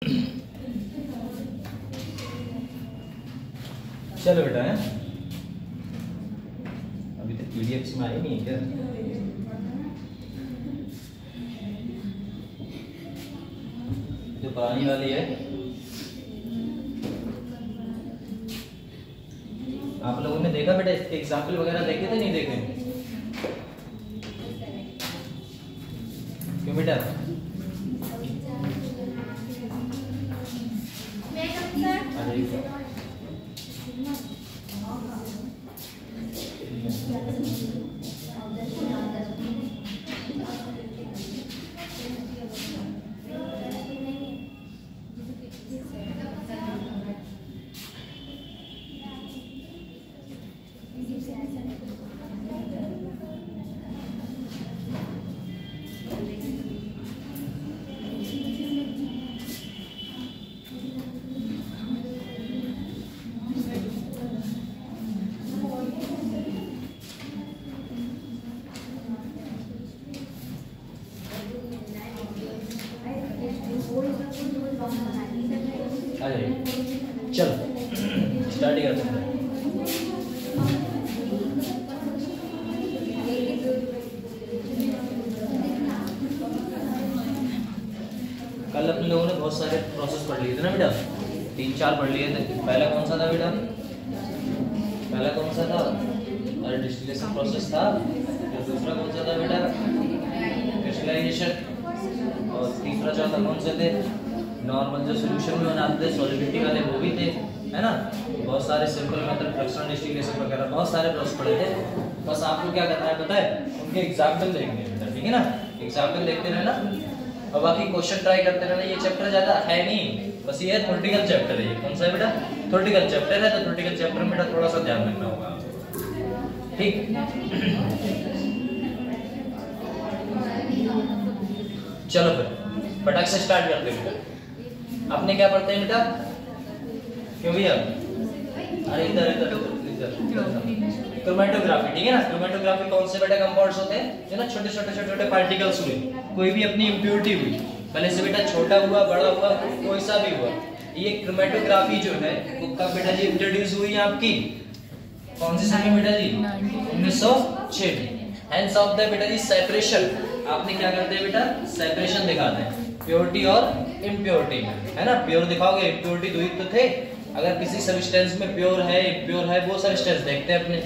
चलो बेटा है, अभी तक पीडीएफ में आई नहीं है क्या? जो पुरानी वाली है आप लोगों ने देखा बेटा, एग्जाम्पल वगैरह देखे थे नहीं देखे? क्यों बेटा? चलो स्टार्ट करते हैं। कल अपने लोगों ने बहुत सारे प्रोसेस पढ़ लिए थे ना बेटा, 3-4 पढ़ लिए थे। पहला कौन सा था बेटा? पहला कौन सा था? अरे डिस्टिलेशन प्रोसेस था। दूसरा कौन सा था बेटा? क्रिस्टलाइजेशन। और तीसरा चौथा कौन से थे? नॉर्मल जो सॉल्यूशन में बनाते थे सॉलिबिलिटी वाले, वो भी थे, है ना। बहुत सारे सिंपल मेथड, फ्रैक्शनल डिस्टिलेशन वगैरह बहुत सारे प्रोसेस पढ़े थे। बस आपको क्या करना है पता है? उनके एग्जाम्पल देखने हैं बेटा, ठीक है ना। एग्जाम्पल देखते रहना और बाकी क्वेश्चन ट्राई करते रहना। ये चैप्टर ज्यादा है नहीं, बस ये थ्योरेटिकल चैप्टर है। ये कौन सा है बेटा? थ्योरेटिकल चैप्टर है। तो थ्योरेटिकल चैप्टर में बेटा थोड़ा सा ध्यान रखना होगा, ठीक। चलो फिर फटाक से स्टार्ट करते हैं बेटा। आपने क्या पढ़ते हैं बेटा? क्यों भैया? अरे इधर इधर इधर क्रोमेटोग्राफी, ठीक है ना। क्रोमेटोग्राफी कौन से बेटा कंपाउंड्स होते हैं? जो ना छोटे छोटे छोटे छोटे पार्टिकल्स हुए, कोई भी अपनी इम्प्योरिटी हुई, भले से बेटा छोटा हुआ बड़ा हुआ कोई सा भी हुआ, ये क्रोमेटोग्राफी जो है वो कब बेटा जी इंट्रोड्यूस हुई है आपकी? कौन सी सन में बेटा जी? 1906 में। हेंस ऑफ द बेटा जी सेपरेशन। आपने क्या करते हैं बेटा? सेपरेशन दिखाते हैं प्योरिटी और इम्प्योरिटी में, है ना। प्योर दिखाओगे, इम्प्योरिटी दो ही तो थे। अगर किसी सब्सटेंस में प्योर है इम्प्योर है, वो सब्सटेंस देखते हैं अपने।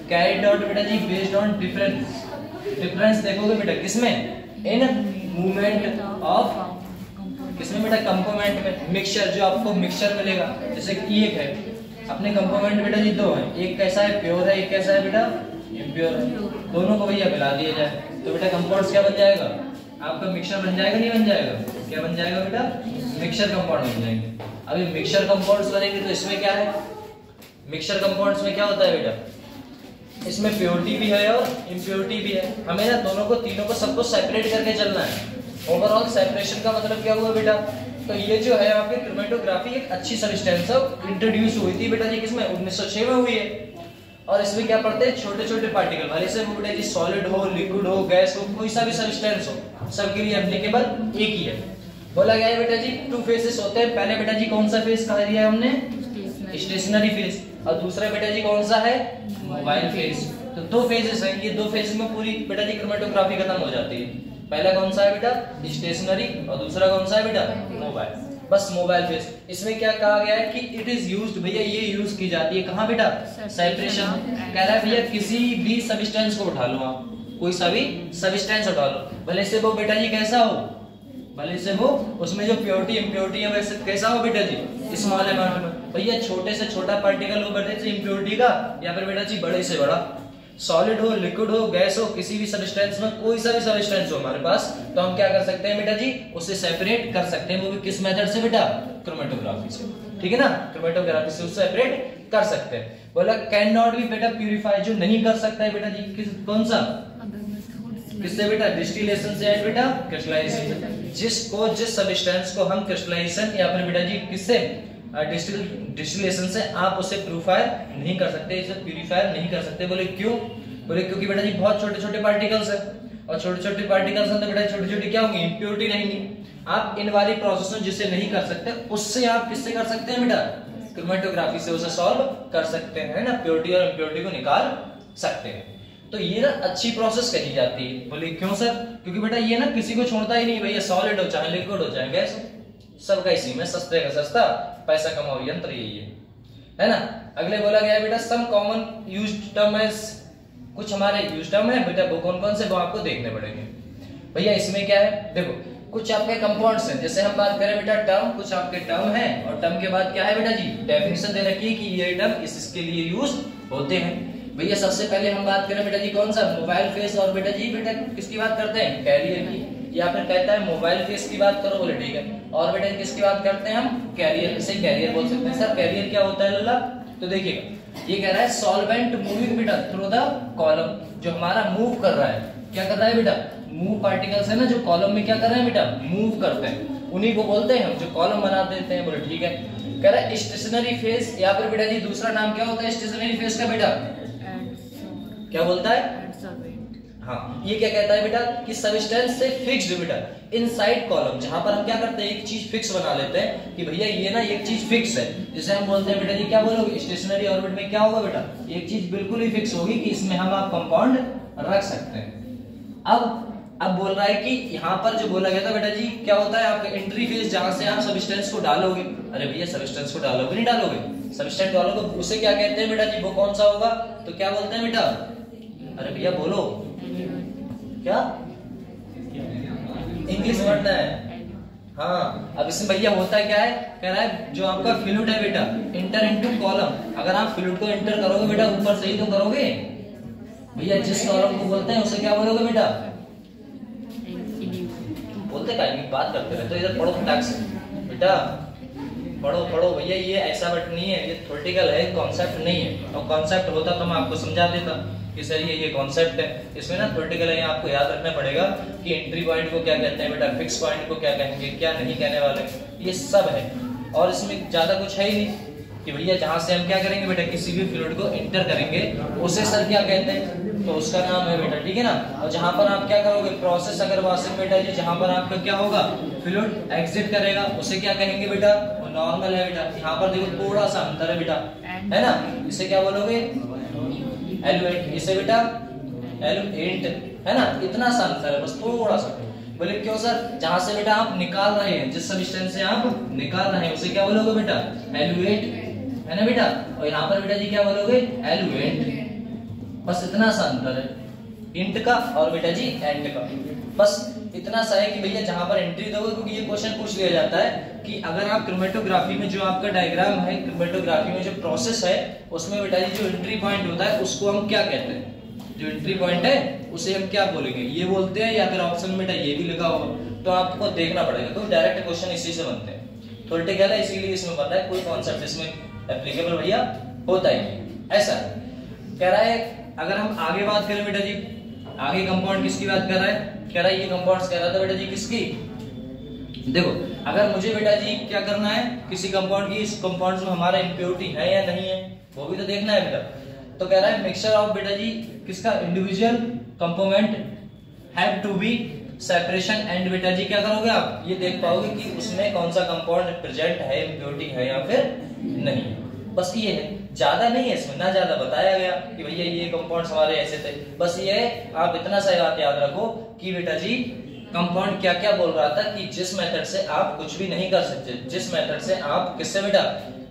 कैरिड आउट बेटा जी बेस्ड ऑन डिफरेंस। डिफरेंस देखोगे बेटा किसमें? इन मूवमेंट ऑफ, किसमें बेटा? कंपोनेंट में। मिक्सचर, जो आपको मिक्सचर मिलेगा, जैसे कि एक है अपने कंपोनेंट बेटा जी दो है, एक कैसा है? प्योर है, एक कैसा है बेटा? इम्प्योर है। दोनों को भैया मिला दिया जाए तो बेटा कंपाउंड्स क्या बन जाएगा? आपका मिक्सचर बन जाएगा, नहीं बन जाएगा? क्या बन जाएगा बेटा? मिक्सचर कंपाउंड बन जाएंगे। अभी मिक्सचर कंपाउंड्स बनेंगे तो इसमें क्या है? मिक्सचर कंपाउंड्स में क्या होता है बेटा? इसमें प्योरिटी भी है और इम्प्योरिटी भी है। हमें ना दोनों को, तीनों को, सबको सेपरेट करके चलना है। ओवरऑल सेपरेशन का मतलब क्या हुआ बेटा? तो ये जो है आपकी क्रोमेटोग्राफी एक अच्छी सब्सटेंस इंट्रोड्यूस हुई थी बेटा जी किसमें? 1906 में हुई है। और इसमें क्या पढ़ते हैं? छोटे छोटे पार्टिकल, भले से वो बेटा जी सॉलिड हो, लिक्विड हो, गैस हो, कोई सा भी सब्सटेंस हो, सबके लिए एप्लीकेबल एक ही है। बोला गया है बेटा जी 2 फेजेस होते हैं। पहले बेटा जी कौन सा फेज कहा दिया है हमने? Stationary phase. और दूसरा बेटा जी कौन सा है? Mobile phase. तो 2 फेजेस हैं। ये 2 फेज में पूरी बेटा जी क्रोमेटोग्राफी खत्म हो जाती है। पहला कौन सा है बेटा? स्टेशनरी। और दूसरा कौन सा है बेटा? मोबाइल। बस मोबाइल फेज। इसमें क्या कहा गया है कि इट इज यूज्ड, भैया ये यूज की जाती है कहाँ बेटा? सेपरेशन। कह रहा है भैया किसी भी सब्सटेंस को उठा लो आप, कोई सा भी सब्सटेंस उठा लो, भले से वो बेटा जी कैसा हो, भले से वो उसमें जो प्योरिटी इम्प्योरिटी है वैसे कैसा हो बेटा जी? स्मॉल अमाउंट में। भैया छोटे से छोटा पार्टिकल हो बेटा जी इम्प्योरिटी का, या फिर बेटा जी बड़े से बड़ा, सॉलिड हो, लिक्विड हो, गैस हो, किसी भी सब्सटेंस में कोई सा भी सब्सटेंस हो हमारे पास, तो हम क्या कर सकते हैं बेटा जी? उसे सेपरेट कर सकते हैं। वो भी किस मेथड से बेटा? क्रोमेटोग्राफी से, ठीक है ना। क्रोमेटोग्राफी से उसे सेपरेट कर सकते हैं। बोला कैन नॉट बी बेटा प्यूरिफाई, जो नहीं कर सकता है बेटा जी कौन सा? किससे बेटा? डिस्टिलेशन से है बेटा? क्रिस्टलाइजेशन से। जिसको, जिस सब्सटेंस को हम क्रिस्टलाइजेशन या फिर बेटा जी किससे? डिस्टिलेशन से आप उसे प्यूरिफायर नहीं कर सकते, इसे प्यूरिफायर नहीं कर सकते। बोले क्यों? बोले क्योंकि बेटा जी बहुत छोटे छोटे पार्टिकल्स है, और छोटे छोटे पार्टिकल्स हैं तो बेटा छोटी छोटी क्या होंगी? इम्प्योरिटी रहेंगी। आप इन वाली प्रोसेस जिसे नहीं कर सकते उससे आप किससे कर सकते हैं बेटा, क्रोमेटोग्राफी से उसे सॉल्व कर सकते हैं ना, प्योरिटी और इम्प्योरिटी को निकाल सकते हैं। तो ये ना अच्छी प्रोसेस कही जाती है। बोले क्यों सर? क्योंकि बेटा ये ना किसी को छोड़ता ही नहीं, भैया सॉलिड हो चाहे लिक्विड हो चाहे गैस हो, सबका इसी में सस्ते का सस्ता पैसा कमाओ यंत्र यही है ना। अगले बोला गया बेटा सम कॉमन यूज्ड टर्म है, कुछ हमारे यूज टर्म है बेटा, वो कौन कौन से वो आपको देखने पड़ेंगे। भैया इसमें क्या है, देखो कुछ आपके कंपाउंड्स हैं, जैसे हम बात करें बेटा टर्म, कुछ आपके टर्म है और टर्म के बाद क्या है बेटा जी, डेफिनेशन दे रखी है कि ये टर्म इसके लिए यूज होते हैं। भैया सबसे पहले हम बात करें बेटा जी कौन सा, मोबाइल फेस, और बेटा जी बेटा किसकी बात करते हैं, कैरियर की, या फिर कहता है मोबाइल फेस की बात करो, बोले ठीक है, और बेटा किसकी बात करते हैं हम, कैरियर, इसे कैरियर बोल सकते हैं। सर कैरियर क्या होता है लल्ला? तो देखिएगा ये कह रहा है सॉल्वेंट मूविंग बेटा थ्रू द कॉलम, जो हमारा मूव कर रहा है, क्या कर रहा है बेटा, मूव पार्टिकल्स है ना जो कॉलम में क्या कर रहे हैं बेटा, मूव करते हैं, उन्हीं को बोलते हैं हम जो कॉलम बना देते हैं। बोले ठीक है। कह रहा है स्टेशनरी फेज, या फिर बेटा जी दूसरा नाम क्या होता है स्टेशनरी फेज का बेटा, क्या बोलता है, हाँ ये क्या कहता है बेटा कि सबस्टेंस से फिक्स्ड बेटा इनसाइड कॉलम, जहां पर हम क्या करते हैं एक चीज फिक्स बना लेते हैं कि भैया ये ना एक चीज फिक्स है, जिसे हम बोलते हैं बेटा जी क्या बोलोगे, स्टेशनरी ऑर्बिट में क्या होगा बेटा, एक चीज बिल्कुल ही फिक्स होगी कि इसमें हम आप कंपाउंड रख सकते हैं। अब बोल रहा है कि यहाँ पर जो बोला गया था बेटा जी क्या होता है आपका एंट्री फेज, जहां से आप सबस्टेंस को डालोगे। अरे भैया सबस्टेंस को डालोगे नहीं डालोगे, सबस्टेंस डालोगे, उसे क्या कहते हैं बेटा जी, वो कौन सा होगा, तो क्या बोलते हैं बेटा, अरे भैया बोलो क्या, इंग्लिश वर्ड है, हाँ। अब इसमें भैया होता है क्या है, कह रहा है जो आपका फ्लूइड है बेटा इंटर इनटू कॉलम, अगर आप फ्लूइड को इंटर करोगे बेटा ऊपर से ही तो करोगे भैया, जिस कॉलम को बोलते हैं उसे क्या बोलोगे बेटा, बोलते क्या नहीं बात करते रहे, तो इधर पढ़ो फटाक से बेटा, पढ़ो भैया, ये ऐसा बट नहीं है, ये थ्योरेटिकल है, कॉन्सेप्ट नहीं है, और कॉन्सेप्ट होता तो मैं आपको समझा देता कि सर ये कॉन्सेप्ट है, इसमें ना थ्योरेटिकल है, आपको याद रखना पड़ेगा कि एंट्री पॉइंट को क्या कहते हैं बेटा, फिक्स पॉइंट को क्या कहेंगे, क्या नहीं कहने वाले, ये सब है, और इसमें ज्यादा कुछ है ही नहीं कि भैया जहां से हम क्या करेंगे बेटा किसी भी फ्लूइड को इंटर करेंगे उसे सर क्या कहते हैं, तो उसका नाम है बेटा, ठीक है ना। और जहां पर आप क्या करोगे प्रोसेस, अगर वास्तव बेटा जी जहां पर आपका क्या होगा फ्लूइड एग्जिट करेगा उसे क्या कहेंगे बेटा, वो नॉर्मल है बेटा। यहाँ पर देखो थोड़ा सा अंतर है बेटा, है ना, इसे क्या बोलोगे एलुएंट, इसे बेटा एलुएंट, है ना, इतना सा अंतर है बस थोड़ा सा। बोले क्यों सर, जहां से बेटा आप निकाल रहे हैं, जिस सबस्टेंस से आप निकाल रहे हैं उसे क्या बोलोगे बेटा, एलुएट, है ना बेटा, और यहाँ पर बेटा जी क्या बोलोगे एलुएंट, बस इतना सा अंतर है इंट का और बेटा जी एंड का, बस इतना सा है कि भैया जहां पर एंट्री दोगे, क्योंकि ये क्वेश्चन पूछ लिया जाता है कि अगर आप क्रोमेटोग्राफी में जो आपका डायग्राम है, क्रोमेटोग्राफी में जो प्रोसेस है उसमें बेटा जी जो एंट्री पॉइंट होता है उसको हम क्या कहते हैं, जो एंट्री पॉइंट है उसे हम क्या बोलेंगे, ये बोलते हैं, या फिर ऑप्शन में बेटा ये भी लिखा होगा, तो आपको देखना पड़ेगा, तो डायरेक्ट क्वेश्चन इसी से बनते हैं, थ्योरेटिकल है इसीलिए इसमें बन रहा है, कोई कॉन्सेप्ट इसमें एप्लीकेबल भैया होता ही ऐसा कह रहा है। अगर हम आगे बात करें बेटा जी, आगे कंपाउंड किसकी बात कर रहा है, कह रहा है ये कंपाउंड्स कह रहा था बेटा जी किसकी, देखो अगर मुझे बेटा जी क्या करना है किसी कंपाउंड की, इस कंपाउंड में हमारा इंप्योरिटी है या नहीं है वो भी तो देखना है बेटा, तो कह रहा है मिक्सचर ऑफ बेटा जी किसका, individual component have to be separation, and बेटा जी क्या करोगे आप ये देख पाओगे कि उसमें कौन सा कंपाउंड प्रेजेंट है, इंप्योरिटी है या फिर नहीं, बस ये है, ज्यादा नहीं है इसमें, ना ज्यादा बताया गया कि भैया ये कंपाउंड्स हमारे ऐसे थे, बस ये आप इतना सा बात याद रखो कि बेटा जी कंपाउंड क्या क्या बोल रहा था कि जिस मेथड से आप कुछ भी नहीं कर सकते, जिस मेथड से आप किससे बेटा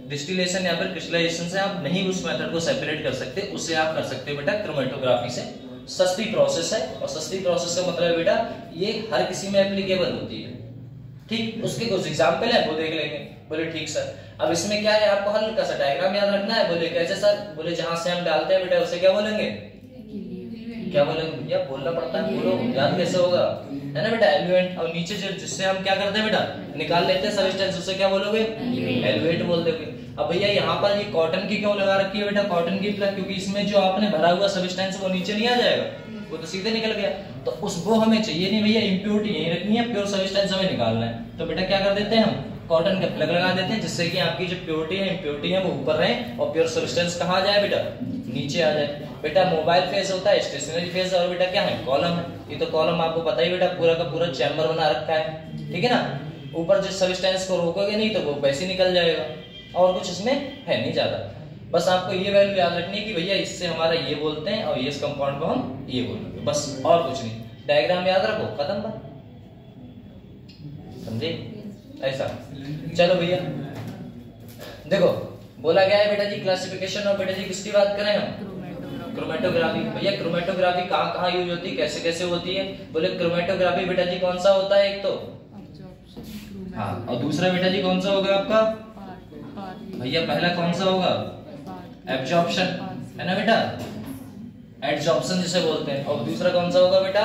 डिस्टिलेशन या फिर क्रिस्टलाइजेशन से आप नहीं उस मेथड को सेपरेट कर सकते, उससे आप कर सकते हो बेटा क्रोमेटोग्राफी से। सस्ती प्रोसेस है, और सस्ती प्रोसेस का मतलब है बेटा ये हर किसी में एप्लीकेबल होती है, ठीक। उसके कुछ एग्जांपल है वो देख लेंगे। बोले ठीक सर, अब इसमें क्या है आपको हल्का सा डायग्राम याद रखना है। बोले कैसे सर, बोले जहां से हम डालते हैं बेटा उसे क्या बोलेंगे, क्या बोलेंगे भैया, बोलना पड़ता है, बोलो याद कैसे होगा, है ना बेटा एलुएंट, और नीचे जिससे हम क्या करते हैं बेटा निकाल लेते हैं सबस्टेंस उसे क्या बोलोगे एलुएट बोल दोगे। अब भैया यहाँ पर ये कॉटन की क्यों लगा रखी है बेटा, कॉटन की प्लस, क्योंकि इसमें जो आपने भरा हुआ सबस्टेंस वो नीचे नहीं आ जाएगा, वो तो सीधे निकल गया, तो उसको हमें चाहिए नहीं भैया, इंप्योरिटी यही रखनी है, प्योर सबस्टेंस हमें निकालना है, तो बेटा क्या कर देते हैं हम कॉटन का प्लग लगा देते हैं, जिससे कि आपकी जो प्योरिटी है इंप्योरिटी है वो ऊपर रहे और प्योर सब्सटेंस कहाँ आ जाए बेटा नीचे आ जाए। बेटा मोबाइल फेज होता है, स्टेशनरी फेज, और बेटा क्या है कॉलम है। ये तो कॉलम आपको पता ही बेटा पूरा का पूरा चैम्बर बना रखा है, ठीक है ना। ऊपर जिस सब्सटेंस को रोकोगे नहीं तो वो वैसे निकल जाएगा, और कुछ इसमें है नहीं ज्यादा। बस आपको ये वैल्यू याद रखनी है कि भैया इससे हमारा ये बोलते हैं और ये इस कंपाउंड को हम ये बोलेंगे, बस और कुछ नहीं। डायग्राम याद रखो, खत्म बात, समझे ऐसा। चलो भैया देखो बोला गया है बेटा जी क्लासिफिकेशन और बेटा जी किसकी बात करें हम, क्रोमेटोग्राफी। भैया क्रोमेटोग्राफी कहाँ कहाँ यूज होती है, कैसे कैसे होती है, बोले क्रोमेटोग्राफी बेटा जी कौन सा होता है, एक तो हाँ, और दूसरा बेटा जी कौन सा होगा आपका, भैया पहला कौन सा होगा, एब्जॉर्प्शन है ना बेटा, एडजॉर्प्शन जिसे बोलते हैं, और दूसरा कौन सा होगा बेटा,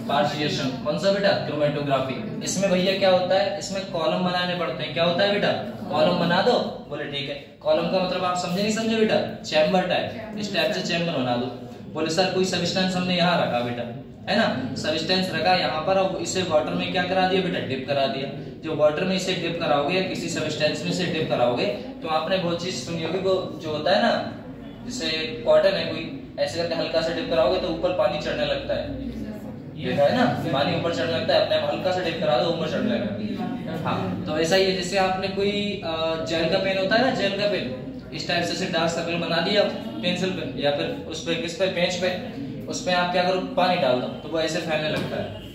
पार्शिएशन। कौन सा बेटा, क्रोमेटोग्राफी। इसमें भैया क्या होता है, इसमें कॉलम बनाने पड़ते हैं। क्या होता है बेटा, कॉलम बना दो। बोले ठीक है, कॉलम का मतलब आप समझे नहीं समझे बेटा, चैम्बर टाइप, इस टाइप से चैम्बर बना दो। बोले सर कोई सब्सटेंस हमने यहाँ रखा बेटा, है ना, सब्सटेंस रखा यहाँ पर, और इसे वाटर में क्या करा दिया बेटा, डिप करा दिया। जो वाटर में इसे डिप कराओगे या किसी सब्सटेंस में से डिप कराओगे तो आपने बहुत चीज सुनी होगी, वो जो होता है ना, जैसे कॉटन है, कोई ऐसे करके हल्का सा डिप कराओगे तो ऊपर पानी चढ़ने लगता है, देखा है ना, पानी ऊपर चढ़ने लगता है, अपने आप हल्का सा डिप करा दो ऊपर चढ़ने लगता है। हाँ तो ऐसा ही है, जैसे आपने कोई जेल का पेन होता है ना, जेल का पेन, इस टाइप से डार्क सर्कल बना दिया पेंसिल पे या फिर उस पे किस पे, पेंच पे, उसमें आप क्या करो, पानी डाल दो तो वो ऐसे फैलने लगता है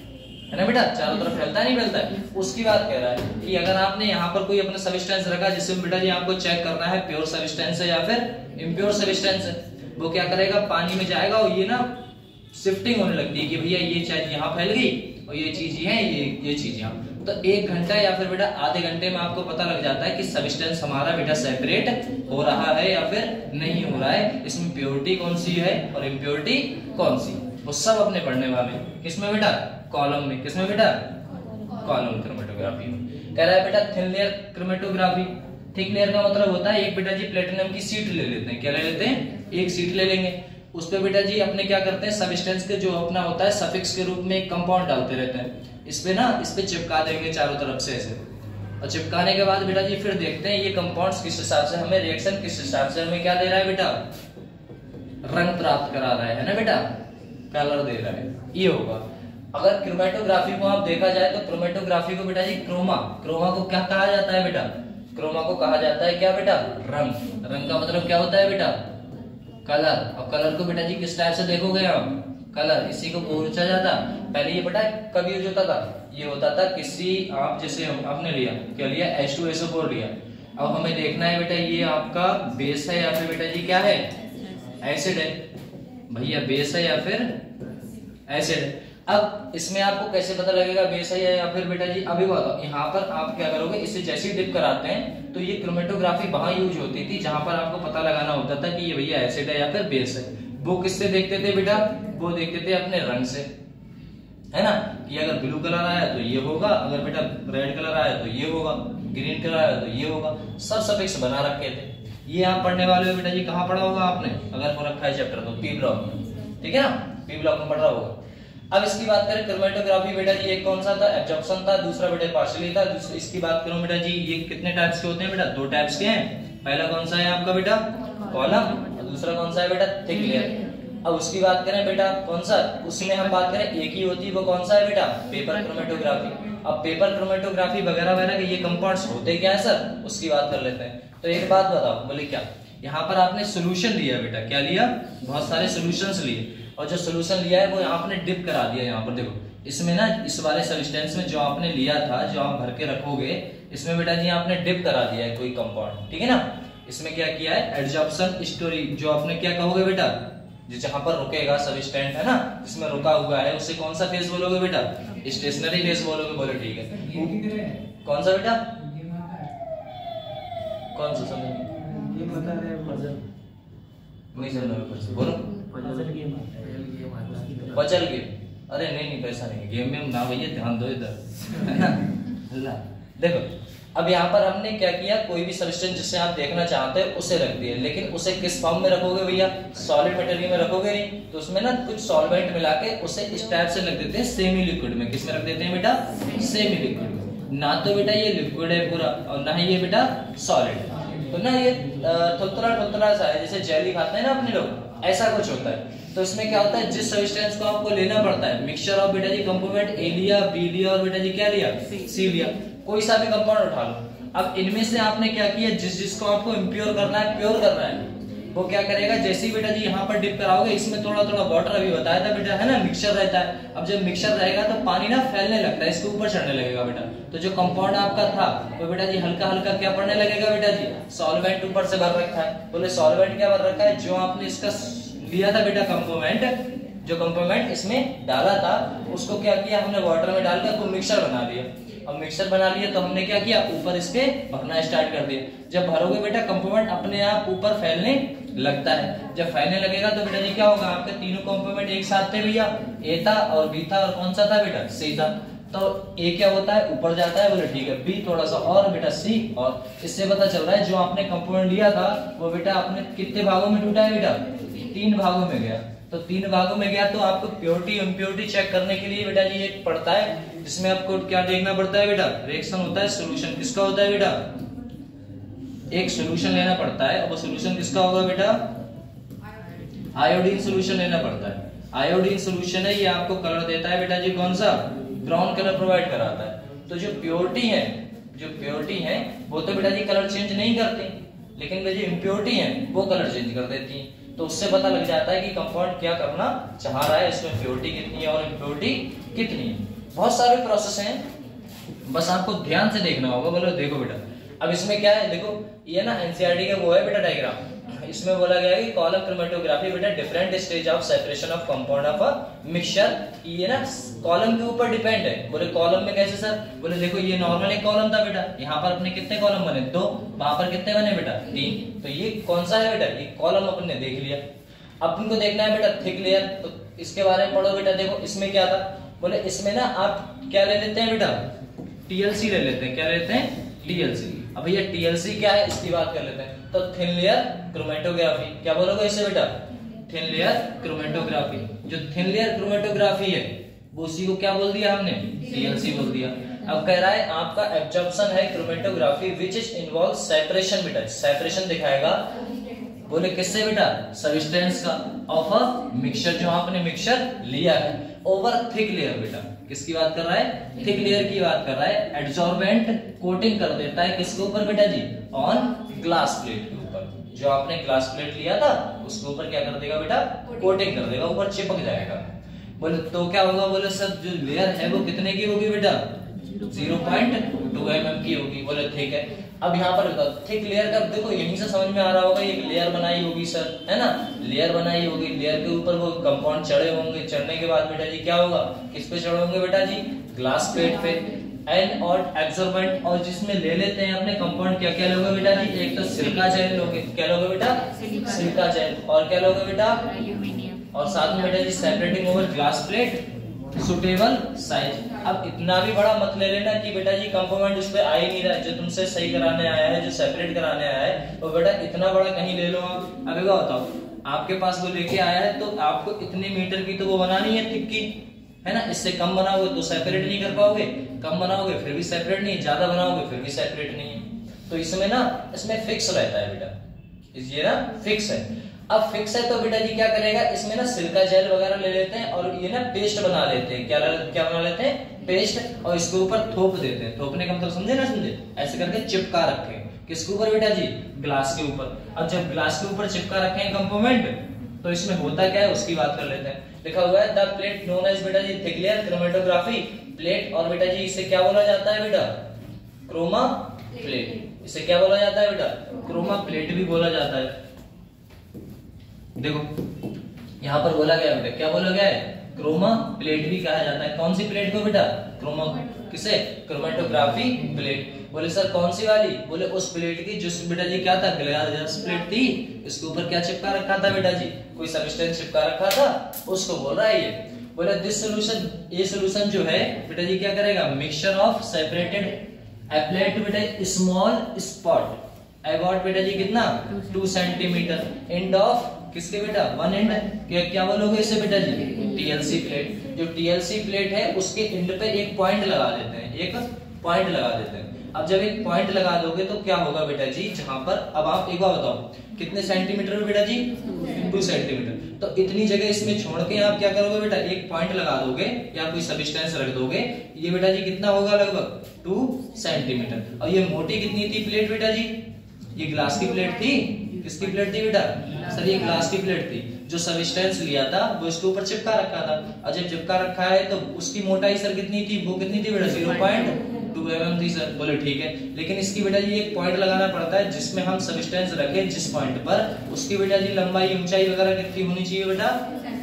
ना बेटा, चारों तरफ फैलता है नहीं फैलता है। उसकी बात कह रहा है कि अगर आपने यहाँ पर कोई अपना सब्सटेंस रखा जिसमें बेटा जी आपको चेक करना है प्योर सब्सटेंस है या फिर इम्प्योर सब्सटेंस है, वो क्या करेगा, पानी में जाएगा और ये ना शिफ्टिंग होने लगती है कि भैया ये चीज यहाँ फैल गई और ये चीज है, ये चीज यहाँ। तो 1 घंटा या फिर बेटा आधे घंटे में आपको पता लग जाता है कि सब्सटेंस हमारा बेटा सेपरेट हो रहा है या फिर नहीं हो रहा है, इसमें प्योरिटी कौन सी है और इम्प्योरिटी कौन सी, वो सब अपने पढ़ने वाले। किसमें बेटा, कॉलम में। किसमें बेटा, कॉलम क्रोमेटोग्राफी में। कह रहा है बेटा thin layer chromatography. Thick layer का मतलब होता है एक बेटा जी प्लेटिनम की शीट ले लेते हैं। क्या ले लेते हैं, एक शीट ले लेंगे, उस पे बेटा जी अपने क्या करते हैं, सब्सटेंस के जो अपना होता है सफिक्स के रूप में एक कंपाउंड डालते रहते हैं, इस पे चिपका देंगे चारों तरफ से ऐसे, और चिपकाने के बाद बेटा जी फिर देखते हैं ये कंपाउंड्स किस हिसाब से हमें रिएक्शन, किस हिसाब से हमें क्या दे रहा है बेटा, रंग प्राप्त करा रहा है ना बेटा, कलर दे रहा है, ये होगा। अगर क्रोमेटोग्राफी को आप देखा जाए तो क्रोमेटोग्राफी को बेटा जी क्रोमा को क्या कहा जाता है बेटा, क्रोमा को कहा जाता है क्या बेटा, रंग। रंग का मतलब क्या होता है बेटा, कलर। और कलर को बेटा जी किस टाइप से देखोगे आप, कलर, इसी को पूछा जाता। पहले ये बेटा कब यूज होता था, ये होता था किसी आप जैसे आपने लिया, क्या लिया, H2SO4 लिया, अब हमें देखना है बेटा ये आपका बेस है या फिर बेटा जी क्या है, एसिड है, भैया बेस है या फिर एसिड है। अब इसमें आपको कैसे पता लगेगा बेस है या फिर बेटा जी, अभी बताओ, यहाँ पर आप क्या करोगे, इसे जैसे डिप कराते हैं तो ये क्रोमेटोग्राफी वहां यूज होती थी जहां पर आपको पता लगाना होता था कि ये भैया एसिड है या फिर बेस है। वो किससे देखते थे बेटा, वो देखते थे अपने रंग से, है ना, कि अगर ब्लू कलर आया तो ये होगा, अगर बेटा रेड कलर आया तो ये होगा, ग्रीन कलर आया तो ये होगा, सब सफिक्स बना रखे थे। ये आप पढ़ने वाले हो बेटा जी, कहाँ पढ़ा होगा आपने, अगर वो रखा है चैप्टर तो पी ब्लॉक में, ठीक है ना, पी ब्लॉक में पढ़ रहा होगा। अब इसकी बात करें क्रोमेटोग्राफी बेटा जी, एक कौन सा था, एब्जॉर्प्शन था, दूसरा बेटा पार्शियली था। इसकी बात करूं बेटा जी, ये कितने टाइप्स के होते हैं बेटा, 2 टाइप्स के हैं। पहला कौन सा है आपका बेटा, कॉलम, और दूसरा कौन सा है बेटा, थिक लेयर। अब उसकी बात करें बेटा कौन सा, उसमें हम बात करें एक ही होती है, वो कौन सा है बेटा, पेपर क्रोमेटोग्राफी। अब पेपर क्रोमेटोग्राफी वगैरह वगैरह के ये कंपाउंड्स होते क्या है सर, उसकी बात कर लेते हैं। तो एक बात बताओ, बोले क्या, यहाँ पर आपने सोल्यूशन लिया बेटा, क्या लिया, बहुत सारे सोल्यूशंस लिए, और जो सोल्यूशन लिया है वो आपने डिप करा दिया। यहाँ पर देखो, इसमें ना इस वाले सब्सटेंस में जो आपने लिया था, जो आप भर के रखोगे, इसमें बेटा जी आपने डिप करा दिया है कोई कंपाउंड, ठीक है ना। इसमें क्या किया है, एडजॉर्प्शन स्टोरी, जो आपने क्या कहोगे बेटा, जो जहां पर रुकेगा सबस्टेंट है ना, जिसमें रुका हुआ है, उसे कौन सा फेज बोलोगे बेटा, स्टेशनरी फेज बोलोगे। बोलो ठीक है, कौन सा बेटा, कौन सा समझ नहीं समझ, बोलो पचल गेम। अरे नहीं पैसा नहीं, गेम में ना भैया, ध्यान दो इधर, है ना। देखो अब यहाँ पर हमने क्या किया, कोई भी सब्सटेंस जिसे आप देखना चाहते हैं उसे रख दिया, लेकिन उसे किस फॉर्म में रखोगे भैया, सॉलिड मटेरियल में रखोगे नहीं, तो उसमें ना कुछ सॉल्वेंट मिला के उसे इस टाइप से रख देते हैं सेमी लिक्विड में। किस में रख देते हैं बेटा, सेमी लिक्विड में। ना तो बेटा ये लिक्विड है पूरा, और ना ही ये बेटा सॉलिड, तो ना ये थुलथुला सा है, जैसे जेली खाते हैं ना अपने लोग, ऐसा कुछ होता है। तो इसमें क्या होता है, जिस सब्सटेंस को आपको लेना पड़ता है, मिक्सचर ऑफ बेटा जी कंपोनेंट ए लिया, बी लिया और बेटा जी क्या लिया, सी लिया, कोई सा भी कंपाउंड उठा लो। अब इनमें से आपने क्या किया, जिसको आपको इम्प्योर करना है, प्योर करना है, वो क्या करेगा, जैसे ही बेटा जी यहाँ पर डिप कराओगे, इसमें थोड़ा थोड़ा वाटर अभी बताया था बेटा, है ना, मिक्सचर रहता है। अब जब मिक्सचर रहेगा तो पानी ना फैलने लगता है, इसके ऊपर चढ़ने लगेगा बेटा। तो जो कंपाउंड आपका था वो बेटा जी हल्का हल्का क्या पड़ने लगेगा बेटा जी, सॉल्वेंट ऊपर से भर रखा है। बोले सॉल्वेंट क्या भर रखा है, जो आपने इसका लिया था बेटा कंपोनेंट, जो कंपोनेंट इसमें डाला था उसको क्या किया हमने, वाटर में डालकर तो मिक्सचर बना लिया। अब मिक्सचर बना लिया तो हमने क्या किया, ऊपर इसके भरना स्टार्ट कर दिया। जब भरोगे बेटा कंपोनेंट अपने आप ऊपर फैलने लगता है। जब फैलने लगेगा तो बेटा जी क्या होगा, आपके तीनों कंपोनेंट एक साथ थे भैया, ए था और बी था और कौन सा था बेटा, सी था। तो ए क्या होता है, ऊपर जाता है, बोले ठीक है, बी थोड़ा सा और बेटा सी, और इससे पता चल रहा है जो आपने कंपोनेंट लिया था वो बेटा आपने कितने भागों में टूटा है बेटा, 3 भागों में गया। तो 3 भागों में गया तो आपको प्योरिटी इम्प्योरिटी चेक करने के लिए बेटा जी एक पड़ता है, जिसमें आपको क्या देखना पड़ता है बेटा, रिएक्शन होता है, सोल्यूशन किसका होता है बेटा, एक सोल्यूशन लेना पड़ता है। और वो सोल्यूशन किसका होगा बेटा, आयोडीन सोल्यूशन लेना पड़ता है। आयोडीन सोल्यूशन है, ये आपको कलर देता है बेटा जी, कौन सा, ब्राउन कलर प्रोवाइड कराता है। तो जो प्योरिटी है वो तो बेटा जी कलर चेंज नहीं करती, लेकिन जो इम्प्योरिटी है वो कलर चेंज कर देती है। तो उससे पता लग जाता है कि कंपाउंड क्या करना चाह रहा है, इसमें प्योरिटी कितनी है और इम्प्योरिटी कितनी है। बहुत सारे प्रोसेस हैं, बस आपको ध्यान से देखना होगा। बोलो देखो बेटा, अब इसमें क्या है, देखो ये ना एनसीईआरटी का वो है बेटा डायग्राम, इसमें बोला गया है कि कॉलम क्रोमेटोग्राफी बेटा different stage of separation of compound of a mixture. ये ना कॉलम के ऊपर डिपेंड है। बोले कॉलम में कैसे सर, बोले देखो ये नॉर्मल एक कॉलम था बेटा, यहाँ पर अपने कितने कॉलम बने, 2, वहां पर कितने बने बेटा, 3। तो ये कौन सा है बेटा, ये कॉलम अपने देख लिया। अब तुमको देखना है बेटा थिक लेयर, तो इसके बारे में पढ़ो बेटा। देखो इसमें क्या था, बोले इसमें ना आप क्या ले लेते हैं बेटा, टीएलसी ले लेते हैं। क्या लेते हैं, टीएलसी। अब ये टीएलसी क्या है इसकी बात कर लेते हैं। तो थिन लेयर क्रोमेटोग्राफी, क्या बोलोगे इससे बेटा, थिन लेयर क्रोमेटोग्राफी। जो थिन लेयर क्रोमेटोग्राफी है वो उसी को क्या बोल दिया हमने, टीएलसी बोल दिया। अब कह रहा है आपका एब्जॉर्प्शन है chromatography which is involve separation बेटा, सेपरेशन दिखाएगा। बोले किससे बेटा, सब्सटेंस का ऑफ अ मिक्सचर, जो आपने मिक्सचर लिया है, ओवर थिक लेयर बेटा। किसकी बात कर रहा है, थिक लेयर की बात कर रहा है। एडजॉर्बेंट कोटिंग कर देता है किसके ऊपर बेटा जी, ऑन ग्लास प्लेट के ऊपर। जो आपने ग्लास प्लेट लिया था उसके ऊपर क्या कर देगा बेटा, कोटिंग कर देगा, ऊपर चिपक जाएगा। बोले तो क्या होगा, बोले सर जो लेयर है वो कितने की होगी बेटा, 0.2 mm की होगी। बोले ठीक है। अब यहाँ पर थिक लेयर का देखो यहीं से समझ में आ रहा होगा, एक लेयर बनाई होगी सर, है ना, लेयर बनाई होगी, लेयर के ऊपर वो कंपाउंड चढ़े होंगे, चढ़ने के बाद बेटा जी क्या होगा, किस पे चढ़े होंगे बेटा जी, ग्लास प्लेट पे। एंड और एब्जॉर्बेंट, और जिसमें ले लेते हैं अपने कंपाउंड, क्या क्या लोगे बेटा जी, एक तो सिलिका जेल लोगे, क्या लोगे बेटा, सिलिका जेल, और क्या लोगे बेटा, और साथ में बेटा जी separating over glass plate suitable size. अब इतना भी बड़ा मत ले लेना कि बेटा जी कंपोनेंट उस पे आ ही नहीं रहा है, जो तुमसे सही कराने आया है, जो सेपरेट कराने आया है, तो बेटा इतना बड़ा कहीं ले लो आप। अब क्या बताओ, आपके पास वो लेके आया है तो आपको इतने मीटर की तो वो बनानी है थिक की, है ना। इससे कम बनाओगे तो सेपरेट नहीं कर पाओगे, कम बनाओगे फिर भी सेपरेट नहीं, ज्यादा बनाओगे फिर भी सेपरेट नहीं है। तो इसमें ना, इसमें फिक्स रहता है बेटा, ये ना फिक्स है। अब फिक्स है तो बेटा जी क्या करेगा, इसमें ना सिलिका जेल वगैरह ले लेते हैं और ये ना पेस्ट बना लेते हैं। क्या बना लेते हैं, पेस्ट, और इसके ऊपर थोप देते हैं। थोपने का मतलब समझे ना, समझे, ऐसे करके चिपका रखे। किसके ऊपर बेटा जी, ग्लास के ऊपर। अब जब ग्लास के ऊपर चिपका रखे हैं कंपोनेंट, तो इसमें होता क्या है उसकी बात कर लेते हैं। लिखा हुआ है द प्लेट नोन एज बेटा जी थिक लेयर क्रोमेटोग्राफी प्लेट, और बेटा जी इसे क्या बोला जाता है बेटा, क्रोमा प्लेट। इसे क्या बोला जाता है बेटा, क्रोमा प्लेट भी बोला जाता है। देखो यहाँ पर बोला गया बेटा, क्या बोला गया है, क्रोमा प्लेट भी कहा जाता है। कौन सी प्लेट को बेटा, क्रोमा, किसे, क्रोमेटोग्राफी प्लेट। बोले सर कौन सी वाली, बोले उस प्लेट की जिस बेटा जी क्या था, ग्लास प्लेट थी, इसके ऊपर क्या चिपका रखा था बेटा जी, कोई सब्सटेंस चिपका रखा था, उसको बोल रहा है ये। बोले दिस सॉल्यूशन, ये सॉल्यूशन जो है बेटा जी क्या करेगा, mixture of separated applied to बेटा स्मॉल स्पॉट अबाउट बेटा जी कितना, 2 सेंटीमीटर, एंड ऑफ किसके बेटा, 1 एंड, क्या बोलोगे इसे बेटा जी, टीएलसी प्लेट। जो टीएलसी प्लेट है उसके एंड पे एक पॉइंट लगा देते हैं, एक पॉइंट लगा देते हैं। अब जब एक पॉइंट लगा दोगे तो क्या होगा बेटा जी, जहां पर अब आप एक बार बताओ कितने सेंटीमीटर में बेटा जी, 2 सेंटीमीटर। तो इतनी जगह इसमें छोड़ के आप क्या करोगे बेटा, एक पॉइंट लगा दोगे या कोई सब्सटेंस रख दोगे, ये बेटा जी कितना होगा, लगभग 2 सेंटीमीटर। और ये मोटी कितनी थी प्लेट बेटा जी, ये ग्लास की प्लेट थी। किसकी प्लेट थी बेटा, सर ये ग्लास की प्लेट थी। जो सब्सटेंस लिया था वो इसके ऊपर चिपका रखा था, और जब चिपका रखा है तो उसकी मोटाई सर कितनी थी, वो कितनी थी बेटा, 0.2 mm थी सर। बोले ठीक है, लेकिन इसकी बेटा जी एक पॉइंट लगाना पड़ता है जिसमें हम सब्सटेंस रखें, जिस पॉइंट पर उसकी बेटा जी लंबाई ऊंचाई वगैरह कितनी होनी चाहिए बेटा,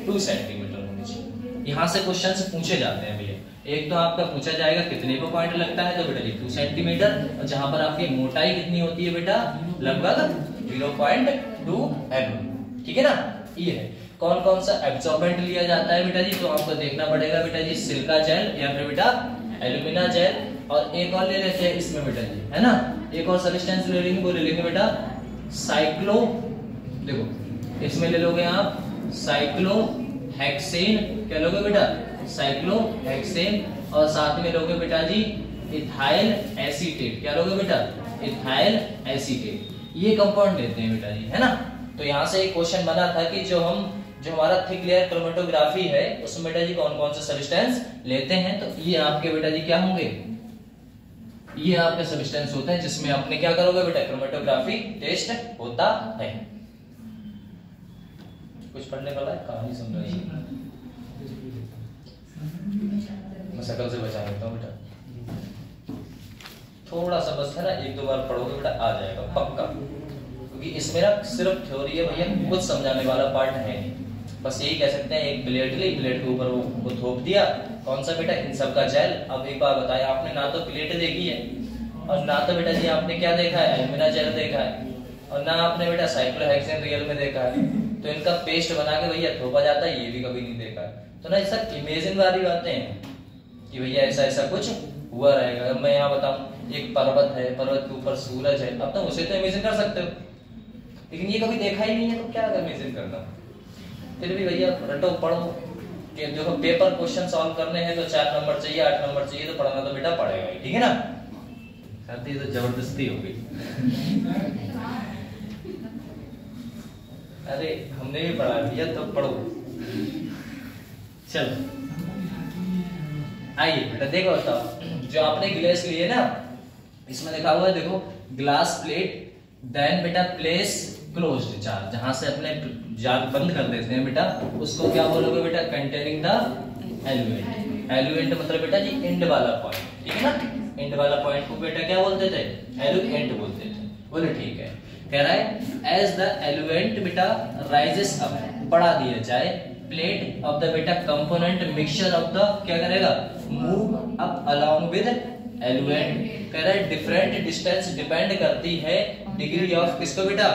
2 सेंटीमीटर होनी चाहिए। यहाँ से क्वेश्चन से पूछे जाते हैं भैया। एक तो आपका पूछा जाएगा कितने को पॉइंट लगता है, तो बेटा जी 2 सेंटीमीटर, और जहां पर आपकी मोटाई कितनी होती है बेटा, लगभग 0.2 mm। ठीक है ना। ये है कौन कौन सा एब्जॉर्बेंट लिया जाता है बेटा जी, तो आपको देखना पड़ेगा बेटा जी, सिलिका जेल या फिर बेटा एल्यूमिना जेल, और एक और ले लेते हैं इसमें बेटा जी, है ना, एक और सब्सटेंस ले लेंगे, वो ले लेंगे बेटा साइक्लो, देखो इसमें ले लोगे आप साइक्लोहेक्सेन, क्या लोगे बेटा, साइक्लोहेक्सेन, और साथ में लोगे बेटा जी इथाइल एसीटेट, क्या लोगे बेटा, इथाइल एसीटेट। ये कंपाउंड लेते हैं बेटा जी, है ना। तो यहाँ से एक क्वेश्चन बना था कि जो हमारा थिक लेयर क्रोमेटोग्राफी है उसमें बेटा जी कौन कौन से सब्सटेंस लेते हैं, तो ये आपके बेटा जी क्या होंगे, ये आपके सब्सटेंस होते हैं जिसमें आपने क्या करोगे बेटा, क्रोमेटोग्राफी टेस्ट होता है। कुछ पढ़ने वाला है, कहानी सुन रही है, मैं शकल से बचा लेता हूँ बेटा, थोड़ा सा बस है ना, 1-2 बार पढ़ोगे बेटा आ जाएगा पक्का, क्योंकि इसमें ना सिर्फ थ्योरी है भैया, कुछ समझाने वाला पार्ट है नहीं। बस यही कह सकते हैं, एक प्लेट ली, प्लेट के ऊपर वो थोप दिया, कौन सा बेटा, इन सब का जेल। अब एक बार बताया आपने, ना तो प्लेट देखी है और ना तो बेटा जी आपने क्या देखा है, एल्यूमिना जेल देखा है, और ना आपने बेटा साइक्लोहेक्सेन रियल में देखा है, तो इनका पेस्ट बना के भैया थोपा जाता है, ये भी कभी नहीं देखा है। तो ना ये सब इमेजिन वाली बातें हैं कि भैया ऐसा ऐसा कुछ हुआ रहेगा। अब मैं यहाँ बताऊं, एक पर्वत है, पर्वत के ऊपर सूरज है, अब तो उसे तो इमेजिन कर सकते हो, लेकिन ये कभी देखा ही नहीं है, तो क्या इमेजिन करना। फिर भी भैया रटो पढ़ो, कि देखो पेपर क्वेश्चन सॉल्व करने हैं तो 4 नंबर चाहिए, 8 नंबर चाहिए, तो पढ़ना तो बेटा पड़ेगा ही, ठीक है ना। करती तो जबरदस्ती हो गई। अरे हमने भी पढ़ा भैया, तो पढ़ो। चलो आइए बेटा, देखो बताओ, जो आपने ग्लास लिए ना, इसमें लिखा हुआ है देखो, ग्लास प्लेट देन बेटा प्लेस क्लोज्ड जार, जहां से अपने जार बंद कर देते हैं बेटा, उसको क्या बोलोगे बेटा, कंटेनिंग द एलुएंट। एलुएंट मतलब बेटा जी एंड वाला पॉइंट, ठीक है ना। एंड वाला पॉइंट को बेटा क्या बोलते थे, एलुएंट बोलते थे। बोले ठीक है, कह रहा है एज द एलुएंट बेटा राइजेस अप, बढ़ा दिया जाए, प्लेट ऑफ द बेटा कंपोनेंट मिक्सचर ऑफ द, क्या करेगा, मूव अप अलोंग विद एलुएंट। कह रहा है डिफरेंट डिस्टेंस डिपेंड करती है डिग्री ऑफ किसको बेटा,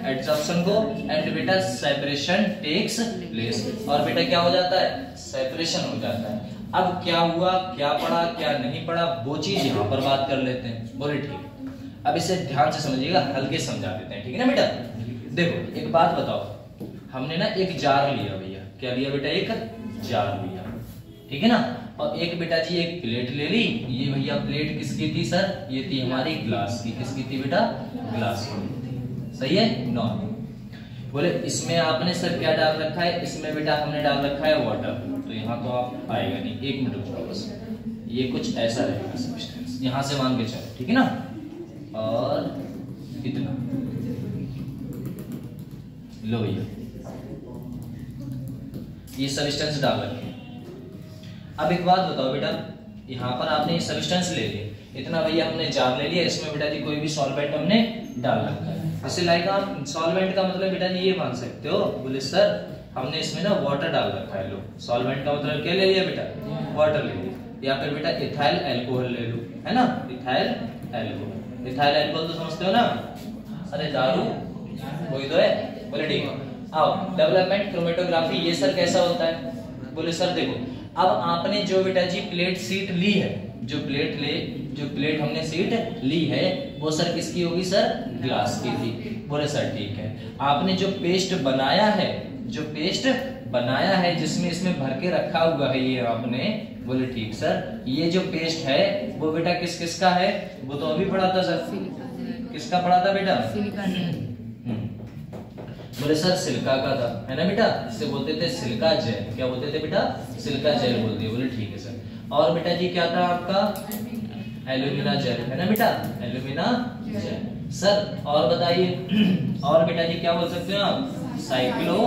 एब्जॉर्प्शन को, एंड बेटा सेपरेशन टेक्स प्लेस, और बेटा क्या हो जाता है, सेपरेशन हो जाता है। अब क्या हुआ, क्या पढ़ा, क्या नहीं पढ़ा, वो चीज यहाँ पर बात कर लेते हैं। बोले ठीक, अब इसे ध्यान से समझिएगा, हल्के समझा देते हैं, ठीक है ना बेटा। देखो एक बात बताओ, हमने ना एक जार लिया भैया, क्या लिया बेटा, एक जार लिया, ठीक है ना, और एक बेटा जी एक प्लेट ले ली। ये भैया प्लेट किसकी थी सर, ये थी हमारी ग्लास की, किसकी थी बेटा, ग्लास की थी, सही है, नॉर्मल। बोले इसमें आपने सर क्या डाल रखा है, इसमें बेटा हमने डाल रखा है वाटर, तो यहाँ तो आप आएगा नहीं, 1 मिनट रुक जाओ बस, ये कुछ ऐसा रहेगा सब्सटेंस, यहाँ से मान के चलो, ठीक है ना, और इतना लो भैया, ये सब्सटेंस डाल रखे। अब एक बात बताओ बेटा, यहाँ पर आपने ये सब्सटेंस ले लिया, इतना भैया हमने जार ले लिया, इसमें बेटा जी कोई भी सॉल्वेंट हमने डाल रखा है। जैसे लाइक आप सॉल्वेंट का मतलब बेटा जी ये मान सकते हो, बोले सर हमने इसमें ना वाटर डाल रखा है, लो सॉल्वेंट का मतलब क्या ले लिया बेटा, वाटर ले लिया, या फिर बेटा इथाइल अल्कोहल ले लो, है ना, इथाइल अल्कोहल। इथाइल अल्कोहल तो समझते हो ना, अरे दारू वही तो है। बोले ठीक है, आओ डेवलपमेंट क्रोमेटोग्राफी, ये सर कैसा होता है। बोले सर देखो, अब आपने जो बेटा जी प्लेट सीट ली है, जो प्लेट हमने सीट ली है, वो सर किसकी होगी सर, ग्लास की थी। बोले सर ठीक है, आपने जो पेस्ट बनाया है, जो पेस्ट बनाया है जिसमें इसमें भर के रखा हुआ है ये आपने। बोले ठीक सर। ये जो पेस्ट है वो बेटा किस किस का है? वो तो अभी पढ़ा था सर। किसका पढ़ा था बेटा? बोले सर सिल्का का था, है ना बेटा। इससे बोलते थे सिल्का जेल। क्या बोलते थे बेटा? सिल्का जेल बोलते हैं। बोले ठीक है सर। और बेटा जी क्या था आपका? एल्यूमिना जेल, है ना बेटा, एल्यूमिना जेल। सर और बताइए और बेटा जी क्या बोल सकते हो आप? Cyclo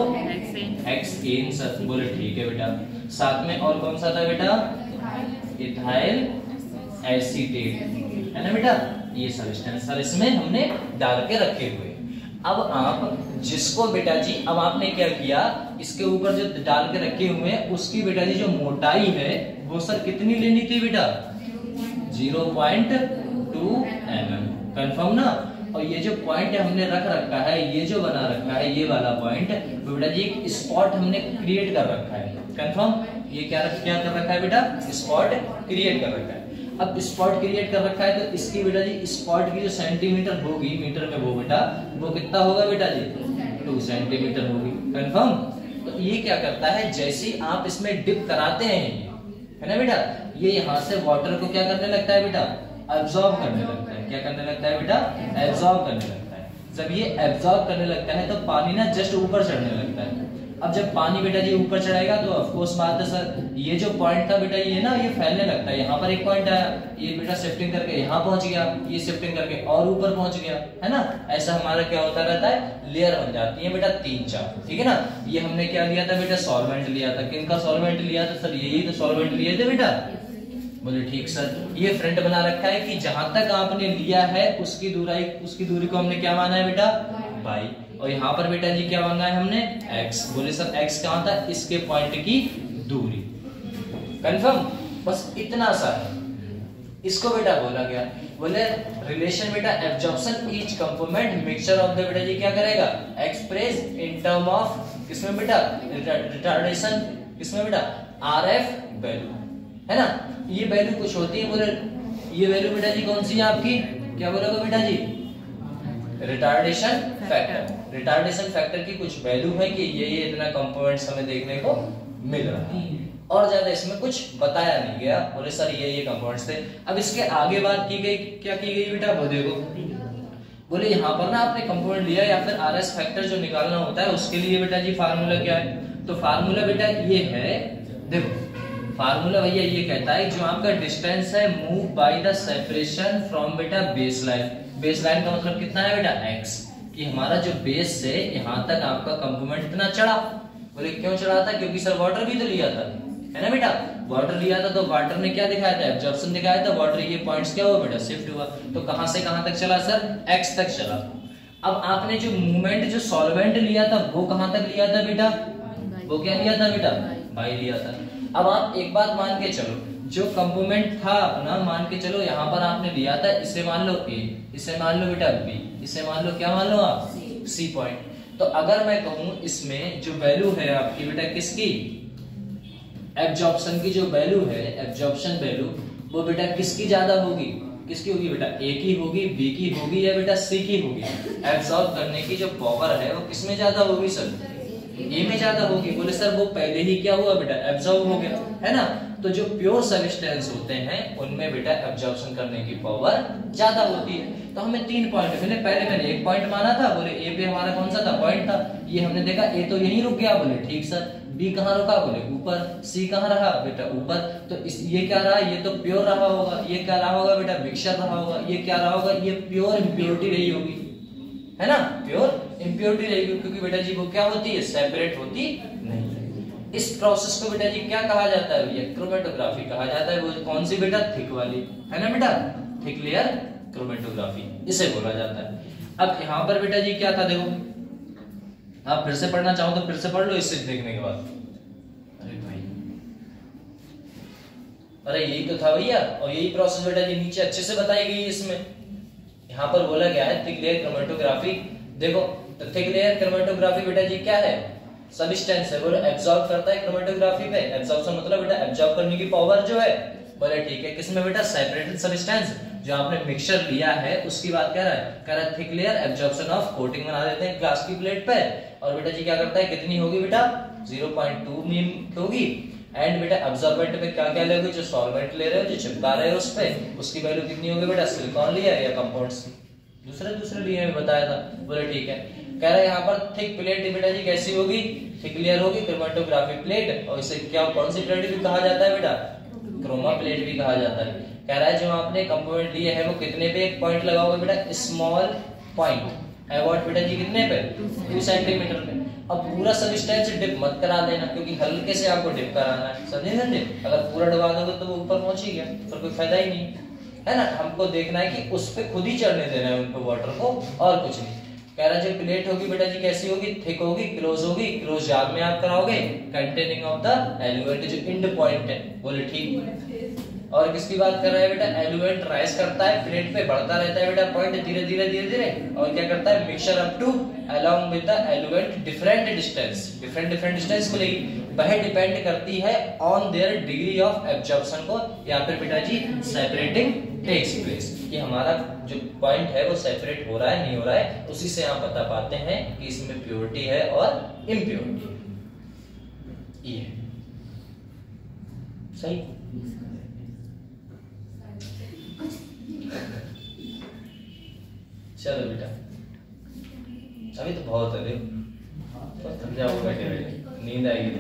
hexane sir. बोले ठीक है बेटा। साथ में और कौन सा था बेटा? इथाइल एसीटेट, है ना बेटा। ये सब्सटेंस सर इसमें हमने डाल के रखे हुए। अब आप जिसको बेटा जी, अब आपने क्या किया, इसके ऊपर जो डाल के रखे हुए हैं उसकी बेटा जी जो मोटाई है वो सर कितनी लेनी थी बेटा? 0.2 mm। कंफर्म ना। और ये जो पॉइंट हमने रख रखा है, ये जो बना रखा है ये वाला पॉइंट, बेटा जी एक स्पॉट हमने क्रिएट कर रखा है। कंफर्म। ये क्या कर रखा है बेटा? स्पॉट क्रिएट कर रखा है। अब स्पॉट क्रिएट कर रखा है तो इसकी बेटा जी स्पॉट की जो सेंटीमीटर होगी मीटर में वो बेटा वो कितना होगा बेटा जी? 2 सेंटीमीटर होगी। कंफर्म। तो ये क्या करता है, जैसे ही आप इसमें डिप कराते हैं, है ना बेटा, ये यहाँ से वाटर को क्या करने लगता है बेटा? एब्जॉर्ब करने लगता है। क्या करने लगता है बेटा? एब्जॉर्ब करने लगता है। जब ये एब्जॉर्ब करने लगता है तो पानी ना जस्ट ऊपर चढ़ने लगता है। अब जब पानी बेटा जी ऊपर चढ़ाएगा तो ऑफ कोर्स बात है सर, ये जो पॉइंट था बेटा ये ना ये फैलने लगता है। यहाँ पर एक पॉइंट आया, ये बेटा शिफ्टिंग करके यहाँ पहुंच गया, ये शिफ्टिंग करके और ऊपर पहुंच गया, है ना। ऐसा हमारा क्या होता रहता है, लेयर बन जाती है बेटा 3-4। ठीक है ना। ये हमने क्या लिया था बेटा? सॉल्वेंट लिया था। किनका सॉल्वेंट लिया था सर? यही तो सॉल्वेंट लिए थे बेटा। बोले ठीक सर। ये फ्रंट बना रखा है कि जहां तक आपने लिया है उसकी दूरी को हमने क्या माना है बेटा? बाई। और यहाँ पर बेटा जी क्या मांगा है हमने? x। बोले सर x कहाँ था? इसके पॉइंट की दूरी। कंफर्म। बस इतना सा है। इसको बेटा बोला गया, बोले रिलेशन बेटा absorption each component mixture of the बेटा जी क्या करेगा? एक्सप्रेस इन टर्म ऑफ किसमें बेटा? रिटार्डेशन किसमें बेटा? RF वैल्यू, है ना। ये वैल्यू कुछ होती है। बोले ये वैल्यू बेटा जी कौन सी है आपकी? क्या बोलोगे बेटा जी? Retardation factor. रिटार्डेशन फैक्टर की कुछ वैल्यू है कि ये इतना कंपोनेंट्स हमें देखने को मिल रहा है, और ज्यादा इसमें कुछ बताया नहीं गया। बोले सर ये कंपोनेंट्स थे। अब इसके आगे बात की गई, क्या की गई बेटा? वो देखो, बोले यहाँ पर ना आपने कंपोनेंट लिया या फिर RS फैक्टर जो निकालना होता है उसके लिए बेटा जी फार्मूला क्या है? तो फार्मूला बेटा ये है, देखो फार्मूला भैया ये कहता है जो आपका डिस्टेंस है move by the separation from बेटा बेस लाइन। बेस लाइन का मतलब कितना है बेटा? x। कि हमारा जो बेस से यहाँ तक आपका कंपोनेंट इतना चढ़ा। बोले क्यों चढ़ा था? क्योंकि सर वाटर भी तो लिया था, है ना बेटा। वाटर लिया था तो वाटर ने क्या दिखाया था? एब्जॉर्प्शन दिखाया था। वाटर ये पॉइंट्स क्या हुआ बेटा? शिफ्ट हुआ। तो कहां से कहां तक चला सर? x तक चला। अब आपने जो मूवमेंट जो सॉल्वेंट लिया था वो कहां तक लिया था बेटा? वो क्या लिया था बेटा? बाई लिया था। अब आप एक बात मान के चलो, जो कंपोनेंट था अपना मान के चलो यहाँ पर आपने लिया था, इसे मान लो A, इसे मान लो बेटा B, इसे मान लो क्या मान लो आप? C point. तो अगर मैं कहूं इसमें जो वैल्यू है आपकी बेटा किसकी? एब्जॉर्प्शन की जो वैल्यू है, एब्जॉर्प्शन वैल्यू, वो बेटा किसकी ज्यादा होगी? किसकी होगी बेटा? A की होगी, B की होगी या बेटा C की होगी? एब्जॉर्ब करने की जो पावर है वो किसमें ज्यादा होगी सर? A में ज्यादा होगी। बोले सर वो पहले ही क्या हुआ बेटा? एब्जॉर्ब हो गया, है ना। तो जो प्योर सब्सटेंस होते हैं उनमें बेटा एब्जॉर्प्शन करने की पावर ज्यादा होती है। तो हमें 3 पॉइंट मिले। पहले मैंने एक पॉइंट माना था, बोले A पे हमारा कौन सा था? पॉइंट था। ये हमने देखा A तो यहीं रुक गया। बोले ठीक सर। B कहाँ रुका? बोले ऊपर। C कहाँ रहा बेटा? ऊपर। तो ये क्या रहा? ये तो प्योर रहा होगा। ये क्या रहा होगा बेटा? मिक्सचर रहा होगा। ये क्या रहा होगा? ये प्योर इम्प्योरिटी रही होगी, है ना। प्योर इम्प्योरिटी रहेगी क्योंकि बेटा जी वो क्या होती है? सेपरेट होती नहीं। इस प्रोसेस को बेटा जी क्या कहा जाता है भैया? क्रोमेटोग्राफी कहा जाता है। वो कौन सी बेटा? थिक वाली, है ना बेटा, थिक लेयर क्रोमेटोग्राफी इसे बोला जाता है। अब यहाँ पर बेटा जी क्या था? देखो आप फिर से पढ़ना चाहो तो फिर से पढ़ लो इससे देखने के बाद। अरे भाई, अरे यही तो था भैया। और यही प्रोसेस बेटा जी नीचे अच्छे से बताई गई है। इसमें यहाँ पर बोला गया है थिक लेयर क्रोमेटोग्राफी। देखो तो थिक लेयर क्रोमेटोग्राफी बेटा जी क्या है? सब्सटेंस है, बोले एब्जॉर्ब करता है क्रोमेटोग्राफी पे। एब्जॉर्प्शन मतलब बेटा एब्जॉर्ब करने की पावर जो है। बोले ठीक है, किसमें बेटा? सेपरेटेड सब्सटेंस जो आपने मिक्सचर लिया है उसकी बात कर रहा है। कह रहा है thick layer absorption of coating बना देते हैं ग्लास की प्लेट पे। और बेटा जी क्या करता है? कितनी होगी बेटा? 0.2 मीम होगी। एंड बेटा अब्सॉर्बेंट पे क्या क्या लोगे, जो सॉल्वेंट ले रहे हो, जो चिपका रहे हो उस पे, उसकी वैल्यू कितनी होगी बेटा, सिलिकॉन लिया या कंपाउंड्स दूसरे लिए मैं बताया था। बोले ठीक है। कह रहा है यहाँ पर थिक प्लेट बेटा जी कैसी होगी, थिक लेयर होगी, क्रोमेटोग्राफी प्लेट, और इसे क्या कौन सी प्लेट भी कहा जाता है बेटा, क्रोमा प्लेट भी कहा जाता है। कह रहा है जो आपने कंपोनेंट लिए है वो कितने पे एक पॉइंट लगाओगे बेटा, स्मॉल पॉइंट, अबाउट बेटा जी कितने पे, 2 सेंटीमीटर पे। अब पूरा सबस्टेंस डिप मत करा देना, क्योंकि हल्के से आपको डिप कराना है, समझे। अगर पूरा डुबा दोगे तो वो ऊपर पहुंच ही गया, फिर कोई फायदा ही नहीं है ना। हमको देखना है कि उस पे खुद ही चढ़ने देना है उनको वाटर को, और कुछ नहीं। कह रहा है जो प्लेट होगी बेटा जी कैसी होगी, थिक होगी, क्लोज होगी, क्लोज जार में आप कराओगे, कंटेनिंग ऑफ द एलिमेंट, जो एंड पॉइंट है। बोले ठीक। और किसकी बात कर रहा है बेटा, एलिमेंट राइज करता है प्लेट पे, बढ़ता रहता है बेटा पॉइंट धीरे धीरे धीरे धीरे, और क्या करता है, mixture up to along with the element different distance मिलेगी। वह डिपेंड करती है on their degree of absorption को, या फिर बेटा जी सेपरेटिंग टेक्स प्लेस, कि हमारा जो पॉइंट है वो सेपरेट हो रहा है नहीं हो रहा है, उसी से आप बता पाते हैं कि इसमें प्योरिटी है और इम्प्योरिटी। ये सही। चलो बेटा, अभी तो बहुत है, तो थक जाओगे बैठे बैठे, नींद आएगी।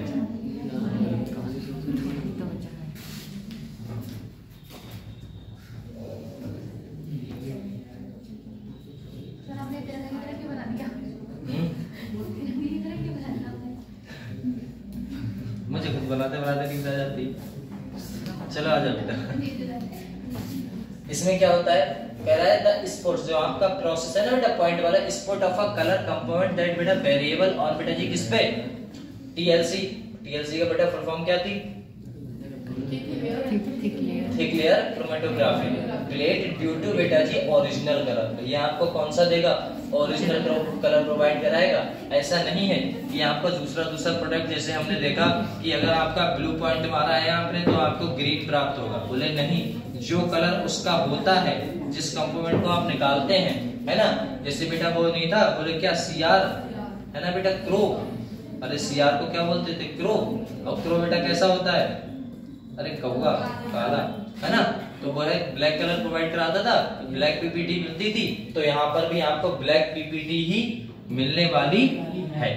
मुझे खुद बनाते बनाते नींद आ जाती। चलो आ जाओ बेटा। इसमें क्या होता है, कह रहा है द स्पोर्ट्स, जो आपका प्रोसेस है ना बेटा पॉइंट वाला, sport of a colour component that बेटा वेरिएबल और बेटा जी किस पे, टीएलसी। टीएलसी का बेटा फुल फॉर्म क्या थी, thick layer chromatography plate due to बेटा जी ओरिजिनल कलर। ये आपको कौन सा देगा, ओरिजिनल कलर प्रोवाइड कराएगा। ऐसा नहीं है कि आपको दूसरा प्रोडक्ट, जैसे हमने देखा कि अगर आपका ब्लू पॉइंट मारा है आपने तो आपको ग्रीन प्राप्त होगा। बोले नहीं, जो कलर उसका होता है, जिस कंपोनेंट को आप निकालते हैं, है ना। जैसे बेटा वो नहीं था, बोले क्या, सीआर है ना बेटा, क्रो। अरे सीआर को क्या बोलते थे, क्रो। और क्रो बेटा कैसा होता है, अरे कौवा, काला, है ना। तो वो है ब्लैक कलर प्रोवाइड कराता था, ब्लैक पीपीटी मिलती थी, तो यहाँ पर भी आपको ब्लैक पीपीटी ही मिलने वाली है।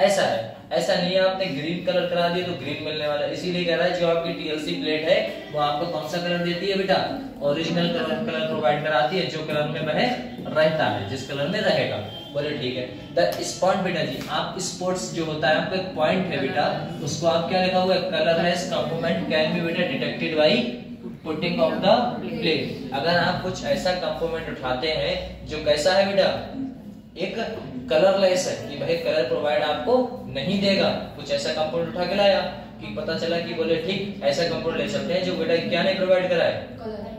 ऐसा है, ऐसा नहीं है आपने ग्रीन कलर करा दिया तो ग्रीन मिलने वाला है। इसीलिए कह रहा है जो आपकी टीएलसी प्लेट है वो आपको कौन सा कलर देती है बेटा, ओरिजिनल कलर प्रोवाइड कराती है, जो कलर में वह रहता है, जिस कलर में रहेगा। बोले ठीक है। द स्पॉट बेटा जी, आप स्पॉट्स जो होता है आपका एक पॉइंट है बेटा, उसको आप क्या लिखा हुआ है, कलरलेस कंपोनेंट कैन बी बेटा detected by putting of the plate. अगर आप कुछ ऐसा कंपोनेंट उठाते हैं जो कैसा है बेटा, एक कलरलेस है, कि भाई कलर प्रोवाइड आपको नहीं देगा, कुछ ऐसा कंपोनेंट उठा के लाया कि पता चला कि बोले ठीक ऐसा कंपोनेंट ले सकते हैं जो बेटा क्या नहीं प्रोवाइड करा है,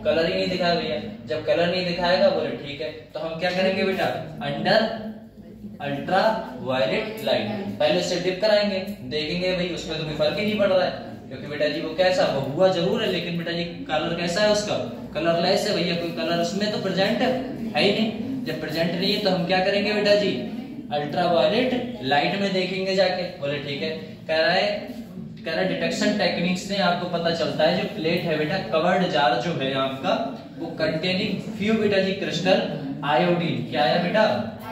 कलर ही नहीं दिखाया भैया। जब कलर नहीं दिखाएगा बोले ठीक है, तो हम क्या करेंगे बेटा, अंडर अल्ट्रा वायलेट लाइट पहले से डिप कराएंगे, देखेंगे भाई उसमें तो कोई फर्क ही नहीं पड़ रहा है, क्योंकि बेटा जी वो कैसा, वो हुआ जरूर है लेकिन बेटा जी कलर कैसा है उसका, कलरलेस है भैया, कोई कलर उसमें तो प्रेजेंट है ही नहीं। जब प्रेजेंट नहीं है तो हम क्या करेंगे बेटा जी, अल्ट्रा वायलेट लाइट में देखेंगे जाके। बोले ठीक है। कह रहा है डिटेक्शन टेक्निक से आपको पता चलता है जो प्लेट है बेटा, कवर्ड जार जो है आपका, वो कंटेनिंग फ्यू बेटा जी क्रिस्टल आयोडीन, क्या है बेटा,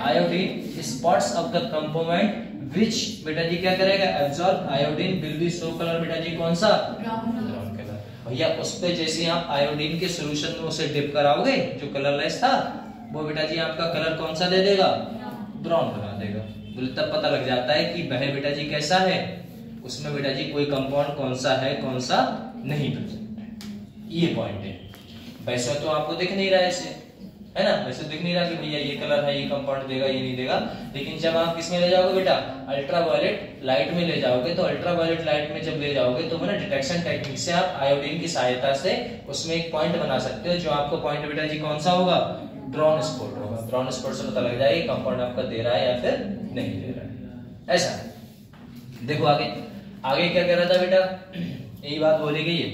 iodine spots of the component विच बेटा जी क्या करेगा, absorb iodine will be show colour बेटा जी कौन सा, ब्राउन कलर। भैया उस पे जैसे आप आयोडीन के सॉल्यूशन में उसे डिप कराओगे, जो कलरलेस था, वो बेटा जी आपका कलर कौन सा दे देगा, ब्राउन बना देगा। बोले तब पता लग जाता है कि वह बेटा जी कैसा है, उसमें बेटा जी कोई कंपाउंड कौन सा है कौन सा नहीं प्रेजेंट है। ये पॉइंट है। वैसे तो आपको दिख नहीं रहा है इसे, है ना, वैसे दिख नहीं रहा कि भैया ये कलर है, ये कंपाउंड देगा ये नहीं देगा, लेकिन जब आप किसमें ले जाओगे बेटा, अल्ट्रा वायलेट लाइट में ले जाओगे, तो अल्ट्रा वायलेट लाइट में जब ले जाओगे तो ना डिटेक्शन टेक्निक से आप आयोडीन की सहायता से उसमें एक पॉइंट बना सकते हो, जो आपको पॉइंट बेटा जी कौन सा होगा, ब्राउन स्पॉट होगा। ब्राउन स्पॉट से पता लग जाएगा कंपाउंड आपका दे रहा है या फिर नहीं दे रहा है। ऐसा देखो आगे आगे क्या कह रहा था बेटा, यही बात बोली गई है,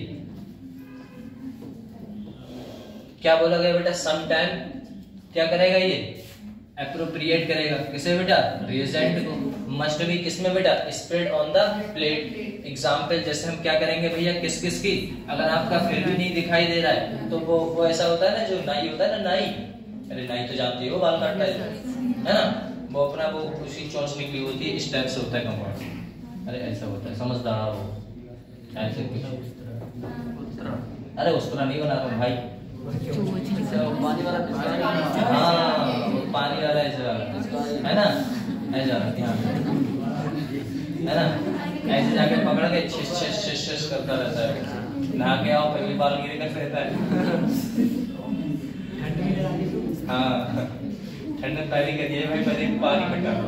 क्या बोला गया बेटा, सम टाइम क्या करेगा, ये अप्रोप्रिएट करेगा किसे बेटा, रिएजेंट को, मस्ट बी किसमें बेटा, spread on the plate. Example जैसे हम क्या करेंगे भैया, किस किस की, अगर आपका फिर भी नहीं दिखाई दे रहा है तो वो ऐसा होता है ना, जो नाई होता है ना, नाई, अरे नाई तो जानती हो, बाल काटता है ना, वो अपना वो उसी चोंच निकली होती है, इस टाइप से होता है कंपाउंड। अरे ऐसा होता है, समझदार हो ऐसे कुछ। अरे उस तरह नहीं बना रहा भाई, पानी वाला, हाँ पानी वाला ऐसे वाला है ना, ऐसे वाला ध्यान है ना, ऐसे जाके पकड़ के छिस छिस छिस छिस करता रहता है, नहा के आओ पहले बाल गिरे कर रहता है। हाँ ठंडा ताली करिए भाई, पहले पानी में काटो,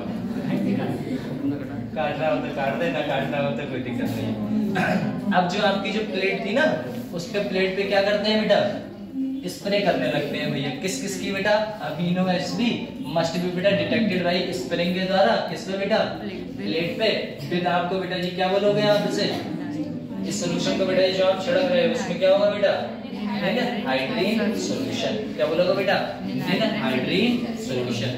काटना हो तो काट देना, काटना हो तो कोई दिक्कत नहीं। अब जो आपकी जो प्लेट थी ना, उस पे प्लेट पे क्या करते हैं बेटा, स्प्रे करने लगते हैं भैया, किस किस की बेटा, अमीनो एसिड मस्ट बी बेटा डिटेक्टेड बाय स्प्रेइंग के द्वारा, किस पे बेटा, प्लेट पे। फिर आपको बेटा जी क्या बोलोगे आप इसे, इस सॉल्यूशन को बेटा जो आप छिड़क रहे हो उसमें क्या होगा बेटा, हाइड्रीन सॉल्यूशन। क्या बोलोगे बेटा, हाइड्रीन सॉल्यूशन।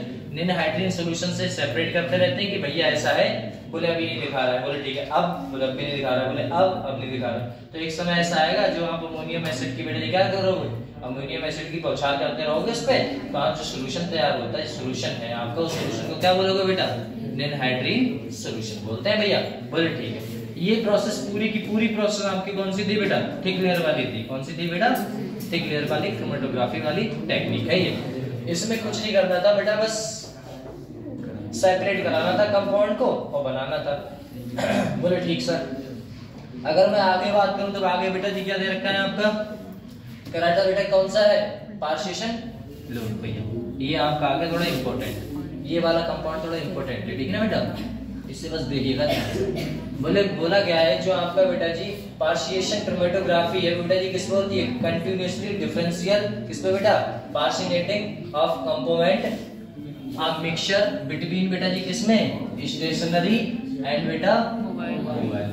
हाइड्रीन सॉल्यूशन से सेपरेट करते रहते हैं कि भैया ऐसा है, बोले अभी नहीं दिखा रहा है, बोले ठीक है, अब बोले अभी नहीं दिखा रहा है, बोले अब नहीं दिखा रहा। तो एक समय ऐसा आएगा जो आप अमोनियम एसिड की बेटा क्या करोगे, अमोनियम एसिड की बौछार करते रहोगे उस पे, तो आप जो सॉल्यूशन तैयार होता है, सोल्यूशन है आपका, उस सॉल्यूशन को क्या बोलोगे बेटा, हाइड्रीन सॉल्यूशन बोलते हैं भैया। बोले ठीक है, ये प्रोसेस पूरी की पूरी प्रोसेस आपकी कौन सी थी बेटा, थिक लेयर वाली थी। कौन सी थी बेटा, थिक लेयर वाली क्रोमेटोग्राफी वाली टेक्निक है ये। इसमें कुछ नहीं करना था बेटा, बस सेपरेट कराना था कंपाउंड को और बनाना था। बोले ठीक सर। अगर मैं आगे बात करूं तो आगे बेटा जी क्या दे रखा है आपका, कराटा बेटा कौन सा है, पार्सीशन लोड भैया, ये आपका आगे थोड़ा इंपॉर्टेंट, ये वाला कंपाउंड थोड़ा इंपॉर्टेंट है, ठीक है ना बेटा, इससे बस देखिएगा। बोले बोला गया है जो आपका बेटा जी पार्शिएशन क्रोमेटोग्राफी है बेटा जी, किस पे होती है, कंटिन्यूअसली डिफरेंशियल, किस पे बेटा, पार्शिनेटिंग ऑफ कंपोनेंट आप मिक्सचर बिटवीन बेटा जी किसमें, स्टेशनरी एंड बेटा मोबाइल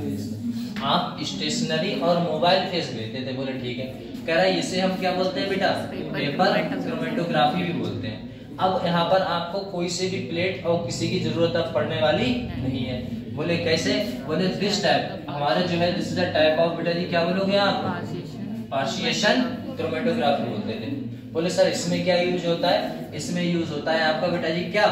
फेज। आप स्टेशनरी और मोबाइल फेज लेते थे। बोले ठीक है, कह रहा है इसे हम क्या बोलते हैं बेटा, पेपर क्रोमेटोग्राफी भी बोलते हैं। अब यहाँ पर आपको कोई से भी प्लेट और किसी की जरूरत अब पड़ने वाली नहीं है। बोले कैसे, बोले दिस टाइप, हमारे जो है this is the type of बेटा जी क्या बोलोगे आप, पार्शिएशन क्रोमेटोग्राफी बोलते थे। बोले सर इसमें क्या यूज होता है, इसमें यूज होता है आपका बेटा जी क्या,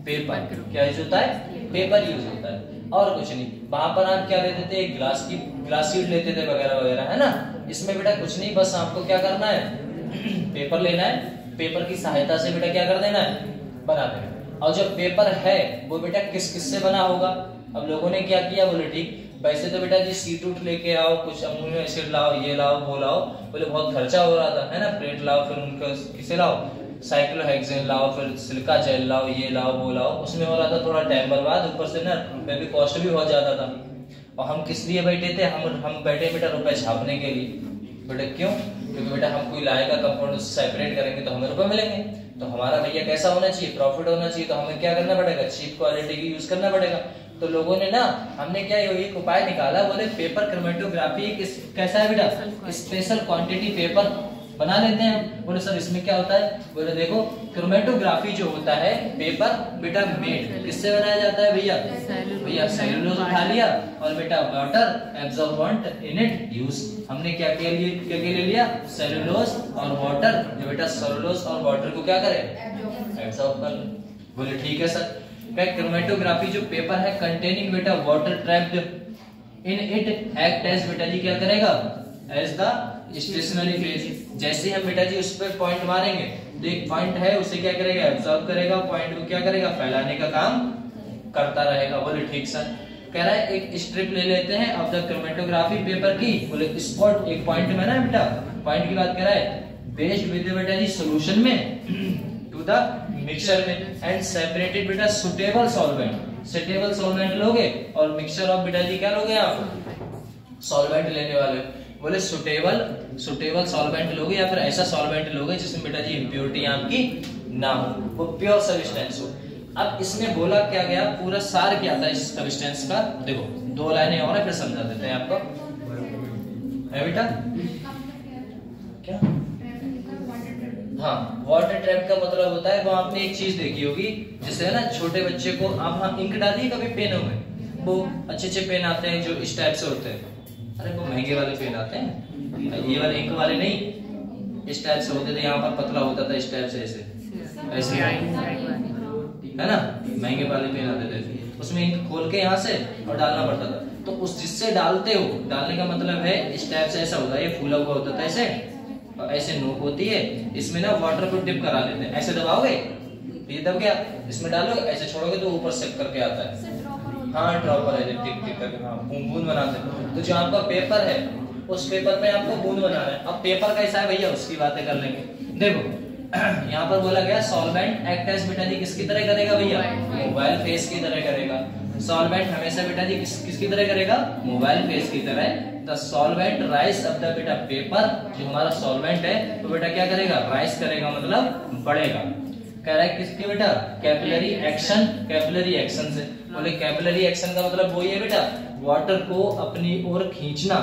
पेपर। क्या यूज होता है, पेपर यूज होता है और कुछ नहीं। वहां पर आप क्या लेते थे, ग्लास शीट लेते थे वगैरह वगैरह, है ना। इसमें बेटा कुछ नहीं, बस आपको क्या करना है, पेपर लेना है, पेपर की सहायता से बेटा क्या कर देना है, बना देना। और जो पेपर है वो बेटा किस किस से बना होगा। अब लोगों ने क्या किया, बोले ठीक वैसे तो बेटा जी सीट उठ लेके आओ, कुछ अमोनियम एसिड लाओ, ये लाओ वो लाओ, बोले बहुत खर्चा हो रहा था, है ना। प्लेट लाओ, फिर उनका किसे लाओ, साइक्लोहेक्सेन लाओ, फिर सिलिका जेल लाओ, ये लाओ वो लाओ, उसमें हो रहा था थोड़ा टाइम बर्बाद, ऊपर से ना रुपए भी कॉस्ट भी बहुत ज्यादा था। और हम किस लिए बैठे थे, हम बैठे बेटा रुपए छापने के लिए। बेटा क्यों, क्योंकि बेटा हम कोई लाएगा कंपाउंड उससे सेपरेट करेंगे तो हमें रुपए मिलेंगे। तो हमारा भैया कैसा होना चाहिए, प्रॉफिट होना चाहिए। तो हमें क्या करना पड़ेगा, चीप क्वालिटी की यूज करना पड़ेगा। तो लोगों ने ना, हमने क्या एक उपाय निकाला, बोले पेपर क्रोमेटोग्राफी कैसा है बेटा, स्पेशल क्वांटिटी पेपर बना लेते हैं। बोले सर इसमें क्या होता है, बोले देखो क्रोमेटोग्राफी जो होता है पेपर बेटा मेड किससे बनाया जाता है भैया, सेलुलोज उठा लिया और बेटा water absorbent in it use. हमने क्या ले लिया, सेलुलोज और वाटर, जो बेटा सेलुलोज और वाटर को क्या करे, एब्जॉर्ब कर। बोले ठीक है सर। क्रोमेटोग्राफी जो पेपर है कंटेनिंग बेटा water trapped in it act as बेटा जी क्या करेगा, एज द स्टेशनरी फेज। जैसे हम बेटा जी उस पर पॉइंट मारेंगे तो एक पॉइंट है उसे क्या करेगा, एब्जॉर्ब करेगा, पॉइंट को क्या करेगा, फैलाने का काम करता रहेगा। बोले ठीक सर। कह रहा है एक स्ट्रिप ले लेते हैं ऑफ द क्रोमेटोग्राफी पेपर की, बोले स्पॉट एक पॉइंट में ना बेटा, पॉइंट की बात कर रहा है, बेस्ड विद बेटा जी सॉल्यूशन में टू द मिक्सचर में एंड सेपरेटेड बेटा सुटेबल सॉल्वेंट। सुटेबल सॉल्वेंट लोगे और मिक्सचर ऑफ बेटा जी क्या लोगे आप, सॉल्वेंट लेने वाले। बोले सुटेबल सॉल्वेंट लोगे या फिर ऐसा सॉल्वेंट लोगे जिसमें बेटा जी इंप्योरिटी आपकी ना हो, वो प्योर सब्सटेंस हो। अब इसमें बोला क्या गया, पूरा सार क्या था इस सब्सटेंस का, देखो 2 लाइनें और है फिर समझा देते हैं आपको, है बेटा क्या हाँ, वाटर ट्रैप का मतलब होता है, वो आपने एक चीज देखी होगी, जैसे है ना छोटे बच्चे को आप हाँ इंक डालिए कभी पेनों में, वो अच्छे अच्छे पेन आते हैं जो इस टाइप से होते हैं, अरे वो महंगे वाले पेन आते हैं, ये वाले इंक वाले नहीं, इस टाइप से होते थे, यहाँ पर पतला होता था इस टाइप से, ऐसे है ना, महंगे वाले पेन आते थे, उसमें इंक खोल के यहाँ से और डालना पड़ता था, तो उस जिससे डालते हो, डालने का मतलब है इस टाइप से ऐसा होता है, ये फूला हुआ होता था ऐसे, और ऐसे नोक होती है, इसमें ना वाटर को डिप करा लेते हैं, ऐसे दबाओगे ये दब गया, इसमें डालोगे ऐसे छोड़ोगे तो ऊपर से करके आता है, हाँ ड्रॉपर है, टिक टिक करके, हाँ बूंद बनाते हैं। तो जो आपका पेपर है उस पेपर पे आपको बूंद बनाना है। अब पेपर कैसा है भैया उसकी बातें कर लेंगे। देखो यहाँ पर बोला गया सॉल्वेंट एक्ट एज बेटा जी किसकी तरह करेगा भैया, मोबाइल फेस की तरह करेगा। सॉल्वेंट हमेशा बेटा जी किसकी तरह करेगा, मोबाइल फेस की तरह। The solvent rise of the बेटा पेपर, जो हमारा सॉल्वेंट है तो बेटा क्या करेगा, राइज करेगा मतलब बढ़ेगा। कह रहा है किसके बेटा, कैपिलरी एक्शन, कैपिलरी एक्शन से। बोले कैपिलरी एक्शन का मतलब वही है बेटा वाटर को अपनी ओर खींचना,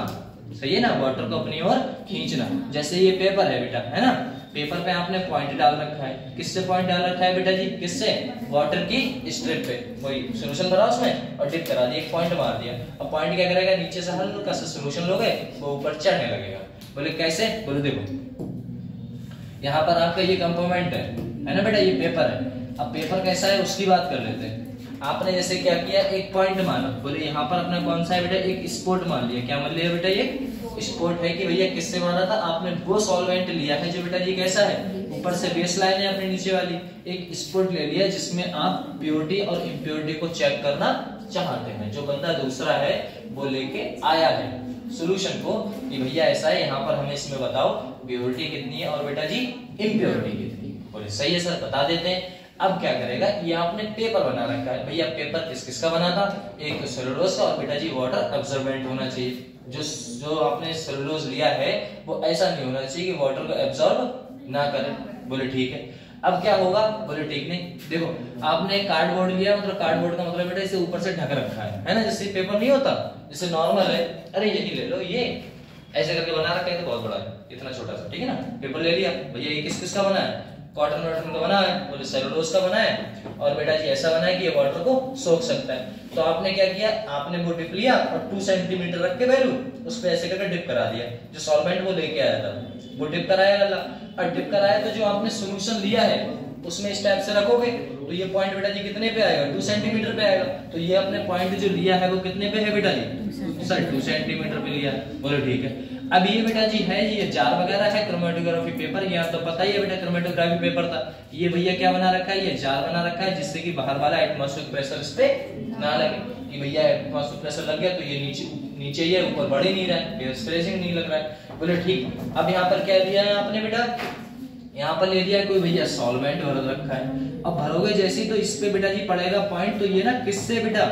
सही है ना, वाटर को अपनी ओर खींचना। जैसे ये पेपर है बेटा, है ना, पेपर पे आपने पॉइंट डाल रखा है, किससे पॉइंट डाल रखा है बेटा जी, किससे, वाटर की स्ट्रिप पे, वही सोल्यूशन भरा उसमें और डिप करा दिया, एक पॉइंट मार दिया। अब पॉइंट क्या करेगा, नीचे से हल्का सा सोल्यूशन लोगे वो ऊपर चढ़ने लगेगा। बोले कैसे, बोले देखो यहाँ पर आपका ये कंपोनेंट है ना बेटा, ये पेपर है। अब पेपर कैसा है उसकी बात कर लेते हैं। आपने जैसे क्या किया, एक पॉइंट माना, बोले यहाँ पर अपना कौन सा है बेटा, एक स्पॉट मान लिया। क्या मान लिया बेटा, ये स्पॉट है कि भैया किससे माना था आपने, वो सॉल्वेंट लिया है जो बेटा जी कैसा है, ऊपर से बेस लाइन है अपने नीचे वाली, एक स्पॉट ले लिया जिसमें आप प्योरिटी और इम्प्योरिटी को चेक करना चाहते हैं। जो बंदा दूसरा है वो लेके आया है सोल्यूशन को कि भैया ऐसा है, यहाँ पर हमें इसमें बताओ प्योरिटी कितनी है और बेटा जी इम्प्योरिटी कितनी है। बोले सही है सर, बता देते हैं। अब क्या करेगा, ये आपने पेपर बना रखा है भैया, पेपर किस किस का बना था, एक तो सेलुलोज का और बेटा जी वाटर एब्जॉर्बेंट होना चाहिए। जो आपने सेलुलोज लिया है वो ऐसा नहीं होना चाहिए कि वाटर को एब्जॉर्ब ना करे। बोले ठीक है। अब क्या होगा, बोले ठीक नहीं। देखो आपने कार्डबोर्ड लिया, मतलब कार्डबोर्ड का मतलब बेटा इसे ऊपर से ढक रखा है ना, जैसे पेपर नहीं होता, जैसे नॉर्मल है, अरे यही ले लो, ये ऐसे करके बना रखा है तो बहुत बड़ा है, इतना छोटा सा, ठीक है ना। पेपर ले लिया भैया, ये किस किस का बना है, कॉटन वाटन का बना है, बोले सेलुलोज का बना है, और बेटा जी ऐसा बना है कि ये वाटर को सोख सकता है। तो आपने क्या किया, आपने वो डिप लिया और 2 सेंटीमीटर रख के वैल्यू उस पे ऐसे करके डिप करा दिया, जो सॉल्वेंट वो लेके आया था वो डिप कराया वाला, और डिप कराया तो जो आपने सॉल्यूशन लिया है उसमें इस टाइप से रखोगे तो ये पॉइंट बेटा जी कितने पे आएगा, 2 सेंटीमीटर पे आएगा। तो ये अपने पॉइंट जो लिया है वो कितने पे है बेटा जी, सर 2 सेंटीमीटर पे लिया है। बोलो ठीक है। अब ये बेटा जी है, ये जार वगैरह है क्रोमेटोग्राफी पेपर, ये आप तो पता ही है बेटा क्रोमेटोग्राफी पेपर था। ये भैया क्या बना रखा है, ये जार बना रखा है जिससे कि बाहर वाला एटमॉस्फेरिक प्रेशर इस पे ना लगे, कि भैया एटमॉस्फेरिक प्रेशर लग गया तो ये नीचे ये ऊपर बढ़ ही नहीं रहा है, स्प्रेसिंग नहीं लग रहा है। बोले ठीक। अब यहाँ पर क्या दिया है आपने बेटा, यहाँ पर ले लिया कोई भैया सॉल्वेंट भर रखा है। अब भरोगे जैसे तो इस पे बेटा जी पड़ेगा पॉइंट, तो ये ना किससे बेटा,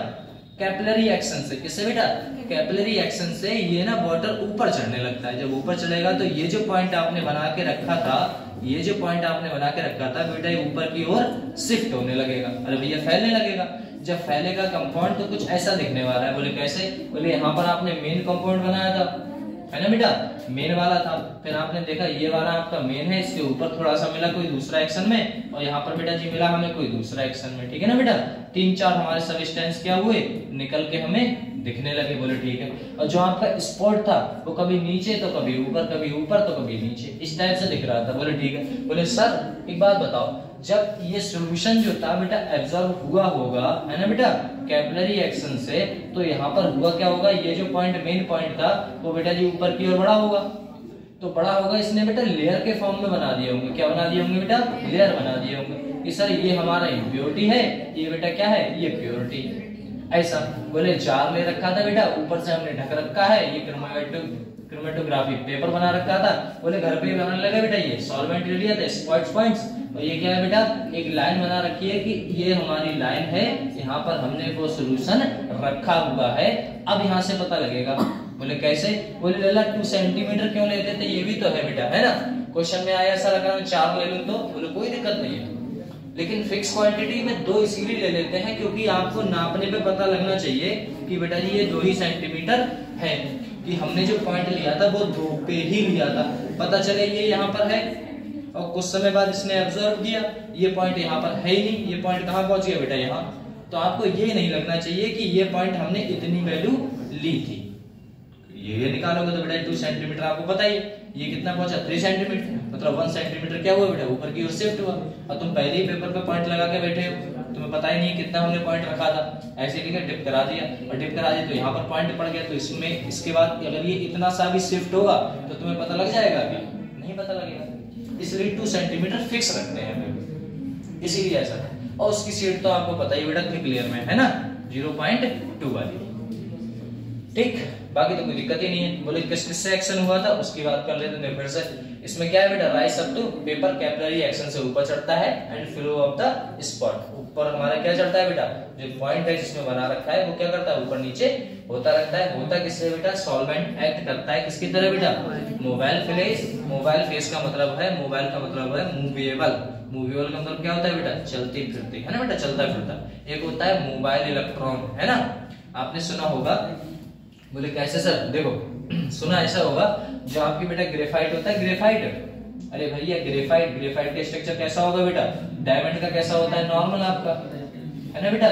कैपिलरी एक्शन से। किससे बेटा, कैपिलरी एक्शन से ये ना वाटर ऊपर चढ़ने लगता है। जब ऊपर चढ़ेगा तो ये जो पॉइंट आपने बना के रखा था, ये जो पॉइंट आपने बना के रखा था बेटा, ये ऊपर की ओर शिफ्ट होने लगेगा, अरे भैया फैलने लगेगा। जब फैलेगा कंपाउंड तो कुछ ऐसा दिखने वाला है। बोले कैसे, बोले यहाँ पर आपने मेन कंपाउंड बनाया था, है ना बेटा, मेन वाला था, फिर आपने देखा ये वाला आपका मेन है, इसके ऊपर थोड़ा सा मिला कोई दूसरा एक्शन में, और यहाँ पर बेटा जी मिला हमें कोई दूसरा एक्शन में, ठीक है ना बेटा। 3-4 हमारे सबस्टेंस क्या हुए, निकल के हमें दिखने लगे। बोले ठीक है। और जो आपका स्पॉट था वो कभी नीचे तो कभी ऊपर, कभी ऊपर तो कभी नीचे, इस टाइप से दिख रहा था। बोले ठीक है। बोले सर एक बात बताओ, जब ये सॉल्यूशन जो था बेटा एब्जॉर्ब हुआ होगा, है ना बेटा, कैपिलरी एक्शन से, तो यहाँ पर हुआ क्या होगा, ये जो पॉइंट मेन पॉइंट था वो बेटा जी ऊपर की ओर बड़ा होगा। तो बड़ा होगा इसने बेटा लेयर के फॉर्म में बना दिए होंगे। क्या बना दिए होंगे बेटा, लेयर बना दिए होंगे कि सर ये हमारा इम्प्योरिटी है, ये बेटा क्या है, ये प्योरिटी है। ऐसा बोले जार ले रखा था बेटा, ऊपर से हमने ढक रखा है, ये क्रोमेटोग्राफी पेपर बना रखा था। बोले घर पे बनाने लगे बेटा, ये सॉल्वेंट ले लिया था, स्पॉट्स पॉइंट्स, और ये क्या है बेटा, एक लाइन बना रखी है कि ये हमारी लाइन है, यहाँ पर हमने वो सॉल्यूशन रखा हुआ है। अब यहाँ से पता लगेगा। बोले कैसे, बोले लला 2 सेंटीमीटर क्यों लेते थे, ये भी तो है बेटा, है ना। क्वेश्चन में आया सर अगर मैं 4 ले लूं तो, बोले कोई दिक्कत नहीं है, लेकिन फिक्स क्वांटिटी में 2 इसीलिए ले लेते हैं क्योंकि आपको नापने पे पता लगना चाहिए कि बेटा जी ये 2 ही सेंटीमीटर है, कि हमने जो पॉइंट लिया था वो 2 पे ही लिया था। पता चले ये यहाँ पर है, और कुछ समय बाद इसने ऑब्जर्व किया ये पॉइंट यहाँ पर है ही नहीं, ये पॉइंट कहाँ पहुंच गया बेटा यहाँ। तो आपको ये नहीं लगना चाहिए कि ये पॉइंट हमने इतनी वैल्यू ली थी, ये निकालोगे तो बेटा 2 सेंटीमीटर आपको पता ही है, ये कितना पहुंचा 3 सेंटीमीटर, मतलब 1 सेंटीमीटर क्या हुआ बेटा ऊपर की ओर शिफ्ट हुआ। और तुम पहले ही पेपर पे पॉइंट लगा के बैठे हो, तुम्हें पता ही नहीं है कितना हमने पॉइंट रखा था, ऐसे लिखा डिप करा दिया और डिप करा दिया तो यहाँ पर पॉइंट पड़ गया। तो इसमें इसके बाद अगर ये इतना सा भी शिफ्ट होगा तो तुम्हें पता लग जाएगा क्या, नहीं पता लगेगा, इसलिए 2 सेंटीमीटर फिक्स रखते हैं, इसीलिए ऐसा है। और उसकी सीट तो आपको पता ही बेटा क्लियर में है ना 0.2 वाली, ठीक, बाकी तो कोई दिक्कत ही नहीं है। बोले किस किस से एक्शन हुआ था उसकी बात कर लेते हैं फिर से। इसमें क्या है बेटा rise up to paper capillary action से ऊपर चढ़ता है and flow of the spot, ऊपर हमारा क्या चढ़ता है बेटा जो पॉइंट है जिसमें बना रखा है वो क्या करता है ऊपर नीचे होता रहता है। होता किससे बेटा सॉल्वेंट एक्ट करता है किसकी तरह बेटा मोबाइल फेस। मोबाइल फेस का मतलब है मोबाइल का मतलब है मूवेबल, मूवेबल का मतलब क्या होता है बेटा चलती फिरती है ना बेटा चलता फिरता। एक होता है मोबाइल इलेक्ट्रॉन है ना, आपने सुना होगा। बोले कैसे सर, देखो सुना ऐसा होगा जो आपकी बेटा ग्रेफाइट होता है ग्रेफाइट, अरे भैया ग्रेफाइट, ग्रेफाइट का स्ट्रक्चर कैसा होगा बेटा डायमंड का कैसा होता है नॉर्मल आपका है ना बेटा,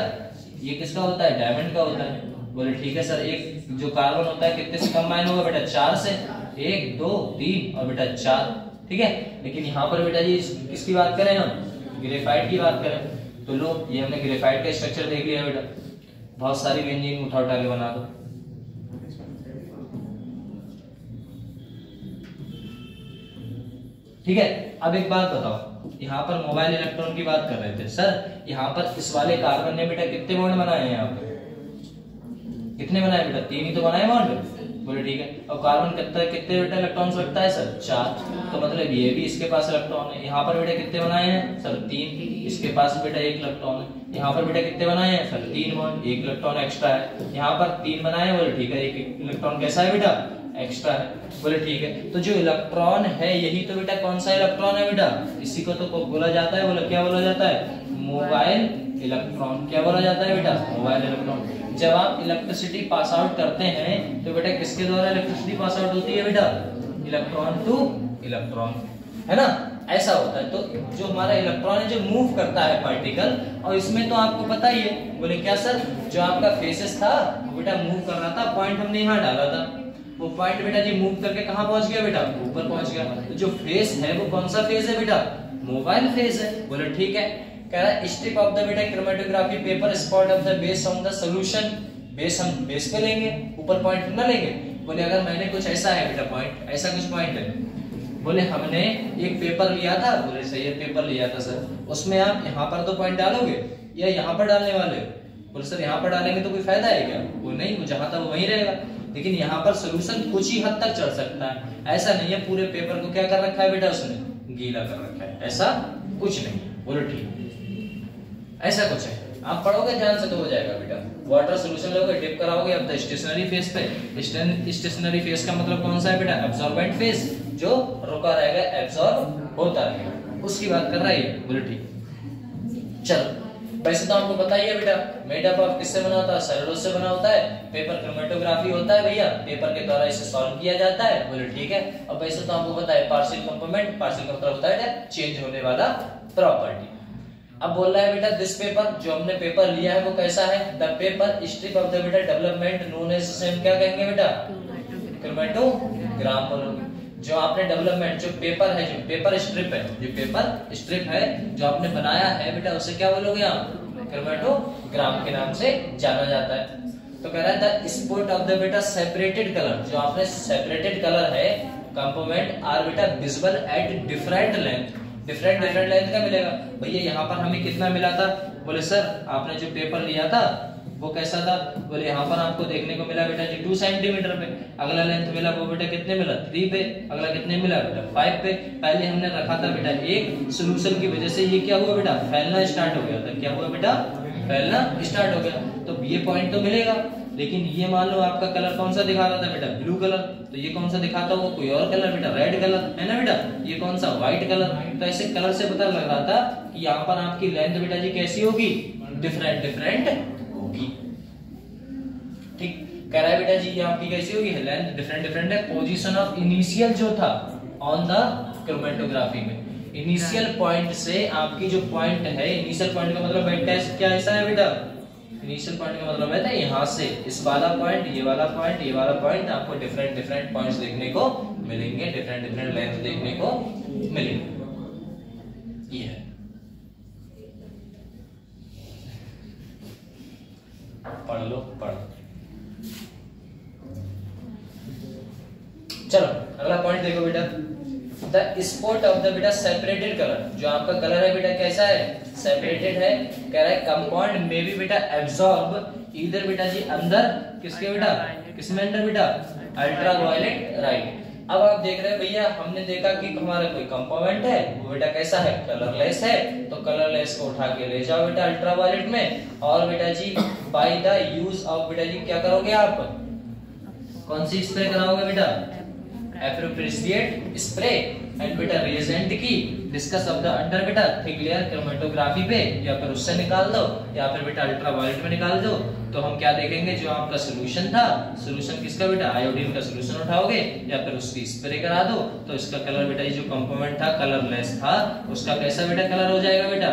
ये किसका होता है डायमंड का होता है। बोले ठीक है सर, एक जो कार्बन होता है कितने से कंबाइन होगा बेटा 4 से, 1 2 3 और बेटा 4, ठीक है। लेकिन यहाँ पर बेटा जी किसकी बात करें हम ग्रेफाइट की बात करें तो लो ये हमने ग्रेफाइट का स्ट्रक्चर देख लिया बेटा, बहुत सारी व्यंजन उठा उठा के बना दो। ठीक है, अब एक बात बताओ, यहाँ पर मोबाइल इलेक्ट्रॉन की बात कर रहे थे सर, यहाँ पर इस वाले कार्बन ने बेटा कितने बॉन्ड बनाए हैं यहाँ पे, कितने बनाए बेटा 3 ही तो बनाए बॉन्ड। बोले ठीक है, और कार्बन कितने बेटा इलेक्ट्रॉन्स रखता है सर 4, तो मतलब ये भी इसके पास इलेक्ट्रॉन है। यहाँ पर बेटा कितने बनाए हैं सर 3, इसके पास बेटा 1 इलेक्ट्रॉन है। यहाँ पर बेटा कितने बनाए हैं सर 3 बॉन्ड, 1 इलेक्ट्रॉन एक्स्ट्रा है। यहाँ पर 3 बनाए हैं, बोले ठीक है 1 इलेक्ट्रॉन कैसा है बेटा एक्स्ट्रा है। बोले ठीक है, तो जो इलेक्ट्रॉन है यही तो बेटा कौन सा इलेक्ट्रॉन है बेटा, इसी को तो बोला जाता है, बोला क्या बोला जाता है मोबाइल इलेक्ट्रॉन। क्या बोला जाता है बेटा मोबाइल इलेक्ट्रॉन। जब आप इलेक्ट्रिसिटी पास आउट करते हैं तो बेटा किसके द्वारा इलेक्ट्रिसिटी पास आउट होती है बेटा इलेक्ट्रॉन टू इलेक्ट्रॉन है ना, ऐसा होता है। तो जो हमारा इलेक्ट्रॉन है जो मूव करता है पार्टिकल, और इसमें तो आपको पता ही है। बोले क्या सर, जो आपका फेसेस था वो बेटा मूव कर रहा था, पॉइंट हमने यहाँ डाला था, वो पॉइंट बेटा जी मूव करके कहाँ पहुंच गया बेटा ऊपर पहुंच गया। तो जो फेस है वो कौन सा फेस है बेटा मोबाइल फेस है। बोले ठीक है, कह रहा है स्ट्रिप ऑफ द बेटा chromatography paper spot of the base on the solution. Base हम बेस पे लेंगे, ऊपर पॉइंट ना लेंगे। बोले अगर मैंने कुछ ऐसा है बेटा पॉइंट, ऐसा कुछ पॉइंट है, बोले हमने एक पेपर लिया था, बोले सही है पेपर लिया था सर, उसमें आप यहाँ पर तो पॉइंट डालोगे या यहाँ पर डालने वाले हो। बोले सर यहाँ पर डालेंगे तो कोई फायदा है क्या, वो नहीं, वो जहां था वो वहीं रहेगा। लेकिन यहाँ पर सोल्यूशन कुछ ही हद तक चढ़ सकता है, ऐसा नहीं है पूरे पेपर को क्या कर रखा है बेटा उसने गीला कर रखा है, ऐसा कुछ नहीं है। बोलो ठीक, ऐसा कुछ है, आप पढ़ोगे ध्यान से तो हो जाएगा बेटा। वाटर सोल्यूशन लोगे, डिप कराओगे अब स्टेशनरी फेज पे। स्टेशनरी फेज का मतलब कौन सा है बेटा एब्सॉर्बेंट फेज, जो रुका रहेगा एब्सॉर्ब होता रहेगा, उसकी बात कर रहा है। बोलो ठीक, चलो वैसे तो आपको पता ही है बेटा मेड अप ऑफ किससे बना होता है, सेलुलोज से बना होता है। पेपर क्रोमेटोग्राफी होता है भैया, पेपर के द्वारा इसे सॉल्व किया जाता है। बोले ठीक है, अब वैसे तो आपको पता है पार्शियल कंपोनेंट, पार्शियल का मतलब होता है चेंज होने वाला प्रॉपर्टी। अब बोल रहा है बेटा दिस पेपर, जो हमने पेपर लिया है वो कैसा है, the paper strip of the बेटा डेवलपमेंट नोन एज, से हम क्या कहेंगे बेटा क्रोमेटोग्राम बोलोगे। जो आपने डेवलपमेंट जो पेपर है, जो पेपर स्ट्रिप है, जो पेपर स्ट्रिप है जो आपने बनाया है बेटा उसे क्या बोलोगे आप क्रोमेटोग्राम के नाम से जाना जाता है। तो कह रहा है द स्पॉट ऑफ द बेटा सेपरेटेड कलर, जो आपने सेपरेटेड कलर है कंपोनेंट आर बेटा visible at different length. Different length का मिलेगा भैया, यहाँ पर हमें कितना मिला था। बोले सर आपने जो पेपर लिया था वो कैसा था, बोले यहाँ पर आपको देखने को मिला बेटा जी 2 सेंटीमीटर पे। अगला लेंथ मिला वो बेटा कितने मिला 3 पे, अगला कितने मिला बेटा 5 पे। पहले हमने रखा था बेटा एक सोल्यूशन की वजह से ये क्या हुआ बेटा फैलना स्टार्ट हो गया था। क्या हुआ बेटा फैलना स्टार्ट हो गया, तो ये पॉइंट तो मिलेगा। लेकिन ये मान लो आपका कलर कौन सा दिखा रहा था बेटा ब्लू कलर, तो ये कौन सा दिखाता होगा कोई और कलर बेटा रेड कलर है ना बेटा, ये कौन सा व्हाइट कलर। तो ऐसे कलर से पता लग रहा था कि यहाँ पर आपकी लेंथ बेटा जी कैसी होगी डिफरेंट होगी। ठीक कह रहा है बेटा जी ये आपकी कैसी होगी लेंथ डिफरेंट है। पोजीशन ऑफ इनिशियल जो था ऑन द क्रोमेटोग्राफी में, इनिशियल पॉइंट से आपकी जो पॉइंट है, इनिशियल पॉइंट का मतलब बेटा क्या ऐसा है बेटा, इनिशियल पॉइंट का मतलब है यहाँ से इस वाला पॉइंट, ये वाला पॉइंट, ये वाला पॉइंट, आपको डिफरेंट डिफरेंट पॉइंट्स देखने को मिलेंगे, डिफरेंट डिफरेंट लेंथ देखने को मिलेंगे। ये है पढ़ लो, पढ़। चलो अगला पॉइंट देखो बेटा, द स्पॉट ऑफ द बेटा सेपरेटेड कलर, जो आपका कलर है बेटा कैसा है, सेपरेटेड है। कह रहा है कंपाउंड में भी बेटा एब्सॉर्ब इधर बेटा जी अंदर किसके बेटा, किसमें अंदर बेटा, अल्ट्रा वायलेट राइट। अब आप देख रहे हैं भैया, हमने देखा कि हमारा कोई कंपाउंड है वो बेटा कैसा है, कलरलेस है, तो कलरलेस को उठा के ले जाओ बेटा अल्ट्रा वायलेट में, और बेटा जी बाय द यूज ऑफ बेटा जी क्या करोगे आप, कौन सी स्प्रे कराओगे बेटा, एप्रोप्रिएट स्प्रे एंड बेटा रिएजेंट की डिस्कस ऑफ द अंडर बेटा थिक लेयर क्रोमेटोग्राफी पे, या फिर उससे निकाल दो या फिर बेटा अल्ट्रा वायलेट में निकाल दो। तो हम क्या देखेंगे, जो आपका सॉल्यूशन था, सॉल्यूशन किसका बेटा, आयोडीन का सॉल्यूशन उठाओगे या फिर उसकी स्प्रे करा दो, तो इसका कलर बेटा ये जो कंपोनेंट था कलरलेस था, उसका कैसा बेटा कलर हो जाएगा बेटा,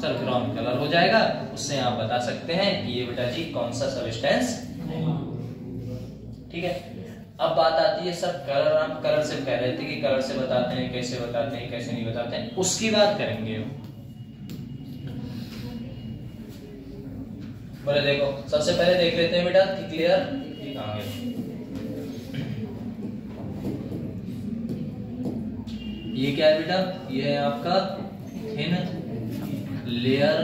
सर ब्राउन कलर हो जाएगा। उससे आप बता सकते हैं कि ये बेटा जी कौन सा सब्सटेंस है। ठीक है, अब बात आती है सर कलर, आप कलर से कह रहे थे कि कलर से बताते हैं, कैसे बताते हैं, कैसे नहीं बताते हैं, उसकी बात करेंगे। बोले देखो सबसे पहले देख लेते हैं बेटा थिक लेयर, कहां गया, ये क्या है बेटा, ये है आपका थिन लेयर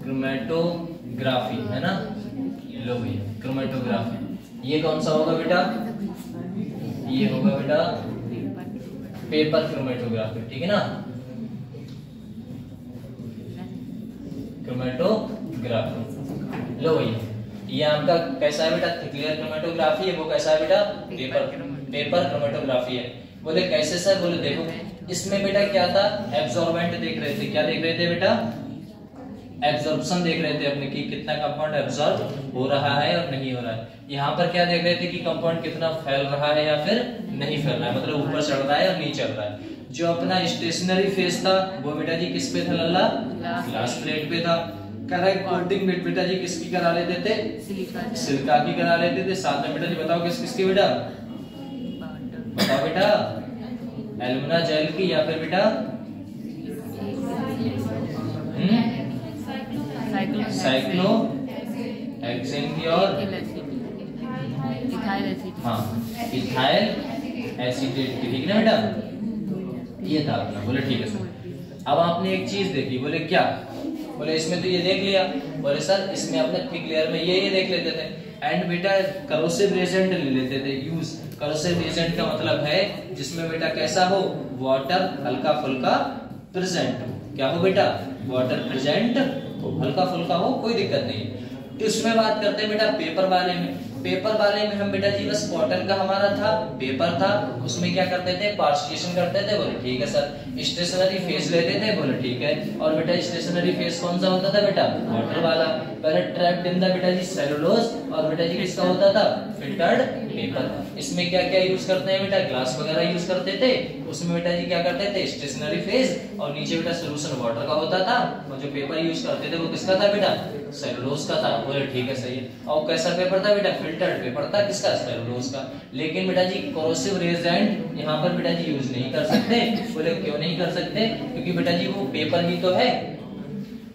क्रोमेटोग्राफी है ना, लो भैया क्रोमेटोग्राफी। ये कौन सा होगा बेटा, ये होगा बेटा पेपर क्रोमेटोग्राफी, ठीक है ना, क्रोमेटोग्राफी। लो भैया ये आपका कैसा है बेटा, थिक लेयर क्रोमेटोग्राफी है, वो कैसा है बेटा, पेपर क्रोमेटोग्राफी है। बोले कैसे सर, बोले देखो इसमें बेटा क्या था, एब्जॉर्बेंट देख रहे थे, क्या देख रहे थे बेटा, एब्जॉर्प्शन देख रहे थे अपने कि कितना कंपाउंड एब्जॉर्ब हो रहा है और नहीं हो रहा है। यहाँ पर क्या देख रहे थे कि कंपाउंड कितना फैल रहा है या फिर नहीं फैल रहा है, मतलब ऊपर चढ़ रहा है और नहीं चढ़ रहा है। जो अपना स्टेशनरी फेस था वो बेटा जी किस पे था, लल्ला ग्लास प्लेट पे था। करेक्ट कोटिंग बेटा जी किसकी करा लेते थे, सिलिका की करा लेते थे। साथ में बेटा जी बताओ किस किसकी बेटा, बताओ बेटा, एल्यूमिना जेल की या फिर बेटा साइक्लो हेक्सेन की और हाँ इथाइल एसीटेट की, ठीक है ना बेटा, ये था अपना। बोले ठीक है सर। अब आपने एक चीज देखी, बोले क्या, बोले इसमें तो ये देख लिया, बोले सर इसमें अपने थिक लेयर में ये देख लेते थे, एंड बेटा करोसिव रिएजेंट ले लेते थे यूज। करोसिव रिएजेंट का मतलब है जिसमें बेटा कैसा हो, वाटर हल्का फुल्का प्रेजेंट हो, क्या हो बेटा, वाटर प्रेजेंट हो, हल्का फुल्का हो, कोई दिक्कत नहीं। तो इसमें बात करते हैं बेटा पेपर वाले में। पेपर वाले में हम बेटा जी बस कॉटन का हमारा था, पेपर था, उसमें क्या करते थे, पार्टिशन करते थे। बोले ठीक है सर। स्टेशनरी फेस लेते थे, बोले ठीक है। और बेटा स्टेशनरी फेस कौन सा होता था बेटा, वाटर वाला। पहले ट्रैप्ड इन द बेटा जी सेलुलोज, और बेटा जी किसका होता था, फिल्टर्ड पेपर। इसमें क्या क्या यूज करते हैं बेटा, ग्लास वगैरह यूज करते थे। उसमें बेटा जी क्या करते थे, स्टेशनरी फेस, और नीचे बेटा सोल्यूशन वाटर का होता था। और जो पेपर यूज करते थे वो किसका था बेटा, सेलुलोज का था। बोले ठीक है सही है। और कैसा पेपर था बेटा, फिल्टर्ड पेपर था, किसका, सेलुलोज का। लेकिन बेटा जी कोरोसिव रिएजेंट यहाँ पर बेटा जी यूज नहीं कर सकते। बोले क्यों नहीं कर सकते, क्योंकि बेटा जी वो पेपर ही तो है,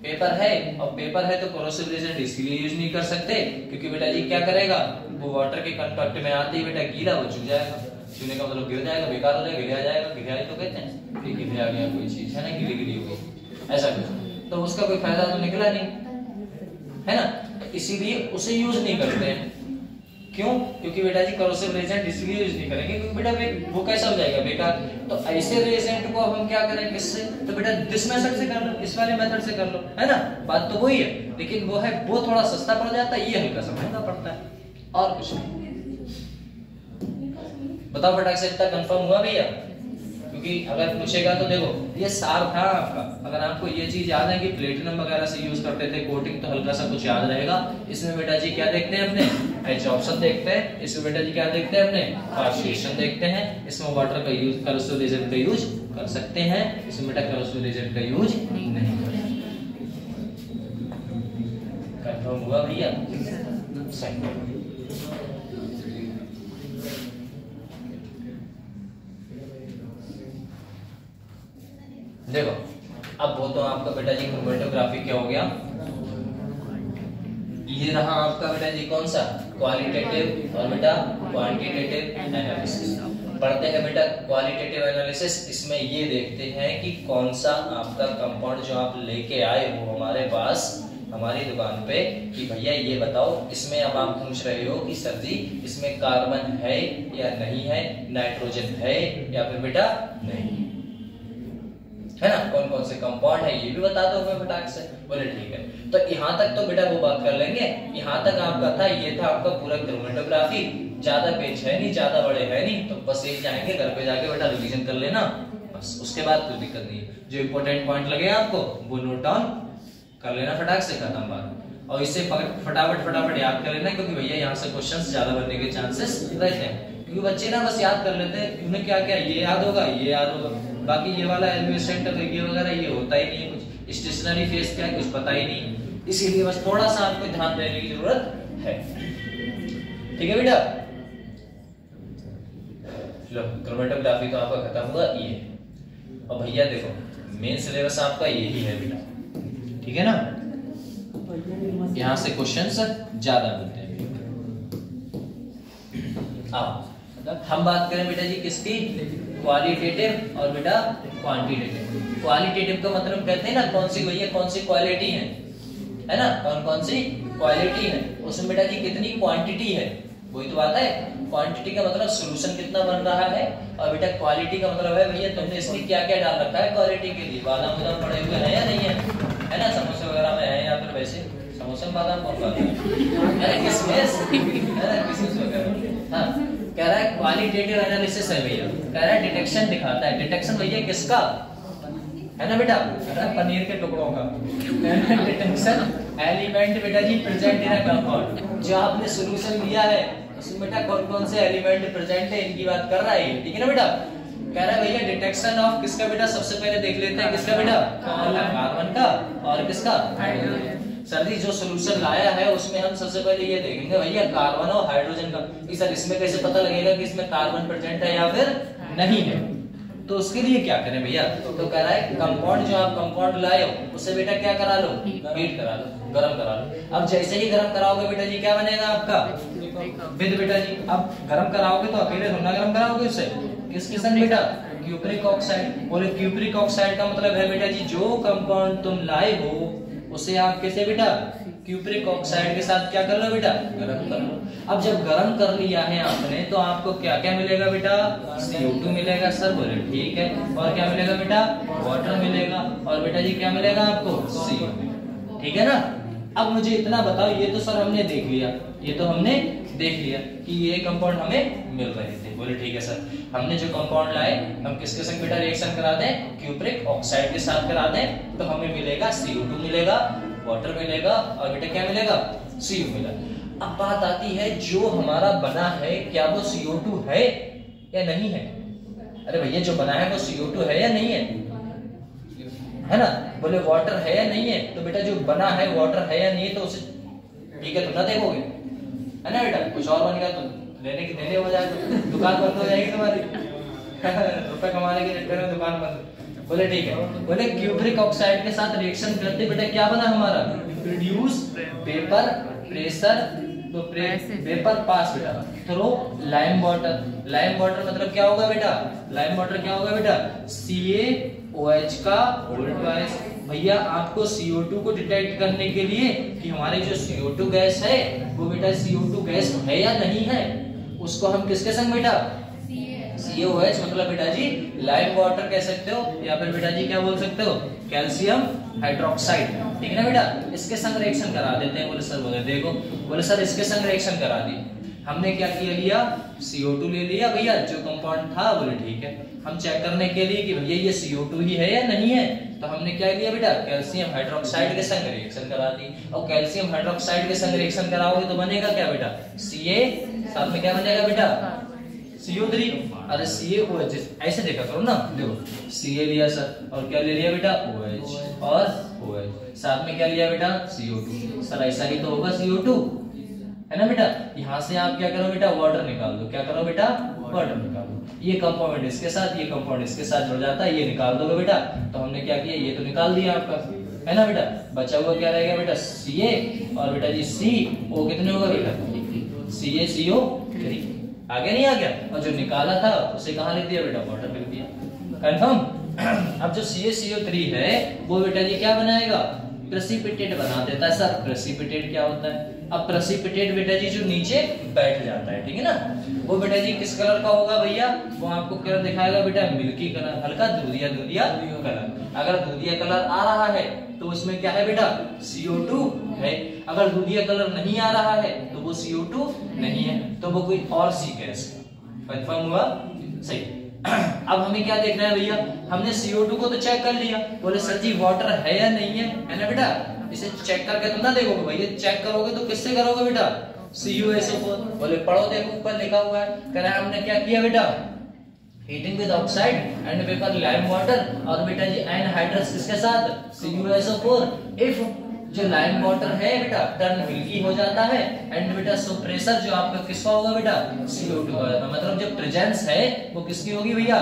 पेपर है, और पेपर है तो कोरोसिव रिएजेंट इसलिए यूज नहीं कर सकते क्योंकि बेटा जी क्या करेगा, वो वाटर के कांटेक्ट में आते ही बेटा गीला हो चुक जाएगा। चूने का मतलब गिर जाएगा, बेकार हो जाएगा, गिर जाएगा। गिराई तो कहते हैं कि गिर आ गया कोई चीज है ना, गिरी गिरी हो गई, ऐसा कुछ, तो उसका कोई फायदा तो निकला नहीं है ना, इसीलिए उसे यूज नहीं करते हैं। क्यों, क्योंकि बेटा जी कोरोसिव रिएजेंट इसलिए यूज नहीं करेंगे क्योंकि बेटा वो कैसा हो जाएगा, बेकार। तो ऐसे रिएजेंट को हम क्या करें, किससे, तो बेटा दिस मेथड से कर लो, इस वाले मेथड से कर लो, है ना, बात तो वही है। लेकिन वो है वो थोड़ा सस्ता पड़ जाता है, ये हल्का सा महंगा पड़ता है, और कुछ नहीं। बताओ फटाक से, इतना कंफर्म हुआ भैया, क्योंकि क्योंकि अगर पूछेगा तो देखो ये सार था आपका। अगर आपको ये चीज याद है कि प्लेटिनम वगैरह से यूज करते थे कोटिंग, तो हल्का सा कुछ याद रहेगा। इसमें बेटा जी क्या देखते हैं अपने, एब्जॉर्प्शन देखते हैं। इसमें बेटा जी क्या देखते हैं अपने, पार्शिएशन देखते हैं। इसमें वाटर का यूज, करोसिव एजेंट का यूज कर सकते हैं। इसमें बेटा करोसिव एजेंट का यूज नहीं कर सकते। कंफर्म हुआ भैया? सही। देखो अब वो तो आपका बेटा जी क्रोमेटोग्राफी क्या हो गया, ये रहा आपका बेटा जी कौन सा, क्वालिटेटिव और बेटा क्वांटिटेटिव एनालिसिस। पढ़ते हैं बेटा क्वालिटेटिव एनालिसिस। इसमें ये देखते हैं कि कौन सा आपका कंपाउंड जो आप लेके आए हो हमारे पास, हमारी दुकान पे, कि भैया ये बताओ, इसमें अब आप पूछ रहे हो कि सर जी इसमें कार्बन है या नहीं है, नाइट्रोजन है या फिर बेटा नहीं है ना, कौन कौन से कंपाउंड है ये भी बता दो मैं फटाक से। बोले ठीक है। तो यहाँ तक तो बेटा वो बात कर लेंगे, यहाँ तक आपका था, ये था आपका पूरा क्रोमेटोग्राफी। ज्यादा पेज है नहीं, ज्यादा बड़े है नहीं, तो बस एक जाएंगे घर पे जाके बेटा रिवीजन कर लेना बस। उसके बाद कोई दिक्कत नहीं है। जो इंपॉर्टेंट पॉइंट लगे आपको वो नोट डाउन कर लेना फटाक से, खत्म बात। और इसे फटाफट याद कर लेना, क्योंकि भैया यहाँ से क्वेश्चंस ज्यादा बनने के चांसेस रहते हैं। क्योंकि बच्चे ना बस याद कर लेते हैं, उन्हें क्या क्या ये याद होगा, ये याद होगा, बाकी ये वाला एलिवेशन ये वगैरह ये होता ही नहीं है, कुछ स्टेशनरी फेस क्या है कुछ पता ही नहीं। इसीलिए बस थोड़ा सा आपको ध्यान देने की जरूरत है। ठीक है बेटा, लो क्रोमेटोग्राफी तो आपका खत्म हुआ ये। और भैया देखो मेन सिलेबस आपका यही है बेटा, ठीक है ना, यहाँ से क्वेश्चंस ज्यादा मिलते हैं। हम बात करें बेटा जी किसकी, क्वालिटेटिव और बेटा क्वांटिटेटिव। क्वालिटेटिव का मतलब कहते हैं ना कौन सी भैया कौन सी क्वालिटी है ना, कौन कौन सी क्वालिटी है, उसमें बेटा जी कितनी क्वांटिटी है, वही तो आता है। क्वांटिटी का मतलब सॉल्यूशन कितना बन रहा है, और बेटा क्वालिटी का मतलब है भैया तुमने इसमें क्या क्या डाल रखा है क्वालिटी के लिए। बादाम वादाम पड़े हुए हैं या नहीं है ना, समोसे वगैरह में है या फिर वैसे समोसे में बादाम कौन खाता है, किसमिस है ना, किसमिस वगैरह। हाँ कह रहा है क्वालिटेटिव एनालिसिस है भैया, कह रहा है डिटेक्शन दिखाता है। डिटेक्शन भैया किसका है ना बेटा, पनीर के टुकड़ों का। डिटेक्शन एलिमेंट बेटा जी प्रेजेंट इन अ कंपाउंड, जो आपने सॉल्यूशन लिया है उसमें बेटा कौन कौन से एलिमेंट प्रेजेंट है इनकी बात कर रहा है, ठीक है ना बेटा। कह रहा है भैया डिटेक्शन ऑफ किसका बेटा, सबसे पहले देख लेते हैं किसका बेटा, कार्बन का और किसका हाइड्रोजन। सर जी जो सॉल्यूशन लाया है उसमें हम सबसे पहले ये देखेंगे भैया कार्बन और हाइड्रोजन का, कि सर इसमें कैसे पता लगेगा कि इसमें कार्बन प्रेजेंट है या फिर नहीं है। तो उसके लिए क्या करें भैया, तो कह रहा है कंपाउंड जो आप कंपाउंड लाए हो उसे बेटा क्या करा लो, हीट करा लो, गरम करा लो। अब जैसे ही गरम कराओगे बेटा जी क्या बनेगा आपका, विद बेटा जी। अब गरम कराओगे तो अकेले थोड़ा गरम कराओगे उसे, किसके संग बेटा, क्यूप्रिक ऑक्साइड। बोले क्यूप्रिक ऑक्साइड का मतलब है बेटा जी जो कंपाउंड तुम लाए हो उसे आप कैसे बेटा, क्यूप्रिक ऑक्साइड के साथ क्या कर लो बेटा, गरम कर लो। अब जब गरम कर लिया है आपने तो आपको क्या क्या मिलेगा बेटा, CO2 मिलेगा। सर बोले ठीक है, और क्या मिलेगा बेटा, वाटर मिलेगा, और बेटा जी क्या मिलेगा आपको, CO। ठीक है ना। अब मुझे इतना बताओ, ये तो सर हमने देख लिया, ये तो हमने देख लिया कि ये कंपाउंड हमें मिल रहे थे। बोले ठीक है सर, हमने जो कंपाउंड लाए हम किसके संग बेटा रिएक्शन करा दें, क्यूप्रिक ऑक्साइड के साथ करा दें, तो हमें मिलेगा CO2 मिलेगा, वाटर मिलेगा, और बेटा क्या मिलेगा, CO मिलेगा। अब बात आती है जो हमारा बना है क्या वो CO2 है या नहीं है। अरे भैया जो बना है वो CO2 है या नहीं है ना। बोले वाटर है या नहीं है, तो बेटा जो बना है वाटर है या नहीं है, तो उसे ठीक है तुम ना देखोगे है ना बेटा, कुछ और बन गया तो लेने हो जाएगा, दुकान बंद हो जाएगी तुम्हारी। रुपए कमाने के चक्कर में दुकान बंद। बोले ठीक है, बोले क्यूप्रिक ऑक्साइड के साथ रिएक्शन करते बेटा क्या बना हमारा, प्रोड्यूस पेपर प्रेशर, तो पेपर पास बेटा through lime water. Lime water मतलब क्या होगा बेटा, लाइम वाटर क्या होगा बेटा, CaOH का वोल्टाइज। भैया आपको CO2 को डिटेक्ट करने के लिए कि हमारी जो CO2 गैस है वो बेटा CO2 गैस है या नहीं है, उसको हम किसके संग बेटा, CaOH मतलब बेटा जी लाइम वाटर कह सकते हो, या फिर बेटा जी क्या बोल सकते हो, कैल्शियम हाइड्रोक्साइड। ठीक है ना बेटा, इसके संग रिएक्शन करा देते हैं। बोले सर, बोले देखो, बोले सर इसके संग रिएक्शन करा दी, हमने क्या किया लिया, CO2 ले लिया भैया, जो कंपाउंड था। बोले ठीक है। हम चेक करने के लिए कि भैया ये CO2 ही है या नहीं है, तो हमने क्या लिया बेटा, कैल्शियम हाइड्रोक्साइड के संग रिएक्शन करा दी। और कैल्शियम हाइड्रोक्साइड के संग रिएक्शन कराओगे तो बनेगा क्या बेटा, Ca, साथ में क्या बनेगा बेटा, CO3। अरे CaOH, ऐसे देखा करो ना, देखो Ca लिया सर, और क्या ले लिया बेटा, OH और OH, साथ में क्या लिया बेटा, CO2। सर ऐसा ही तो होगा CO2, है ना बेटा। यहाँ से आप क्या करो बेटा, वाटर निकाल दो। क्या करो बेटा, वाटर निकाल दो। ये कंपाउंड इसके साथ, ये कंपाउंड इसके साथ जुड़ जाता है, ये निकाल दोगे बेटा। तो हमने क्या किया, ये तो निकाल दिया आपका, है ना बेटा। बचा हुआ क्या रहेगा बेटा, Ca, और बेटा जी CO कितने होगा बेटा, CaCO3। आगे नहीं आ गया, और जो निकाला था उसे कहाँ लिख दिया बेटा, वाटर लिख दिया। कंफर्म। अब जो CaCO3 है वो बेटा जी क्या बनाएगा, प्रेसिपिटेट बना देता है। सर प्रेसिपिटेट क्या होता है, अब प्रेसिपिटेट बेटा जी जो नीचे बैठ जाता है, ठीक है ना, वो बेटा जी किस कलर का होगा भैया, वो आपको कलर दिखाएगा बेटा, मिल्की कलर, हल्का दूधिया दूधिया कलर। अगर दूधिया कलर आ रहा है तो उसमें क्या है बेटा, CO2 है। अगर दूधिया कलर नहीं आ रहा है तो वो CO2 नहीं है, तो वो कोई और सी गैस है। कंफर्म हुआ, सही। अब हमें क्या देखना है भैया, हमने CO2 को तो चेक कर लिया, बोले सर जी वाटर है या नहीं है ना बेटा। इसे चेक करके तुम ना देखोगे भैया, चेक करोगे तो किससे करोगे बेटा, CuSO4। बोले पढ़ो, देखो ऊपर लिखा हुआ है, कह रहा है हमने क्या किया बेटा, heating with oxide and vapour lime water, और बेटा जी एनहाइड्रस किसके साथ, CuSO4। इफ जो लाइम वाटर है बेटा टर्न मिल्की हो जाता है, एंड बेटा सो प्रेशर जो आपका किसका होगा बेटा, CO2 का हो जाता है। मतलब जो प्रेजेंस है वो किसकी होगी भैया,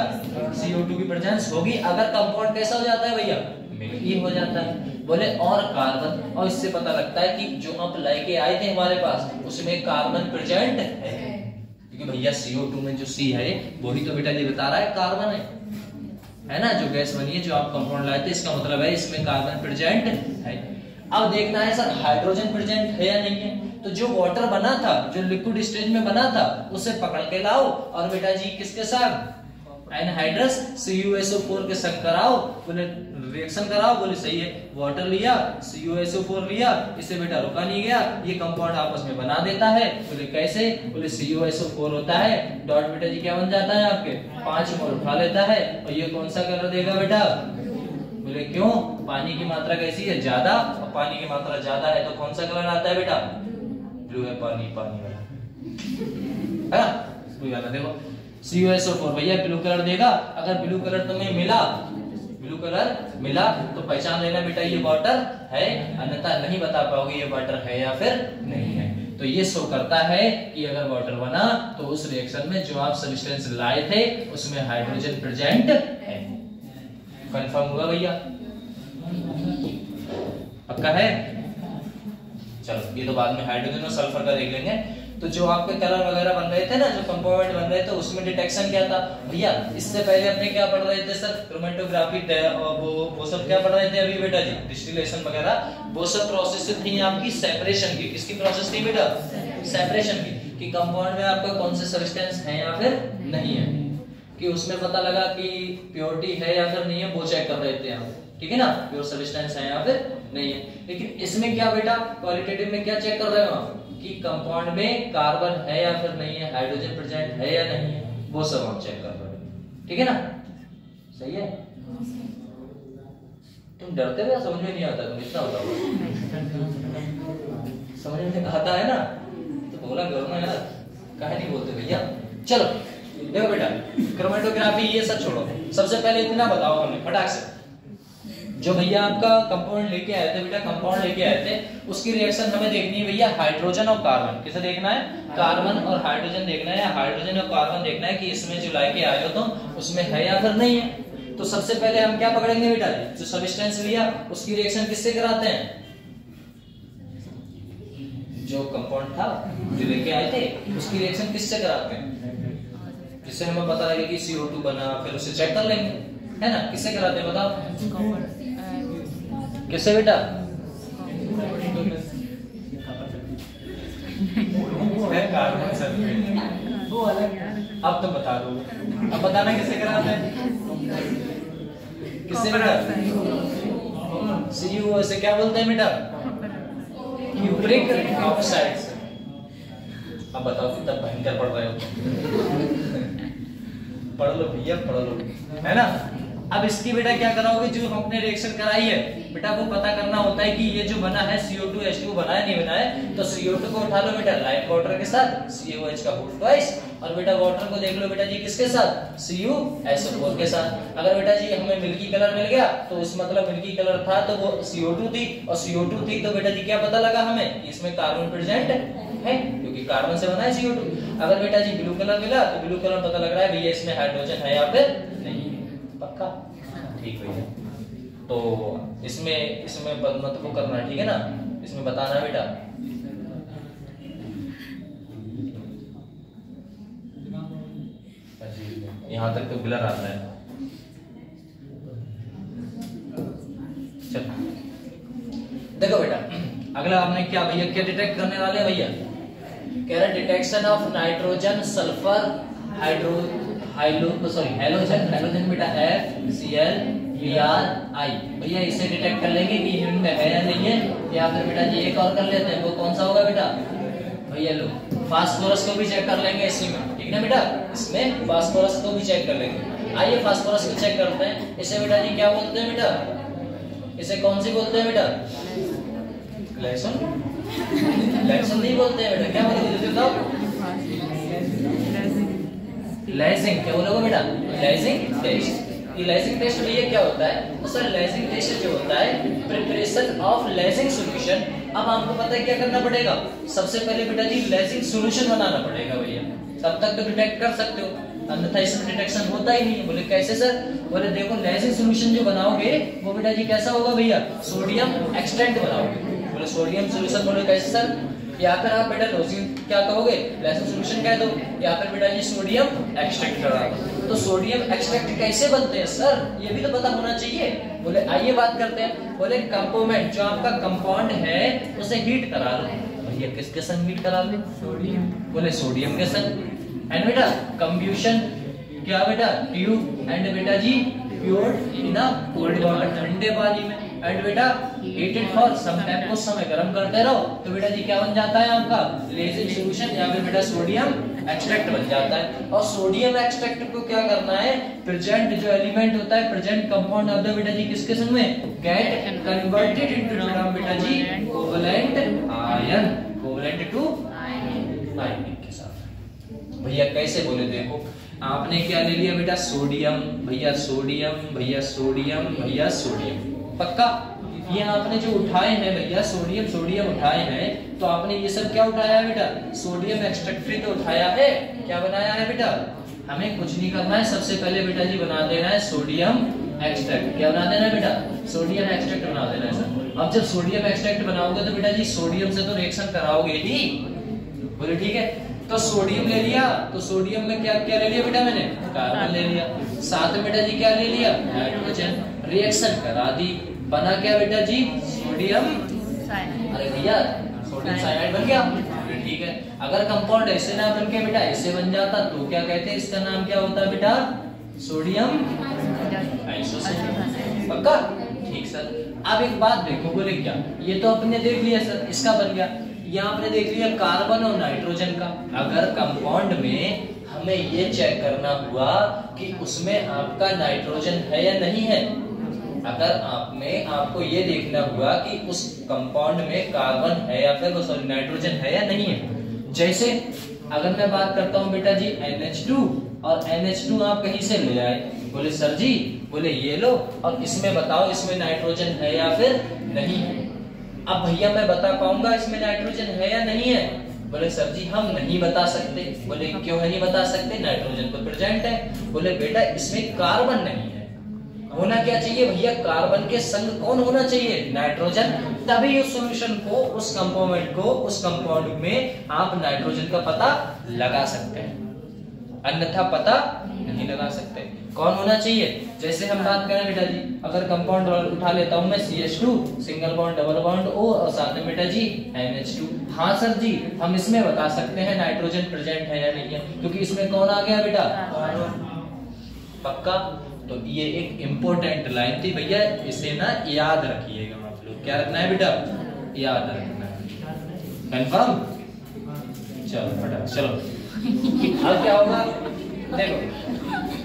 CO2 की प्रेजेंस होगी। अगर कंपाउंड कैसा हो जाता है भैया, मिल्की हो जाता है। बोले और कार्बन, और इससे पता लगता है कि जो आप लेके आए थे हमारे पास उसमें कार्बन प्रेजेंट है, क्योंकि भैया CO2 में जो C है वही तो बेटा जी बता रहा है कार्बन है ना, जो गैस बनी है, जो आप कंपाउंड लाए थे, इसका मतलब है इसमें कार्बन प्रेजेंट है। अब देखना है सर हाइड्रोजन प्रेजेंट है या नहीं है। तो जो वाटर बना था, जो लिक्विड स्टेज में बना था, उसे पकड़ के लाओ, और बेटा जी किसके साथ, एनहाइड्रस CuSO4 के संग कराओ। बोले रिएक्शन कराओ, बोले सही है, वाटर लिया, CuSO4 लिया, इससे बेटा रुका नहीं गया, ये कंपाउंड आपस में बना देता है। बोले कैसे, बोले CuSO4 होता है, डॉट बेटा जी क्या बन जाता है आपके, 5 मोल उठा लेता है, और ये कौन सा कलर देगा बेटा, बोले क्यों, पानी की मात्रा कैसी है, ज्यादा, और पानी की मात्रा ज्यादा है तो कौन सा कलर आता है बेटा, ब्लू है, पानी पानी वाला है ना, ब्लू वाला। देखो CuSO4 भैया ब्लू कलर देगा। अगर ब्लू कलर तुम्हें मिला, ब्लू कलर मिला तो पहचान लेना बेटा ये वाटर है, अन्यथा नहीं बता पाओगे ये वाटर है या फिर नहीं है। तो ये शो करता है कि अगर वाटर बना तो उस रिएक्शन में जो आप सब्सटेंस लाए थे उसमें हाइड्रोजन प्रेजेंट है। कंफर्म हुआ भैया, पक्का है। चलो ये तो बाद में हाइड्रोजन और सल्फर का देख लेंगे। तो जो आपके कलर वगैरह बन रहे थे ना, जो कंपाउंड बन रहे थे, उसमें डिटेक्शन क्या था भैया, इससे पहले अपने क्या पढ़ रहे थे सर, क्रोमेटोग्राफी, वो सब क्या पढ़ रहे थे अभी बेटा जी, डिस्टिलेशन वगैरह, वो सब प्रोसेस थी आपकी सेपरेशन की। किसकी प्रोसेस थी बेटा, सेपरेशन की, कि कंपाउंड में आपका कौन से सब्सटेंस है या फिर नहीं है, कि उसमें पता लगा कि प्योरिटी है या फिर नहीं है, वो चेक कर रहे थे आप, ठीक है ना, प्योर सब्सटेंस है या फिर नहीं है। लेकिन इसमें क्या बेटा, क्वालिटेटिव में क्या चेक कर रहे हो आप, कि कंपाउंड में कार्बन है या फिर नहीं है, हाइड्रोजन प्रेजेंट है या नहीं है, वो सब हम चेक कर रहे हैं, ठीक है ना, सही है। तुम डरते हो या समझ में नहीं आता, तुम इतना होता समझ में आता है ना, तो बोला करो ना यार, काहे नहीं बोलते भैया। चलो देखो बेटा, क्रोमेटोग्राफी ये सब छोड़ो, सबसे पहले इतना बताओ हमें फटाक से, जो भैया आपका कंपाउंड लेके आए थे बेटा, कंपाउंड लेके आए थे, उसकी रिएक्शन हमें देखनी है भैया, हाइड्रोजन और कार्बन। किसे देखना है, कार्बन और हाइड्रोजन देखना है, या हाइड्रोजन और कार्बन देखना है कि इसमें जो लेके आए हो तुम उसमें है या फिर नहीं है। तो सबसे पहले हम क्या पकड़ेंगे बेटा, जो सब्सटेंस लिया उसकी रिएक्शन किससे कराते हैं, जो कंपाउंड था जो लेके आए थे उसकी रिएक्शन किससे कराते हैं, जिससे हमें पता लगे कि CO2 बना, फिर उसे चेक कर लेंगे, है ना। किससे कराते हैं बताओ, किससे बेटा, वो अलग, अब तो बता दो, अब बताना किससे कराते हैं, किससे बेटा, CuO से क्या बोलते हैं बेटा, क्यूप्रिक ऑक्साइड से। अब बताओ कितना भयंकर पढ़ रहे हो। पढ़ लो भैया, पढ़ लो, है ना। अब इसकी बेटा क्या कराओगे, जो हमने रिएक्शन कराई है बेटा वो पता करना होता है कि ये जो बना है CO2H2 बना है नहीं बना है। तो CO2 को उठा लो बेटा लाइट वाटर के साथ, COH का होल ट्वाइस, और बेटा वाटर को देख लो बेटा जी किसके साथ, CuSO4 के साथ। अगर बेटा जी हमें मिल्की कलर मिल गया तो इस मतलब मिल्की कलर था तो वो CO2 थी, और CO2 थी तो बेटा जी क्या पता लगा हमें कि इसमें कार्बन प्रेजेंट है क्योंकि कार्बन से बना है CO2। अगर बेटा जी ब्लू कलर मिला तो ब्लू कलर पता लग रहा है भैया इसमें हाइड्रोजन है या फिर नहीं है। पक्का, ठीक भैया। तो इसमें मत वो करना, ठीक है ना, इसमें बताना बेटा। यहाँ तक तो ब्लर आता है। चलो देखो बेटा, अगला आपने क्या भैया क्या डिटेक्ट करने वाले हैं भैया, कह रहा detection of nitrogen sulphur halogen बेटा FCl-Br-I। भैया इसे डिटेक्ट कर लेंगे कि इनमें है या नहीं है, या फिर बेटा जी एक और कर लेते हैं, वो कौन सा होगा बेटा भैया लो फास्फोरस को भी चेक कर लेंगे इसी में, ठीक ना बेटा, इसमें फास्फोरस को भी चेक कर लेंगे। आइए फास्फोरस को चेक करते हैं। इसे बेटा जी क्या बोलते हैं बेटा, इसे कौन सी बोलते हैं बेटा, ग्लाइसिन नहीं बोलते हैं बेटा, क्या बोलते हैं लाइजिंग, क्या बोलोगे बेटा लाइजिंग टेस्ट। ये लाइजिंग टेस्ट भैया क्या होता है, तो सर लाइजिंग टेस्ट जो होता है प्रिपरेशन ऑफ लाइजिंग सॉल्यूशन। अब आपको पता है क्या करना पड़ेगा, सबसे पहले बेटा जी लाइजिंग सॉल्यूशन बनाना पड़ेगा भैया, तब तक तो डिटेक्ट कर सकते हो, अन्यथा इसमें डिटेक्शन होता ही नहीं। बोले कैसे सर, बोले देखो लाइजिंग सॉल्यूशन जो बनाओगे वो बेटा जी कैसा होगा भैया, सोडियम एक्सट्रैक्ट बनाओगे। बोले सोडियम सॉल्यूशन, बोले कैसे सर, या फिर आप बेटा लोजिन क्या कहोगे लाइजिंग सॉल्यूशन कह दो, या फिर बेटा जी सोडियम एक्सट्रैक्ट करा दो। तो सोडियम एक्सट्रैक्ट कैसे बनते हैं सर, ये भी तो पता होना चाहिए। बोले आइए बात करते हैं। बोले कंपोनेंट जो आपका कंपाउंड है उसे हीट करा लो। भैया किसके संग हीट करा लो, सोडियम, बोले सोडियम के संग। एंड बेटा कंब्यूशन क्या बेटा, ट्यूब एंड बेटा जी प्योर इन कोल्ड वाटर, ठंडे पानी में। एंड बेटा हीटेड फॉर सम टाइम, कुछ समय गर्म करते रहो तो बेटा जी क्या बन जाता है आपका लाइजिंग सॉल्यूशन, या फिर बेटा सोडियम एक्सट्रैक्ट बन जाता है। और सोडियम एक्सट्रैक्ट को क्या करना है, प्रेजेंट जो एलिमेंट होता है प्रेजेंट कंपाउंड ऑफ द बेटा जी किसके संग में, गेट कन्वर्टेड इनटू बेटा जी covalent ion, covalent to ion के साथ। भैया कैसे, बोले देखो आपने क्या ले लिया बेटा सोडियम, भैया सोडियम, भैया सोडियम, भैया सोडियम। पक्का, ये आपने जो उठाए हैं भैया सोडियम सोडियम उठाए हैं, तो आपने ये सब क्या उठाया है बेटा, सोडियम एक्सट्रैक्ट तो उठाया है। क्या बनाया है बेटा, हमें कुछ नहीं करना है, सबसे पहले बेटा जी बना देना है सोडियम एक्सट्रैक्ट। क्या बना देना है बेटा, सोडियम एक्सट्रैक्ट बना देना है सर। अब जब सोडियम एक्सट्रैक्ट बनाओगे तो बेटा जी सोडियम से तो रिएक्शन कराओगे ही, बोले ठीक है। तो सोडियम ले लिया, तो सोडियम में क्या क्या ले लिया बेटा मैंने, कार्बन ले लिया, साथ में बेटा जी क्या ले लिया, हाइड्रोजन। रिएक्शन करा दी, बना क्या बेटा जी सोडियम, अरे भैया सोडियम साइनाइड बन गया, ठीक है। अगर कंपाउंड ऐसे ना बन के बेटा ऐसे बन जाता तो क्या कहते हैं, इसका नाम क्या होता है बेटा, सोडियम आइसोसेट। पक्का, ठीक सर। अब एक बात देखो, बोले क्या, ये तो अपने देख लिया सर, इसका बन गया। यहाँ आपने देख लिया कार्बन और नाइट्रोजन का। अगर कंपाउंड में हमें ये चेक करना हुआ कि उसमें आपका नाइट्रोजन है या नहीं है, अगर आपको ये देखना हुआ कि उस कंपाउंड में कार्बन है या फिर सॉरी नाइट्रोजन है या नहीं है। जैसे अगर मैं बात करता हूँ बेटा जी NH2, और NH2 आप कहीं से ले आए, बोले सर जी, बोले ये लो और इसमें बताओ इसमें नाइट्रोजन है या फिर नहीं है। अब भैया मैं बता पाऊंगा इसमें नाइट्रोजन है या नहीं है, बोले सर जी हम नहीं बता सकते। बोले क्यों नहीं बता सकते, नाइट्रोजन तो प्रेजेंट है। बोले बेटा इसमें कार्बन नहीं है, होना क्या चाहिए भैया, कार्बन के संग कौन होना चाहिए, नाइट्रोजन। तभी उस सॉल्यूशन को, उस कंपोनेंट को, उस कंपाउंड में आप नाइट्रोजन का पता लगा सकते हैं, अन्यथा पता नहीं लगा सकते। कौन होना चाहिए, जैसे हम बात करें बेटा जी, अगर कंपाउंड उठा लेता हूं मैं CH2 single bond double bond O और साथ में बेटा जी NH2। हाँ सर जी, हम इसमें बता सकते हैं नाइट्रोजन प्रेजेंट है या नहीं है, क्योंकि इसमें कौन आ गया बेटा, पक्का। तो ये एक इम्पोर्टेंट लाइन थी भैया, इसे ना याद रखिएगा आप लोग। क्या रखना है बेटा, याद रखना है, कंफर्म। चलो फटाफट चलो। अब क्या होगा देखो,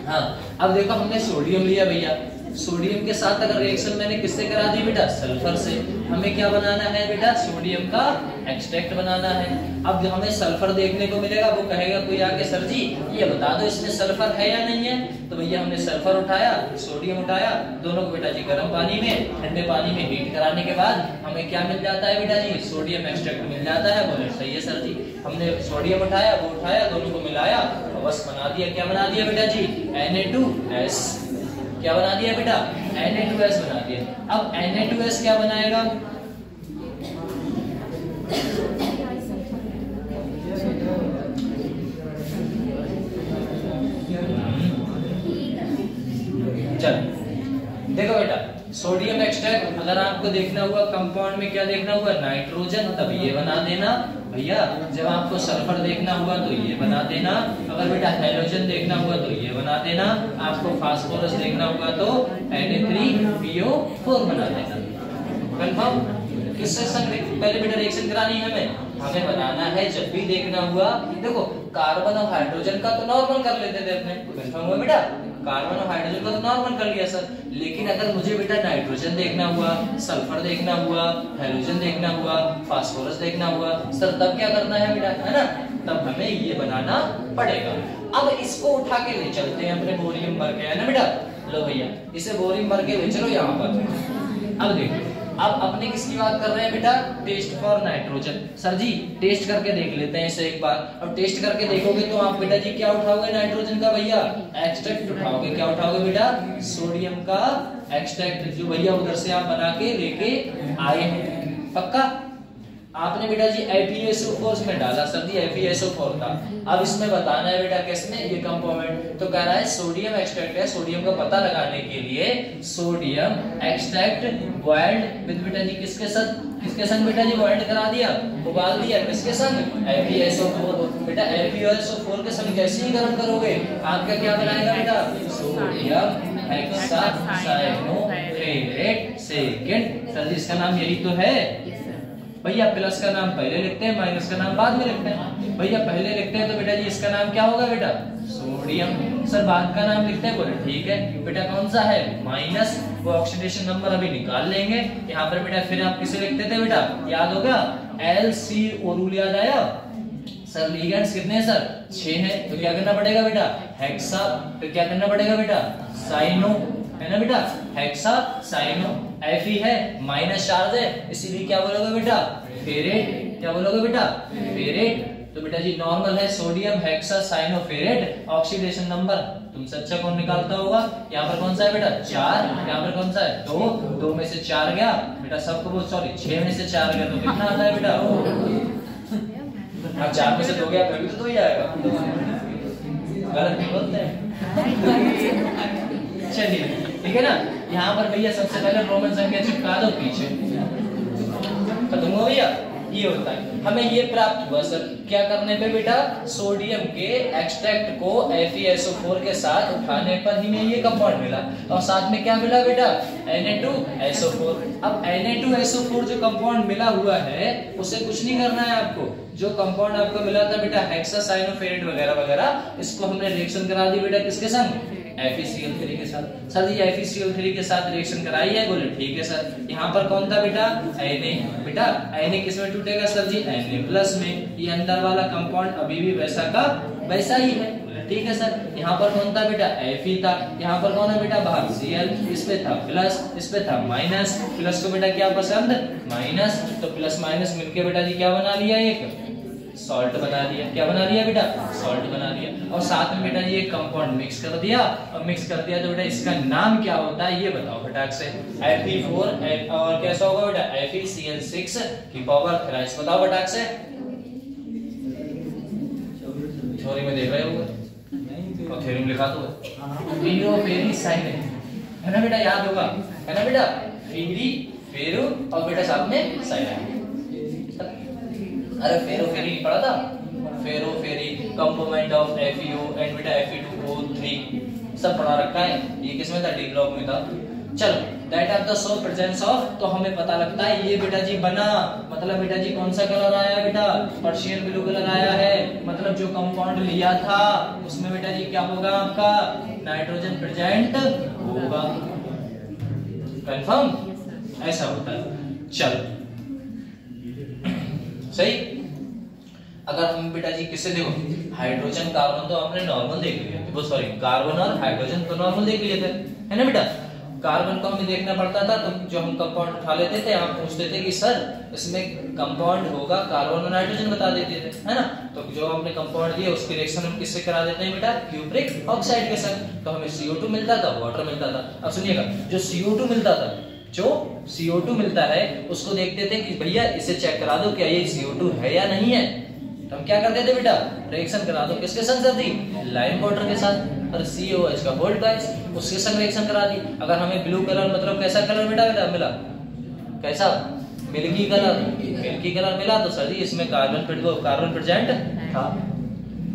हाँ अब देखो हमने सोडियम लिया भैया, सोडियम के साथ अगर रिएक्शन मैंने किससे करा दी बेटा, सल्फर से। हमें क्या बनाना है बेटा, सोडियम का एक्सट्रैक्ट बनाना है। अब हमें सल्फर देखने को मिलेगा, वो कहेगा कोई आके सर जी ये बता दो इसमें सल्फर है या नहीं है। तो भैया हमने सल्फर उठाया, सोडियम उठाया, दोनों को बेटा जी गर्म पानी में, ठंडे पानी में हीट कराने के बाद हमें क्या मिल जाता है बेटा जी, सोडियम एक्सट्रैक्ट मिल जाता है। बोले सही है सर जी, हमने सोडियम उठाया, वो उठाया, दोनों को मिलाया और बस बना दिया। क्या बना दिया बेटा जी, Na2S। क्या बना दिया बेटा, Na2S बना दिया। अब Na2S क्या बनाएगा, चल देखो बेटा, सोडियम एक्सट्रैक्ट अगर आपको देखना हुआ कंपाउंड में क्या देखना हुआ, नाइट्रोजन, तब ये बना देना भैया। जब आपको सल्फर देखना हुआ तो ये बना देना, अगर बेटा हैलोजन देखना हुआ तो ये बना देना, आपको फास्फोरस देखना हुआ तो Na3PO4 बना देना। कंफर्म? किससे संग पहले बेटा रिएक्शन करानी है हमें बनाना है जब भी देखना हुआ। देखो कार्बन और हाइड्रोजन का तो नॉर्मल कर लेते थे अपने, कंफर्म हुआ बेटा, कार्बन और हाइड्रोजन का तो नॉर्मल कर लिया सर। लेकिन अगर मुझे बेटा नाइट्रोजन देखना हुआ, सल्फर देखना हुआ, हैलोजन देखना हुआ, फास्फोरस देखना हुआ सर, तब क्या करना है बेटा, है ना, तब हमें ये बनाना पड़ेगा। अब इसको उठा के ले चलते हैं अपने बोरियम भर के, है ना बेटा। लो भैया इसे बोरियम भर के ले चलो यहाँ पर। अब देखो, अब अपने किसकी बात कर रहे हैं बेटा, टेस्ट फॉर नाइट्रोजन। सर जी टेस्ट करके देख लेते हैं इसे एक बार। और टेस्ट करके देखोगे तो आप बेटा जी क्या उठाओगे, नाइट्रोजन का भैया एक्सट्रैक्ट उठाओगे। क्या उठाओगे बेटा, सोडियम का एक्सट्रैक्ट, जो भैया उधर से आप बना के लेके आए हैं। पक्का? आपने बेटा जी FeSO4 में डाला सर जी, FeSO4 था। अब इसमें बताना है बेटा किसने, ये कंपोनेंट। तो कह रहा है सोडियम एक्सट्रैक्ट है, सोडियम का पता लगाने के लिए सोडियम एक्सट्रैक्ट बॉइल्ड विद बेटा जी किसके साथ, किसके संग बेटा जी बॉइल्ड करा दिया, उबाल दिया, किसके संग, FeSO4। बेटा FeSO4 के संग जैसे ही गर्म करोगे आपका क्या बनाएगा बेटा, सोडियम हेक्सासाइनोफेरेट सेकेंड। सर जी इसका नाम यही तो है भैया। प्लस का नाम पहले लिखते हैं, माइनस का नाम बाद में लिखते हैं। भैया पहले लिखते हैं तो बेटा जी इसका नाम क्या होगा बेटा, सोडियम। सर बाद का नाम लिखते हैं, बोले ठीक है बेटा, कौन सा है, माइनस। वो ऑक्सीडेशन नंबर अभी निकाल लेंगे यहाँ पर बेटा। फिर आप किसे लिखते थे बेटा, याद होगा, LCO रूल याद आया सर। लिगेंड्स कितने हैं सर, 6 हैं। तो क्या करना पड़ेगा बेटा, हेक्सा। फिर क्या करना पड़ेगा बेटा, साइनो, है ना बेटा, हेक्सा साइनो। Fe है, माइनस चार्ज है, इसीलिए क्या बोलोगे बेटा, फेरेट। क्या बोलोगे बेटा, फेरेट। तो बेटा जी नॉर्मल है सोडियम हेक्सा साइनोफेरेट। ऑक्सीडेशन नंबर तुमसे अच्छा कौन निकालता होगा, यहाँ पर कौन सा है बेटा, 4। यहाँ पर कौन सा है, 2। 2 में से 4 गया बेटा, सबको बहुत सॉरी 6 में से 4 गया तो कितना आता है बेटा, 4 में से 2 गया फिर भी तो 2 ही आएगा। गलत नहीं बोलते हैं। चलिए ठीक है ना। यहाँ पर भैया सबसे पहले रोमन संख्या चिपका दो पीछे, खत्म हो भैया। ये होता है, हमें ये प्राप्त हुआ सर क्या करने पे बेटा, सोडियम के एक्सट्रैक्ट को FeSO4 के साथ उठाने पर ही में ये कंपाउंड मिला। और साथ में क्या मिला बेटा, Na2SO4। अब Na2SO4 जो कंपाउंड मिला हुआ है उसे कुछ नहीं करना है आपको। जो कंपाउंड आपको मिला था बेटा हेक्सासाइनोफेरेट वगैरह वगैरह, इसको हमने रिएक्शन करा दी बेटा किसके संग, FeCl3 के साथ। सर ये FeCl3 के साथ रिएक्शन कराई है, बोले ठीक है सर। यहाँ पर कौन था बेटा, Na। बेटा Na किस में टूटेगा सर जी, Na+ में। ये अंदर वाला कंपाउंड अभी भी वैसा का वैसा ही है, ठीक है सर। यहाँ पर कौन था बेटा, Fe था। यहाँ पर कौन है बेटा, बाहर Cl, इस पे था प्लस, इस पे था माइनस। प्लस को बेटा क्या पसंद, माइनस। तो प्लस माइनस मिलके बेटा जी क्या बना लिया, एक सॉल्ट बना दिया। क्या बना दिया बेटा, सॉल्ट बना दिया। और साथ में बेटा ये कंपाउंड मिक्स कर दिया। और मिक्स कर दिया तो बेटा इसका नाम क्या होता है ये बताओ फटाक से, Fe4 और कैसा होगा बेटा, FeCl6 की पावर थ्राइस। बताओ फटाक से, थ्योरी में देख रहे होगे और थ्योरी में लिखा तो फेरो फेरी साइन है ना बेटा, याद होगा है ना बेटा, फेरी फेरो और बेटा साथ में साइन। अरे फेरो फेरी पढ़ा था, फेरो फेरी कंपोनेंट ऑफ FeO एंड बेटा Fe2O3 सब पढ़ा रखा है। ये किसमें था, डी ब्लॉक में था। चलो that are the show presence of, तो हमें पता लगता है ये बेटा जी बना, मतलब बेटा जी कौन सा कलर आया है बेटा, पर्शियन ब्लू कलर आया है, मतलब जो कंपाउंड लिया था उसमें बेटा जी क्या होगा आपका नाइट्रोजन प्रेजेंट होगा। कंफर्म, ऐसा होता है। चलो सही। अगर हम बेटा जी किससे देखो हाइड्रोजन कार्बन तो हमने नॉर्मल देख लिया, वो सॉरी कार्बन और हाइड्रोजन तो नॉर्मल देख लिए थे, है ना बेटा। कार्बन को हमें देखना पड़ता था, तो जो हम कंपाउंड उठा लेते थे हम पूछते थे कि सर इसमें कंपाउंड होगा कार्बन और नाइट्रोजन, बता देते थे, है ना। तो जो हमने कंपाउंड दिया उसकी रिएक्शन हम किससे करा देते हैं बेटा, क्यूप्रिक ऑक्साइड के साथ। तो हमें CO2 मिलता था, वाटर मिलता था। अब सुनिएगा, जो CO2 मिलता था, जो CO2 मिलता है उसको देखते थे कि भैया इसे चेक करा दो क्या ये CO2 है या नहीं है। तो हम क्या करते थे बेटा, रिएक्शन करा दो किसके संग कर दी, लाइम वाटर के साथ, और COH का बोल्ट गैस उसके संग रिएक्शन करा दी। अगर हमें ब्लू कलर मतलब कैसा कलर बेटा बेटा मिला, कैसा मिल्की कलर मिला, तो सर जी इसमें कार्बन प्रेजेंट था।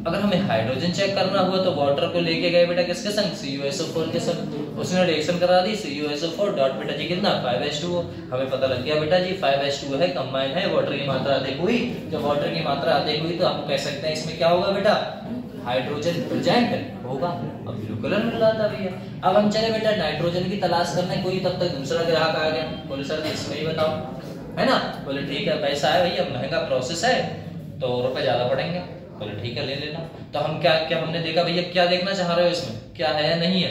अगर हमें हाइड्रोजन चेक करना हुआ तो वाटर को लेके गए बेटा किसके संग, CuSO4 के संग, उसने रिएक्शन करा दी, CuSO4 डॉट बेटा जी कितना 5H2O। हमें पता लग गया बेटा जी 5H2O है, कंबाइन है, वाटर की मात्रा अधिक हुई। जब वाटर की मात्रा अधिक हुई तो हम कह सकते हैं इसमें क्या होगा बेटा, हाइड्रोजन प्रेजेंट होगा। अब ब्लू कलर मिल रहा था भैया। अब हम चले बेटा नाइट्रोजन की तलाश करने, कोई तब तक दूसरा ग्राहक आ गया, बोले सर इसमें ही बताओ, है ना। बोले ठीक है, पैसा है भैया, महंगा प्रोसेस है तो रुपए ज्यादा पड़ेंगे। बोले ठीक है ले लेना। तो हम क्या हमने देखा भैया क्या देखना चाह रहे हो इसमें, क्या है या नहीं है।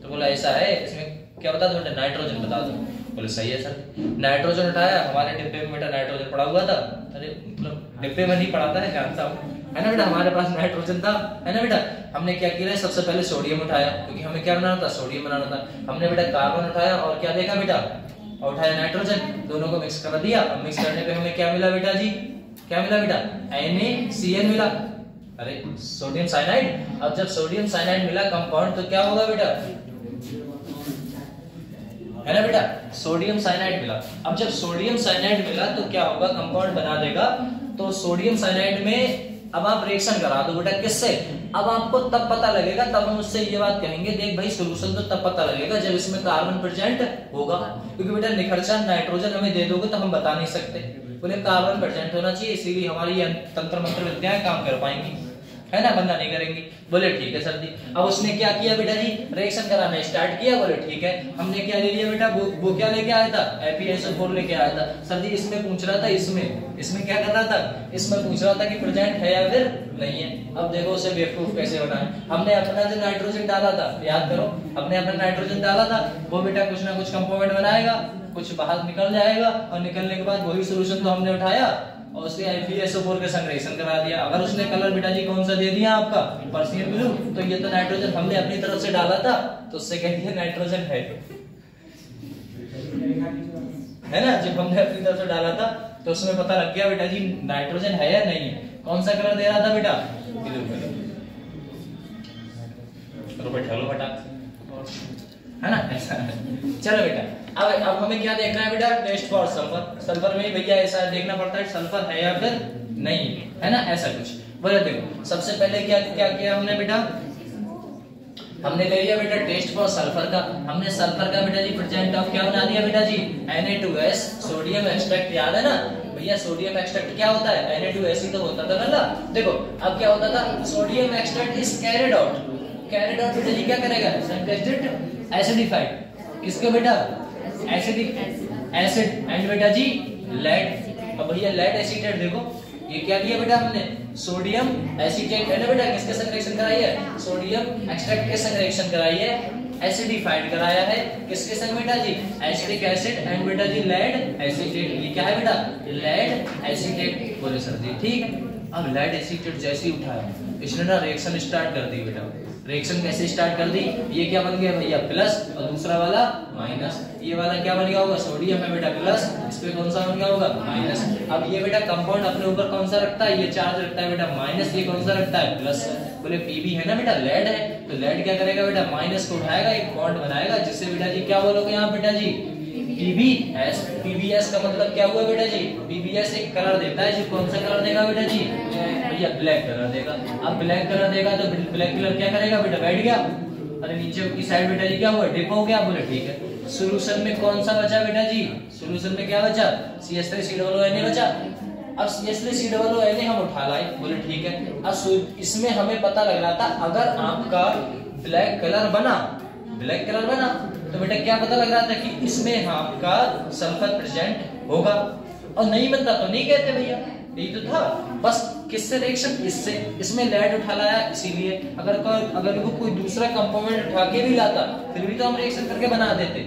तो बोला ऐसा है, इसमें क्या बता दो बेटा, नाइट्रोजन बता दो। बोले सही है सर। नाइट्रोजन उठाया, हमारे डिब्बे में बेटा नाइट्रोजन पड़ा हुआ था। अरे मतलब डिब्बे में नहीं पड़ा था, जानता हूँ, है ना बेटा, हमारे पास नाइट्रोजन था, है ना बेटा। हमने क्या किया, सबसे पहले सोडियम उठाया, क्योंकि हमें क्या बनाना था, सोडियम बनाना था। हमने बेटा कार्बन उठाया और क्या देखा बेटा, और उठाया नाइट्रोजन, दोनों को मिक्स कर दिया। अब मिक्स करने पे हमें क्या मिला बेटा जी, क्या मिला बेटा, NaCN मिला। अरे सोडियम साइनाइड। अब जब सोडियम साइनाइड मिला कंपाउंड तो क्या होगा बेटा, है ना बेटा, सोडियम साइनाइड मिला। अब जब सोडियम साइनाइड मिला तो क्या होगा, कंपाउंड बना देगा। तो सोडियम साइनाइड में अब आप रिएक्शन करा दो बेटा किससे, अब आपको तब पता लगेगा, तब हम उससे ये बात कहेंगे देख भाई सोल्यूशन तो तब पता लगेगा जब इसमें कार्बन प्रेजेंट होगा। क्योंकि बेटा निखरचा नाइट्रोजन हमें दे दोगे तो हम बता नहीं सकते, बोले कार्बन प्रेजेंट होना चाहिए, इसीलिए हमारी तंत्र मंत्र विद्याएं काम कर पाएंगी, है ना, वरना नहीं करेंगी। बोले ठीक है सर जी। अब उसने क्या किया बेटा जी, रिएक्शन कराना स्टार्ट किया। बोले ठीक है, हमने क्या ले लिया बेटा, वो क्या लेके आया था, FeSO4 लेके आया था। सर जी इसमें पूछ रहा था, इसमें क्या कर रहा था, इसमें पूछ रहा था कि प्रेजेंट है या फिर नहीं है। अब देखो उसे बेवकूफ कैसे बनाए, हमने अपना जो नाइट्रोजन डाला था, याद करो, हमने अपना नाइट्रोजन डाला था, वो बेटा कुछ ना कुछ कंपाउंड बनाएगा, कुछ बाहर निकल जाएगा, और निकलने के बाद वही सोल्यूशन तो हमने उठाया और उसके FeSO4 के संग रिएक्शन करा दिया। अगर उसने कलर बेटा जी कौन सा दे दिया आपका, पर्शियन ब्लू, तो ये तो नाइट्रोजन हमने अपनी तरफ से डाला था, तो उससे कह दिया नाइट्रोजन है ना। जब हमने अपनी तरफ से डाला था तो उसमें पता लग गया बेटा जी नाइट्रोजन है या नहीं है। कौन सा कलर दे रहा था बेटा, ब्लू कलर। बेटा है ना, ऐसा है। चलो बेटा अब हमें क्या देखना है बेटा, टेस्ट फॉर सल्फर। सल्फर में भैया ऐसा देखना पड़ता है सल्फर है या फिर नहीं, है ना, ऐसा कुछ। बोले देखो सबसे पहले क्या किया हमने बेटा, हमने ले लिया बेटा टेस्ट फॉर सल्फर का। हमने सल्फर का बेटा जी प्रेजेंट ऑफ क्या बना दिया बेटा जी, Na2S सोडियम एक्सट्रैक्ट। याद है ना भैया, सोडियम एक्सट्रैक्ट क्या होता है, Na2S ही तो होता था ना। देखो अब क्या होता था, sodium extract is carried out बेटा जी क्या करेगा, एसिडिफाइड, किसके बेटा, एसिडिक एसिड एंड बेटा जी लेड। अब भैया लेड एसीटेट देखो, ये क्या दिया बेटा हमने, सोडियम एसीटेट, है ना बेटा, किसके संग रिएक्शन कराई है, सोडियम एक्सट्रैक्ट के संग रिएक्शन कराई है, एसिडिफाइड कराया है, किसके संग बेटा जी, एसिडिक एसिड एंड बेटा जी लेड एसीटेट। ये क्या है बेटा, लेड एसीटेट। बोले सर जी ठीक है। अब लेड एसीटेट जैसे ही उठाया इसने ना रिएक्शन स्टार्ट कर दी बेटा। रिएक्शन कैसे स्टार्ट कर दी, ये क्या बन गया भैया प्लस, और दूसरा वाला माइनस। ये वाला क्या बन गया होगा, सोडियम है बेटा प्लस, इस पे कौन सा बन गया होगा, माइनस। अब ये बेटा कंपाउंड अपने ऊपर कौन सा रखता है, ये चार्ज रखता है बेटा माइनस, ये कौन सा रखता है प्लस। बोले Pb है ना बेटा, लेड है, तो लेड क्या करेगा बेटा, माइनस को उठाएगा, एक बॉन्ड बनाएगा, जिससे बेटा जी क्या बोलोगे यहाँ बेटा जी, PbS। PbS का मतलब क्या हुआ बेटा जी, PbS एक कलर देता है, जो कौन सा कलर देगा बेटा जी, भैया ब्लैक कलर देगा। अब ब्लैक कलर देगा तो ब्लैक कलर क्या करेगा बेटा, बैठ गया, अरे नीचे की साइड बेटा जी क्या हुआ, डिप हो गया। बोले ठीक है। सॉल्यूशन में कौन सा बचा बेटा जी? सॉल्यूशन में क्या बचा? CH3COONA बचा। अब CH3COONA हम उठा लाए, बोले ठीक है। अब इसमें हमें पता लग रहा था अगर आपका ब्लैक कलर बना तो बेटा क्या पता लग रहा था कि इसमें आपका सल्फर प्रेजेंट होगा, और नहीं बनता तो नहीं कहते भैया, यही तो था। बस किससे रिएक्शन? इससे। इसमें लेड उठा लाया इसीलिए। अगर वो कोई दूसरा कंपोनेंट उठा के भी लाता फिर भी तो हम रिएक्शन करके बना देते।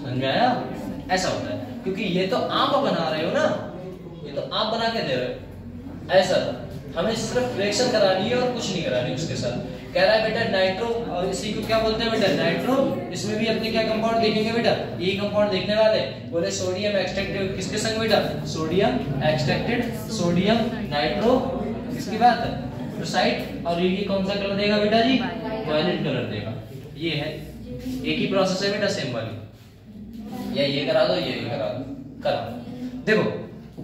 समझ में आया? ऐसा होता है, क्योंकि ये तो आप बना रहे हो ना, ये तो आप बना के दे रहे हो। ऐसा था, हमें सिर्फ रिएक्शन करानी है और कुछ नहीं करानी उसके साथ। कह रहा है बेटा नाइट्रो, और इसी को क्या बोलते हैं बेटा? नाइट्रो। इसमें भी अपने क्या कंपाउंड देखेंगे बेटा? यही कंपाउंड देखने वाले। बोले सोडियम एक्सट्रैक्टेड किसके संग बेटा? सोडियम एक्सट्रैक्टेड सोडियम नाइट्रो, किसकी बात है? प्रोसाइड। और ये कौन सा कलर देगा बेटा जी? वायलेट कलर देगा। ये है, एक ही प्रोसेस है बेटा, सेम वाली। या ये करा दो, ये करा दो, करा। देखो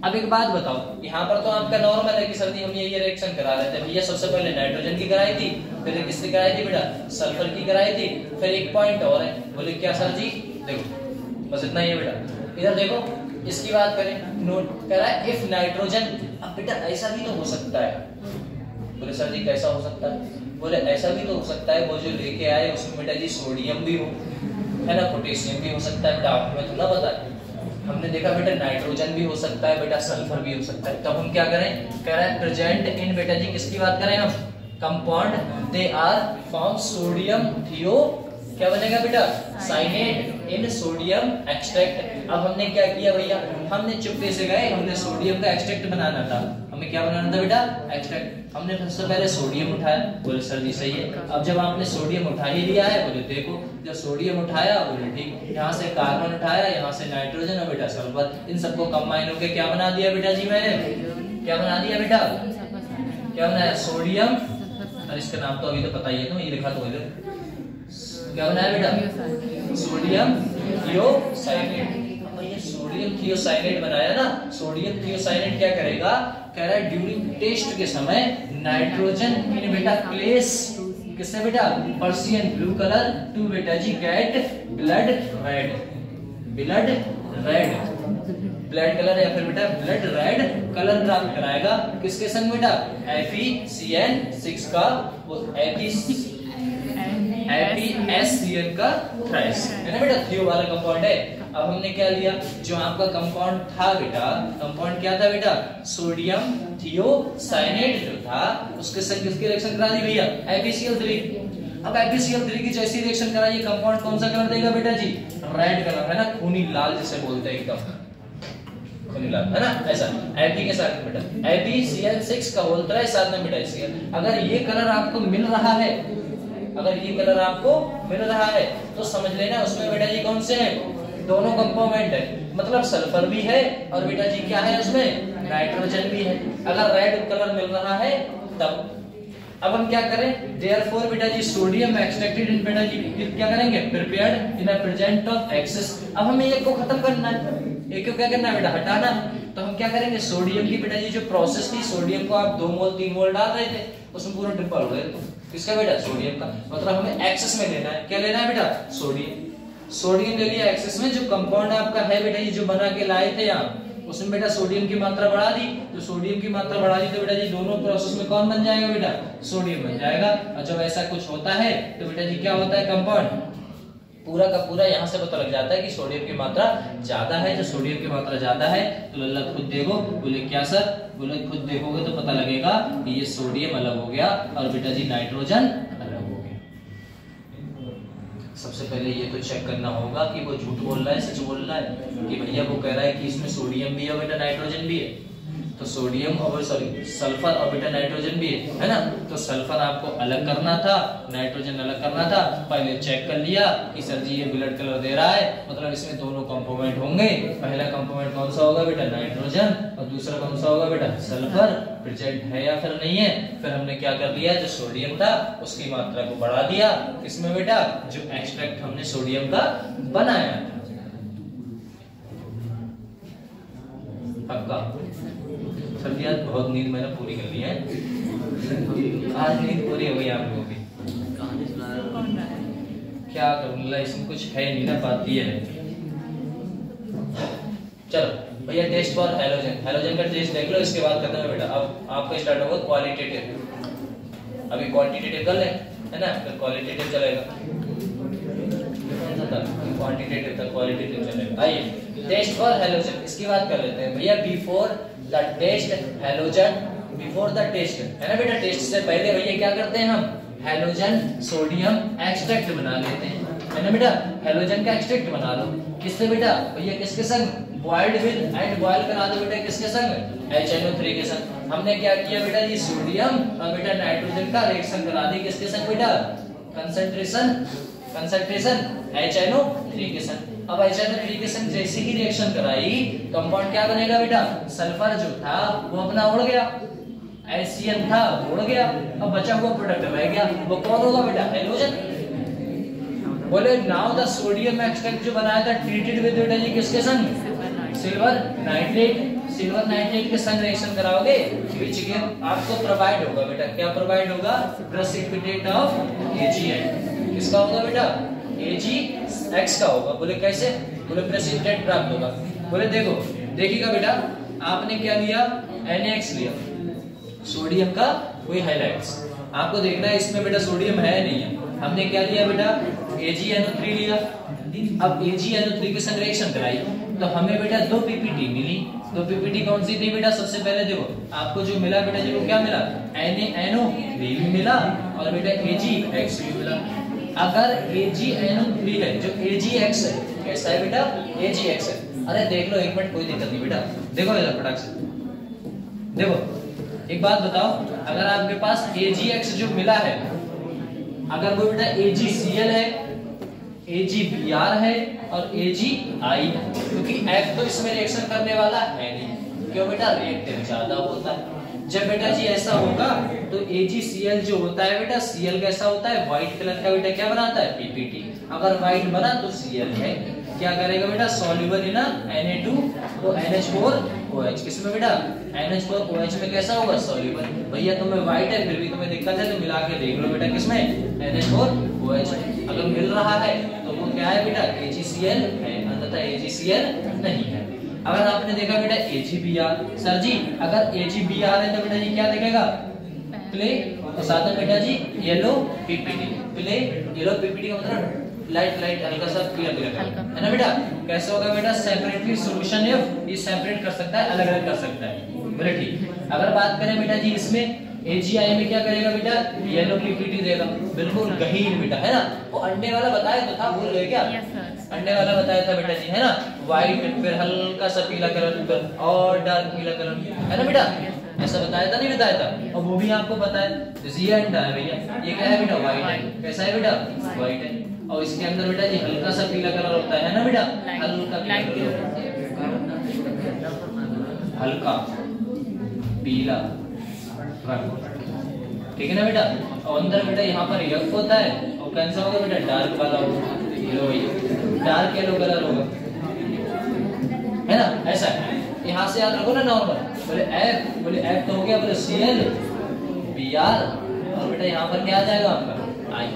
अब एक बात बताओ, यहाँ पर तो आपका नॉर्मल है कि सर जी हम ये रिएक्शन करा रहे थे भैया। सबसे पहले नाइट्रोजन की कराई थी, फिर किसकी कराई थी बेटा? सल्फर की कराई थी। फिर एक पॉइंट और है, बोले क्या सर जी? देखो बस इतना ही है बेटा। इधर देखो, इसकी बात करें, नोट करा है इफ नाइट्रोजन। अब बेटा ऐसा भी तो हो सकता है। बोले सर जी कैसा हो सकता है? बोले ऐसा भी तो हो सकता है वो जो लेके आए उसमें बेटा जी सोडियम भी हो, है ना, पोटेशियम भी हो सकता है बेटा। आपको तो ना पता है, हमने देखा बेटा नाइट्रोजन भी हो सकता है बेटा, सल्फर भी हो सकता है। तब हम क्या करें? कह रहा है प्रेजेंट इन बेटा जी, किसकी बात करें हम? Compound they are form sodium thio, क्या बनेगा बेटा? Cyanate in sodium extract. अब हमने क्या किया भैया? हमने चुपके से गए, हमने सोडियम का एक्सट्रैक्ट बनाना था। हमें क्या बनाना था बेटा? एक्सट्रैक्ट। हमने सबसे पहले सोडियम उठाया, बोले सर जी सही है। अब जब आपने सोडियम उठा ही लिया है, बोले देखो जब सोडियम उठाया, बोले ठीक, यहाँ से कार्बन उठाया, यहाँ से नाइट्रोजन और बेटा सल्फर, इन सबको कंबाइन होके क्या बना दिया बेटा जी? मैंने क्या बना दिया बेटा? क्या बनाया? सोडियम। और इसका नाम तो अभी तो पता ही है, तो ये लिखा तो इधर क्या बनाया बेटा? सोडियम थियोसाइनेट। ये सोडियम थियोसाइनेट बनाया ना, सोडियम थियोसाइनेट क्या करेगा? कह रहा है ड्यूरिंग टेस्ट के समय नाइट्रोजन इन बेटा प्लेस किससे बेटा? पर्सियन ब्लू कलर टू बेटा जी get blood red, blood red, blood colour या फिर बेटा ब्लड रेड कलर प्राप्त कराएगा। किसके संग बेटा? FeCN6 का, वो FeSCN का थ्राइस, है ना बेटा, थियो वाला कंपाउंड है। अब हमने क्या लिया? जो आपका कंपाउंड था बेटा, कंपाउंड क्या था बेटा? सोडियम थियोसाइनेट जो था, उसके संग किसकी रिएक्शन करा दी भैया? FeCl3। अब FeCl3 की जैसी रिएक्शन कराइए, कंपाउंड कौन सा कलर देगा बेटा जी? रेड कलर, है ना, खूनी लाल जिसे बोलते हैं, एकदम खूनी लाल, है ना, ऐसा। Fe के साथ बेटा FeCl6 का बोलता है साथ में बेटा Cl। अगर ये कलर आपको मिल रहा है, अगर ये कलर आपको मिल रहा है तो समझ लेना उसमें बेटा जी कौन से हैं? दोनों कंपोनेंट है, मतलब सल्फर भी है और बेटा जी क्या है उसमें? नाइट्रोजन भी है। अगर रेड कलर मिल रहा है तब। अब हम क्या करें? देयरफॉर बेटा जी सोडियम एक्सट्रैक्टेड इन बेटा जी क्या करेंगे? Prepared in a present of excess. अब हमें एक को खत्म करना है, एक को क्या करना है बेटा? हटाना। तो हम क्या करेंगे? सोडियम की बेटा जी जो प्रोसेस थी, सोडियम को आप 2 मोल 3 मोल डाल रहे थे, उसमें पूरा ट्रिपल हो गया। किसका बेटा? सोडियम का। मतलब हमें एक्सेस में लेना है। क्या लेना है बेटा? सोडियम। सोडियम ले लिया एक्सेस में। जो कंपाउंड आपका है बेटा जी जो बना के लाए थे यहाँ, उसमें बेटा सोडियम की मात्रा बढ़ा दी। तो सोडियम की मात्रा बढ़ा दी तो बेटा जी दोनों प्रोसेस में कौन बन जाएगा बेटा? सोडियम बन जाएगा। और जब ऐसा कुछ होता है तो बेटा जी क्या होता है? कंपाउंड पूरा का पूरा यहाँ से पता लग जाता है कि सोडियम की मात्रा ज्यादा है। जो सोडियम की मात्रा ज्यादा है तो लल्ला खुद देखो। बोले क्या सर? बोले खुद देखोगे तो पता लगेगा कि ये सोडियम अलग हो गया और बेटा जी नाइट्रोजन अलग हो गया। सबसे पहले ये तो चेक करना होगा कि वो झूठ बोल रहा है सच बोल रहा है, कि भैया वो कह रहा है कि इसमें सोडियम भी है बेटा नाइट्रोजन भी है। तो सोडियम और सॉरी सल्फर और बेटा नाइट्रोजन भी है ना। तो सल्फर आपको अलग करना था, नाइट्रोजन अलग करना था। पहले चेक कर लिया कि सर जी ये ब्लड कलर दे रहा है, मतलब इसमें दोनों कंपोनेंट होंगे। पहला कंपोनेंट कौन सा होगा बेटा? नाइट्रोजन। और दूसरा कौन सा होगा बेटा? सल्फर। प्रेजेंट है या फिर नहीं है? फिर हमने क्या कर लिया? जो सोडियम था उसकी मात्रा को बढ़ा दिया। किसमें बेटा? जो एक्सट्रैक्ट हमने सोडियम का बनाया था। पक्का? सर आज बहुत नींद मैंने पूरी कर ली है। आज नींद पूरी हो गई आप लोगों की। क्या करूंगा, इसमें कुछ है नहीं ना, बात ये है। चलो भैया टेस्ट फॉर हैलोजन, हैलोजन का टेस्ट देख लो, इसके बाद खत्म है बेटा। अब आपका स्टार्ट होगा क्वालिटेटिव, अभी क्वांटिटेटिव कर ले है ना, फिर क्वालिटेटिव चलेगा, क्वांटिटेटिव था क्वालिटेटिव चलेगा। आइए टेस्ट फॉर हैलोजन इसकी बात कर लेते हैं भैया। Before the test halogen, before the test है ना बेटा, टेस्ट से पहले भैया क्या करते हैं हम, हैलोजन सोडियम एक्सट्रैक्ट बना लेते हैं, है ना बेटा। हैलोजन का एक्सट्रैक्ट बना लो, किससे बेटा भैया, किसके संग, बॉइल्ड विद एंड बॉयल करा दो बेटा, किसके संग, HNO3 के संग। हमने क्या किया बेटा जी, सोडियम और बेटा नाइट्रोजन का रिएक्शन करा दी, किसके संग बेटा, कंसंट्रेशन HNO3 के संग। अब HNO3 के संग जैसे ही रिएक्शन कराई, कंपाउंड क्या बनेगा बेटा, सल्फर जो था वो अपना उड़ गया, HCl था उड़ गया, अब बचा हुआ प्रोडक्ट रह गया, वो कौन होगा बेटा, हैलोजन। बोले नाउ द सोडियम एक्सट्रैक्ट जो बनाया था ट्रीटेड विद बेटा जी किसके संग, सिल्वर नाइट्रेट के संग रिएक्शन कराओगे, व्हिच गिव आपको प्रोवाइड होगा बेटा, क्या प्रोवाइड होगा, प्रेसिपिटेट ऑफ AgN। किसका होगा बेटा, AgX का होगा। बोले कैसे, बोले प्रेसिपिटेट प्राप्त होगा। बोले देखो देखिएगा बेटा, आपने क्या लिया, NaX लिया, सोडियम का कोई हाइलाइट्स, आपको देखना है इसमें बेटा सोडियम है नहीं है। हमने क्या लिया बेटा, AgNO3 लिया। अब AgNO3 के संग रिएक्शन कराई तो हमें बेटा 2 PPT मिली। 2 PPT कौन सी थी बेटा, सबसे पहले देखो आपको जो मिला बेटा जी, वो क्या मिला, NaNO3 भी मिला और बेटा AgX भी मिला। अगर AgNO3 है, जो AgX है, कैसा है बेटा, AgX है। अरे देख लो एक मिनट, कोई दिक्कत नहीं बेटा, देखो इधर फटाक से देखो, एक बात बताओ, अगर आपके पास AgX जो मिला है, अगर वो बेटा AgCl है, AgBr है और AgI है, क्योंकि F तो इसमें रिएक्शन करने वाला है नहीं, क्यों बेटा, रिएक्टिव ज्यादा होता है। जब बेटा जी ऐसा होगा तो AgCl जो होता है बेटा, Cl कैसा होता है, व्हाइट कलर का बेटा, क्या बनाता है, PPT। अगर व्हाइट बना तो Cl है, क्या करेगा बेटा, सॉल्युबल इन Na2OH, किसमें बेटा, NH4OH में कैसा होगा, सॉल्युबल। भैया तुम्हें व्हाइट है फिर भी तुम्हें दिक्कत है तो मिला के देख लो बेटा, किसमें, NH4OH। अगर मिल रहा है तो वो क्या है बेटा, AgCl है, अन्यथा AgCl नहीं है। अगर आपने देखा बेटा AgBr, सर जी अगर AgBr है तो बेटा जी क्या दिखेगा, प्ले, और साथ में बेटा जी yellow PPT, pale yellow PPT का मतलब लाइट हल्का सा पीला है ना बेटा। कैसे होगा बेटा, सेपरेटली सॉल्यूशन ये सेपरेट कर सकता है, अलग अलग कर सकता है। बोले ठीक। अगर बात करें बेटा जी इसमें AgI में क्या करेगा बेटा, येलो PPT देगा, बिल्कुल गहीर बेटा, है ना। वो अंडे वाला बताया तो था, भूल गए क्या, अंडे वाला बताया था बेटा जी, है ना, व्हाइट फिर हल्का सा पीला कलर और डार्क पीला कलर, है ना बेटा, ऐसा बताया था नहीं बताया था, और वो भी आपको पता है, जी अंडा है भैया, ये क्या है बेटा, व्हाइट है, कैसा है बेटा, व्हाइट है, और इसके अंदर बेटा जी हल्का सा पीला कलर होता है ना बेटा, हल्का पीला रंग, ठीक है ना बेटा। और अंदर बेटा यहाँ पर यफ होता है, और कैसा होगा बेटा, डार्क वाला होगा, डार्क येलो कलर होगा, है ना, ऐसा है। यहाँ से याद रखो ना नॉर्मल, बोले F तो हो गया, बोले Cl Br, और बेटा यहाँ पर क्या आ जाएगा आपका I।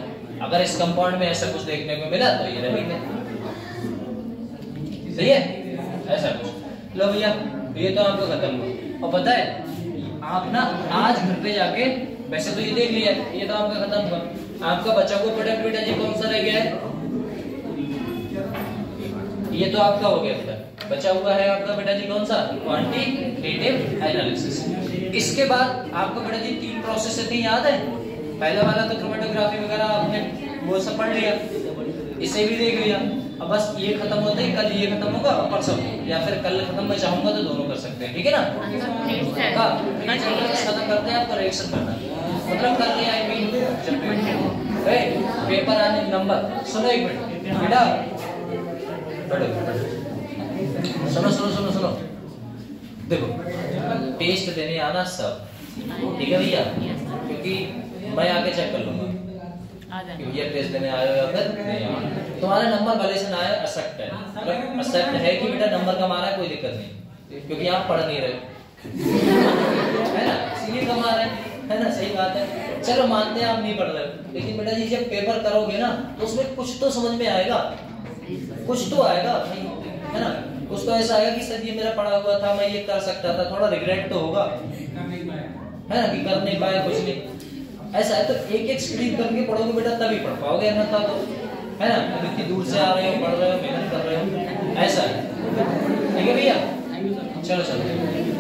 अगर इस कंपाउंड में ऐसा कुछ देखने को मिला तो ये रहेंगे, सही है, ऐसा कुछ। लो भैया ये तो आपको खत्म हुआ। और पता है आप ना आज घर पे जाके, वैसे तो ये देख लिया, ये तो आपका खत्म हुआ। आपका बचा हुआ प्रोडक्ट बेटा जी कौन सा रह गया है, ये तो आपका हो गया बेटा। बचा हुआ है आपका बेटा जी कौन सा, क्वांटिटेटिव एनालिसिस। इसके बाद आपको बेटा जी 3 प्रोसेस थे, याद है। पहला वाला तो क्रोमेटोग्राफी वगैरह आपने वो सब पढ़ लिया, इसे भी देख लिया। अब बस ये खत्म होते ही कल ये खत्म होगा और परसों, या फिर कल खत्म मैं चाहूंगा तो दोनों कर सकते हैं, ठीक है ना। खत्म करते हैं, आपको रिएक्शन करना मतलब कर लिया, आई मीन पेपर आने नंबर। सुनो एक मिनट बेटा, सुनो देखो, टेस्ट देने आना सब, ठीक है भैया, क्योंकि मैं आके चेक कर लूंगा ये टेस्ट देने आए हो या फिर नहीं आए। तुम्हारा नंबर भले से ना आए, असक्त है, असक्त है कि बेटा नंबर कम आ रहा है, कोई दिक्कत नहीं, क्योंकि आप पढ़ नहीं रहे, है ना, इसलिए कम आ रहे हैं। है ना, सही बात है। चलो मानते हैं आप नहीं पढ़ रहे, लेकिन बेटा जी जब पेपर करोगे ना तो उसमें कुछ तो समझ में आएगा, कुछ तो आएगा, है ना, कुछ तो ऐसा आएगा कि सर ये मेरा पढ़ा हुआ था, मैं ये कर सकता था, थोड़ा रिग्रेट तो होगा, है ना, कि कर नहीं पाया, कुछ नहीं। ऐसा है तो एक एक स्क्रीन करके पढ़ोगे बेटा तभी पढ़ पाओगे, ना था तो, है ना, अब इतनी दूर से आ रहे हो, पढ़ रहे हो, मेहनत कर रहे हो, ऐसा है। ठीक है भैया, चलो चलो।